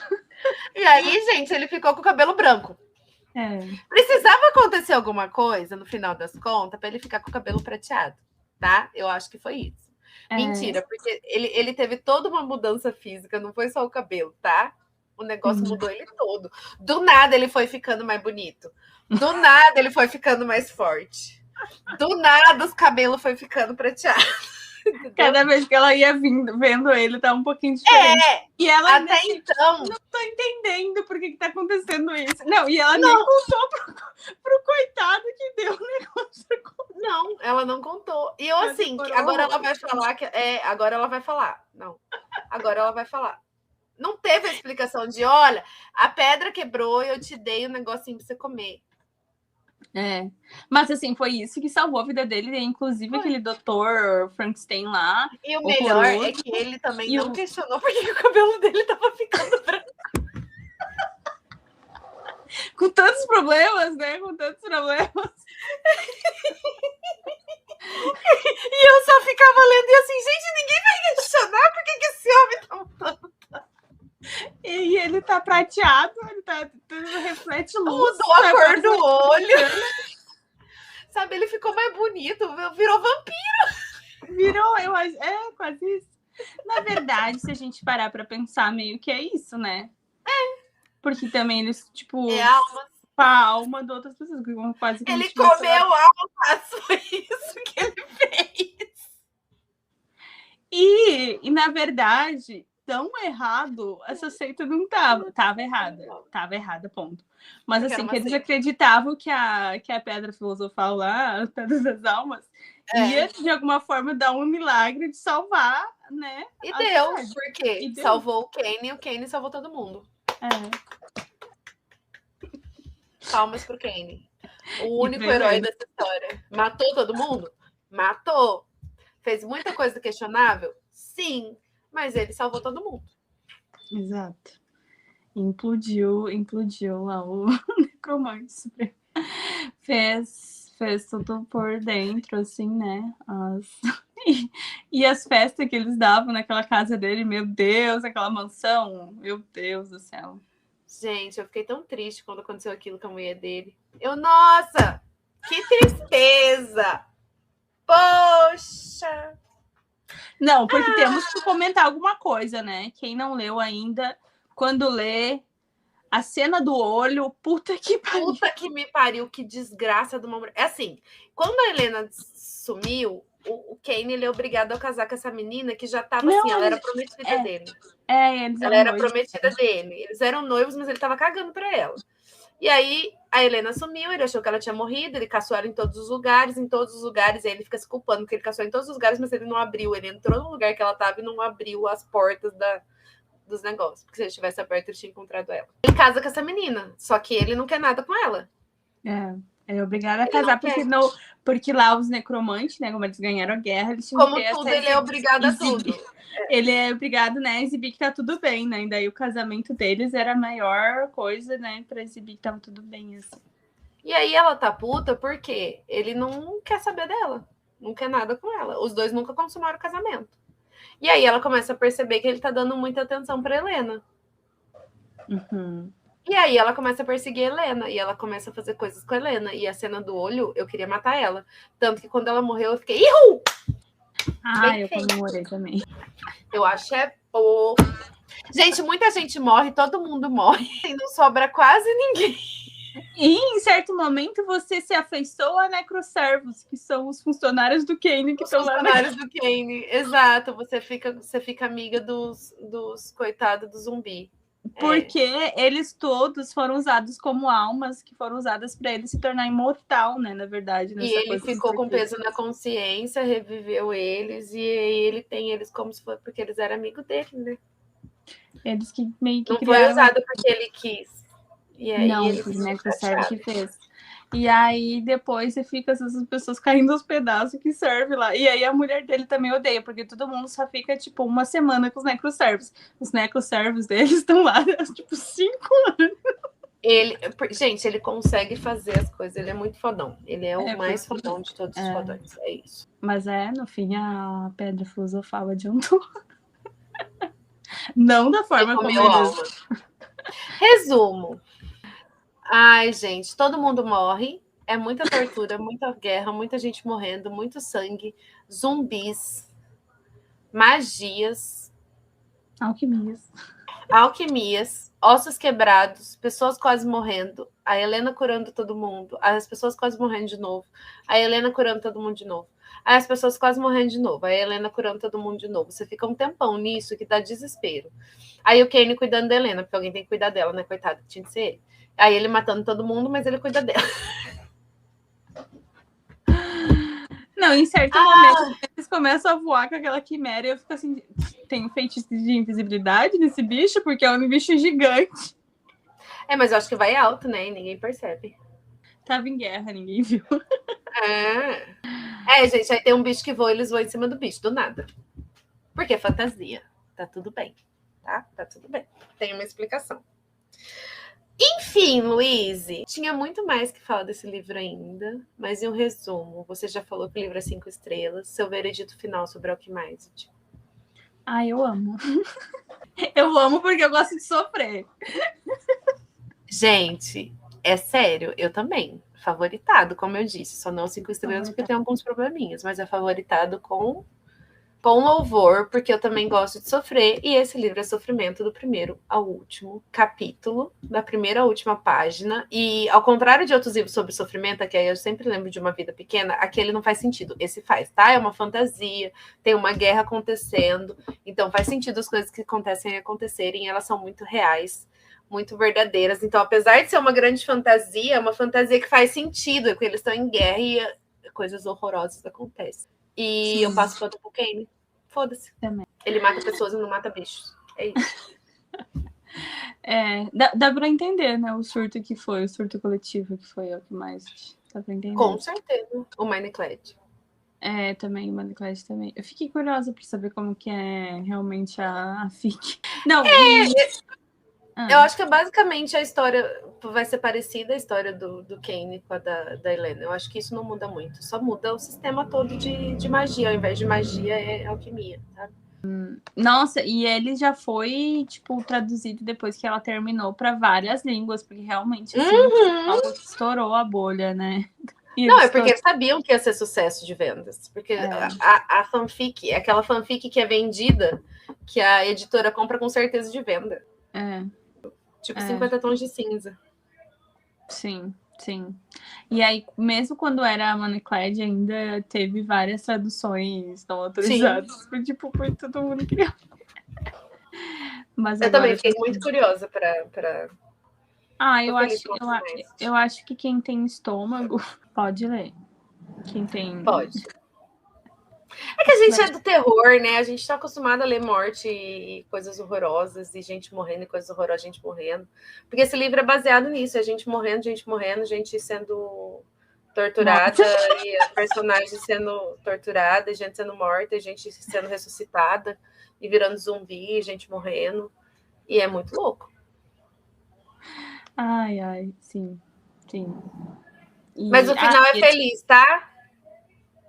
E aí, gente, ele ficou com o cabelo branco. Precisava acontecer alguma coisa, no final das contas, para ele ficar com o cabelo prateado, tá? Eu acho que foi isso. Mentira, porque ele teve toda uma mudança física, não foi só o cabelo, tá? O negócio mudou ele todo. Do nada ele foi ficando mais bonito. Do nada ele foi ficando mais forte. Do nada os cabelos foi ficando prateados. Cada vez que ela ia vendo ele, tá um pouquinho diferente. E ela até então... Não tô entendendo por que tá acontecendo isso. Não, e ela nem contou pro coitado que deu o negócio. Não, ela não contou. E eu, assim, agora ela vai falar que... agora ela vai falar. Não, agora ela vai falar. Não teve a explicação de, olha, a pedra quebrou e eu te dei um negocinho pra você comer. Mas assim, foi isso que salvou a vida dele, inclusive aquele doutor Frankenstein lá. E o melhor é que ele também não questionou por que o cabelo dele tava ficando branco. Com tantos problemas, né? Com tantos problemas. E eu só ficava lendo e assim, gente, ninguém vai questionar por que esse homem tá mudando. E ele tá prateado, ele reflete luz. Mudou a cor do olho. Sabe, ele ficou mais bonito, virou vampiro. Virou, eu acho. Quase isso. Na verdade, se a gente parar pra pensar, meio que é isso, né? Porque também eles, tipo... a alma de outras pessoas. Quase que ele comeu alma, foi isso que ele fez. E na verdade... tão errado, essa seita não tava errada, ponto. Mas assim, que eles acreditavam que a pedra filosofal lá, a pedra das almas, ia, de alguma forma, dar um milagre de salvar, né? E deu, porque E deu. salvou o Kane e o Kane salvou todo mundo. Palmas pro Kane. O único herói dessa história. Matou todo mundo? Matou. Fez muita coisa questionável? Sim. Mas ele salvou todo mundo. Exato. Implodiu lá o necromante supremo. Fez tudo por dentro, assim, né? E as festas que eles davam naquela casa dele, meu Deus, aquela mansão, meu Deus do céu. Gente, eu fiquei tão triste quando aconteceu aquilo com a mulher dele. Nossa, que tristeza! Poxa! Não, porque temos que comentar alguma coisa, né? Quem não leu ainda, quando lê a cena do olho, puta que pariu. Puta que me pariu, que desgraça de uma mulher. É assim, quando a Helena sumiu, o Kane ele é obrigado a casar com essa menina que já tava assim, ela era prometida dele. Ela era prometida dele. Eles eram noivos, mas ele tava cagando pra ela. E aí a Helena sumiu, ele achou que ela tinha morrido, ele caçou ela em todos os lugares, e aí ele fica se culpando porque ele caçou em todos os lugares, mas ele não abriu, ele entrou no lugar que ela tava e não abriu as portas dos negócios, porque se ele estivesse aberto, ele tinha encontrado ela. Ele casa com essa menina, só que ele não quer nada com ela. É obrigado a casar, porque lá os necromantes, né, como eles ganharam a guerra, eles tinham como que tudo, ele é obrigado a tudo. Ele é obrigado, né, a exibir que tá tudo bem, né, e daí o casamento deles era a maior coisa, né, pra exibir que tava tudo bem, assim. E aí ela tá puta porque ele não quer saber dela, não quer nada com ela. Os dois nunca consumaram o casamento. E aí ela começa a perceber que ele tá dando muita atenção pra Helena. Uhum. E aí ela começa a perseguir a Helena, e ela começa a fazer coisas com a Helena. E a cena do olho, eu queria matar ela. Tanto que quando ela morreu, eu fiquei... Ihu! Eu comemorei também. Eu acho Gente, muita gente morre, todo mundo morre. E não sobra quase ninguém. E em certo momento você se afeiçoa a necroservos, que são os funcionários do Kane que estão lá. Os funcionários do Kane, exato. Você fica amiga dos coitados do zumbi. Porque eles todos foram usados como almas que foram usadas para ele se tornar imortal, né? Na verdade. E ele ficou com peso na consciência, reviveu eles, e ele tem eles como se fosse porque eles eram amigos dele, né? Eles que meio que não criaram... foi usado porque ele quis. E aí não, ele o necroservo que fez. E aí depois você fica essas pessoas caindo aos pedaços que serve lá. E aí a mulher dele também odeia, porque todo mundo só fica, tipo, uma semana com os necroservos. Os necroservos deles estão lá, tipo, 5 anos. Gente, ele consegue fazer as coisas, ele é muito fodão. Ele é o mais fodão de todos os fodões, é isso. Mas no fim, a pedra filosofal adiantou. Não da forma como eles... Resumo. Ai, gente, todo mundo morre. É muita tortura, muita guerra, muita gente morrendo, muito sangue, zumbis, magias, alquimias, ossos quebrados, pessoas quase morrendo, a Helena curando todo mundo, as pessoas quase morrendo de novo, a Helena curando todo mundo de novo, aí as pessoas quase morrendo de novo, a Helena curando todo mundo de novo. Você fica um tempão nisso que dá desespero. Aí o Kane cuidando da Helena, porque alguém tem que cuidar dela, né? Coitado, tinha que ser ele. Aí ele matando todo mundo, mas ele cuida dela. Não, em certo momento eles começam a voar com aquela quimera e eu fico assim, tem um feitiço de invisibilidade nesse bicho, porque é um bicho gigante. Mas eu acho que vai alto, né? E ninguém percebe. Tava em guerra, ninguém viu. Gente, aí tem um bicho que voa, eles voam em cima do bicho, do nada. Porque é fantasia. Tá tudo bem. Tá tudo bem. Tem uma explicação. Enfim, Luíse, tinha muito mais que falar desse livro ainda, mas em um resumo, você já falou que o livro é 5 estrelas, seu veredito final sobre Alquimized. Eu amo. Eu amo porque eu gosto de sofrer. Gente, é sério, eu também. Favoritado, como eu disse, só não 5 estrelas porque tem alguns probleminhas, mas é favoritado com louvor, porque eu também gosto de sofrer, e esse livro é sofrimento do primeiro ao último capítulo, da primeira à última página, e ao contrário de outros livros sobre sofrimento, que aí eu sempre lembro de Uma Vida Pequena, aquele não faz sentido, esse faz, tá? É uma fantasia, tem uma guerra acontecendo, então faz sentido as coisas que acontecem acontecerem, elas são muito reais, muito verdadeiras, então apesar de ser uma grande fantasia, é uma fantasia que faz sentido, porque eles estão em guerra e coisas horrorosas acontecem. E eu passo pano pro Kane. Foda-se. Também. Ele mata pessoas e não mata bichos. É isso. Dá pra entender, né? O surto coletivo que foi o que mais dá pra entender. Com certeza. O Minecraft. Também, o Minecraft também. Eu fiquei curiosa pra saber como que é realmente a FIC. Não, eu acho que basicamente a história vai ser parecida, a história do Kane com a da Helena. Eu acho que isso não muda muito. Só muda o sistema todo de magia. Ao invés de magia, é alquimia, sabe? Nossa, e ele já foi, tipo, traduzido depois que ela terminou para várias línguas, porque realmente, assim, algo que estourou a bolha, né? Não, é porque eles sabiam que ia ser sucesso de vendas. Porque a fanfic, é aquela fanfic que é vendida, que a editora compra com certeza de venda. Tipo 50 tons de cinza. Sim. E aí, mesmo quando era a Minecraft, ainda teve várias traduções não autorizadas. Foi tipo, foi todo mundo queria. Mas eu também fiquei muito curiosa para. Eu acho que quem tem estômago pode ler. Quem tem. Pode. É que a gente é do terror, né? A gente tá acostumado a ler morte e coisas horrorosas, e gente morrendo e coisas horrorosas, gente morrendo. Porque esse livro é baseado nisso, é gente morrendo, gente sendo torturada, e a personagem sendo torturada, e gente sendo morta, e gente sendo ressuscitada, e virando zumbi, e gente morrendo. E é muito louco. Ai, sim. Mas o final é feliz, tá?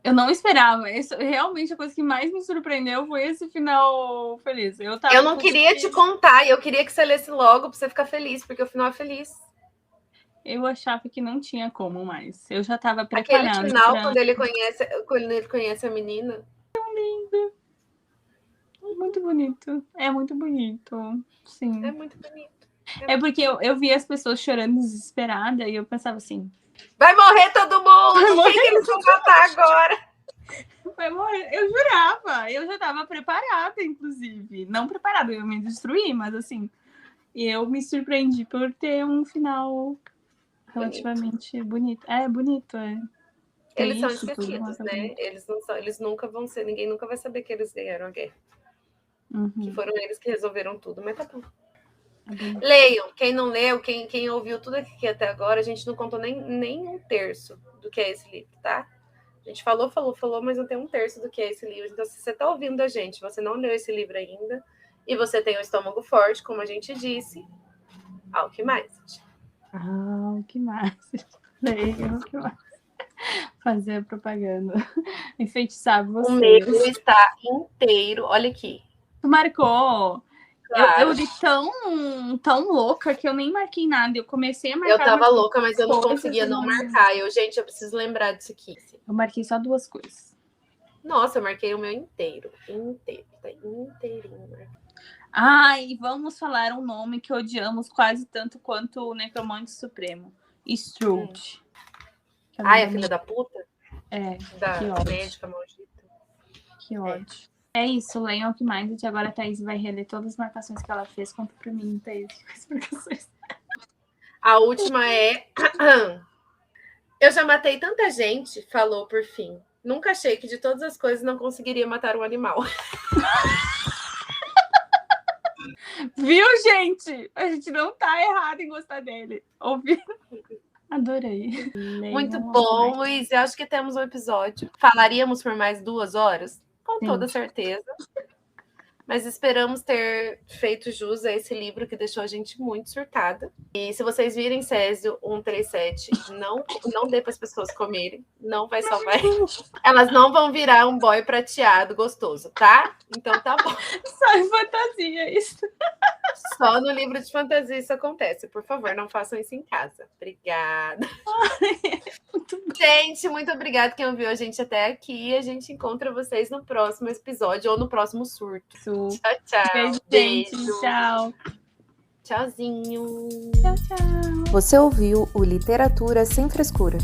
Eu não esperava. Isso, realmente, a coisa que mais me surpreendeu foi esse final feliz. Eu não queria te contar, eu queria que você lesse logo pra você ficar feliz, porque o final é feliz. Eu achava que não tinha como mais. Eu já tava preparada. Aquele final, quando ele conhece a menina. É lindo. Muito bonito. É muito bonito. Sim. É muito bonito. É porque eu via as pessoas chorando desesperada e eu pensava assim... Vai morrer todo mundo! Quem que eles vão matar agora? Vai morrer. Eu jurava. Eu já estava preparada, inclusive. Não preparada, eu me destruí, mas assim... Eu me surpreendi por ter um final relativamente bonito. É bonito, é. Eles são esquecidos, né? Eles nunca vão ser... Ninguém nunca vai saber que eles ganharam a guerra. Que foram eles que resolveram tudo, mas tá bom. Leiam, quem não leu, quem ouviu tudo aqui até agora, a gente não contou nem um terço do que é esse livro, tá? A gente falou, mas não tem um terço do que é esse livro. Então, se você tá ouvindo a gente, você não leu esse livro ainda, e você tem um estômago forte, como a gente disse, Alquimized. Alquimized. Leiam, Alquimized. Fazer a propaganda. Enfeitiçar vocês. O meu está inteiro, olha aqui. Tu marcou... Claro. Eu li tão louca que eu nem marquei nada. Eu comecei a marcar. Eu tava louca, mas eu não conseguia não marcar. Gente, eu preciso lembrar disso aqui. Eu marquei só 2 coisas. Nossa, eu marquei o meu inteiro. Tá inteirinho. E vamos falar um nome que odiamos quase tanto quanto o Necromante Supremo. Strude. A filha da puta? Da médica maldita. Que ódio. É isso, leiam Alquimized. Agora a Thaís vai reler todas as marcações que ela fez. Conta pra mim, Thaís, as marcações. A última é... Eu já matei tanta gente, falou por fim. Nunca achei que de todas as coisas não conseguiria matar um animal. Viu, gente? A gente não tá errado em gostar dele. Ouviram? Adorei. Muito bom, Luiz. Eu acho que temos um episódio. Falaríamos por mais 2 horas? Com toda certeza. Mas esperamos ter feito jus a esse livro que deixou a gente muito surtada. E se vocês virem Césio 137, não dê para as pessoas comerem. Não vai salvar. Elas não vão virar um boy prateado gostoso, tá? Então tá bom. Só em fantasia isso. Só no livro de fantasia isso acontece. Por favor, não façam isso em casa. Obrigada. Gente, muito obrigada quem ouviu a gente até aqui. A gente encontra vocês no próximo episódio ou no próximo surto. Tchau. Beijo. Tchau. Tchauzinho. Tchau. Você ouviu o Literatura Sem Frescura.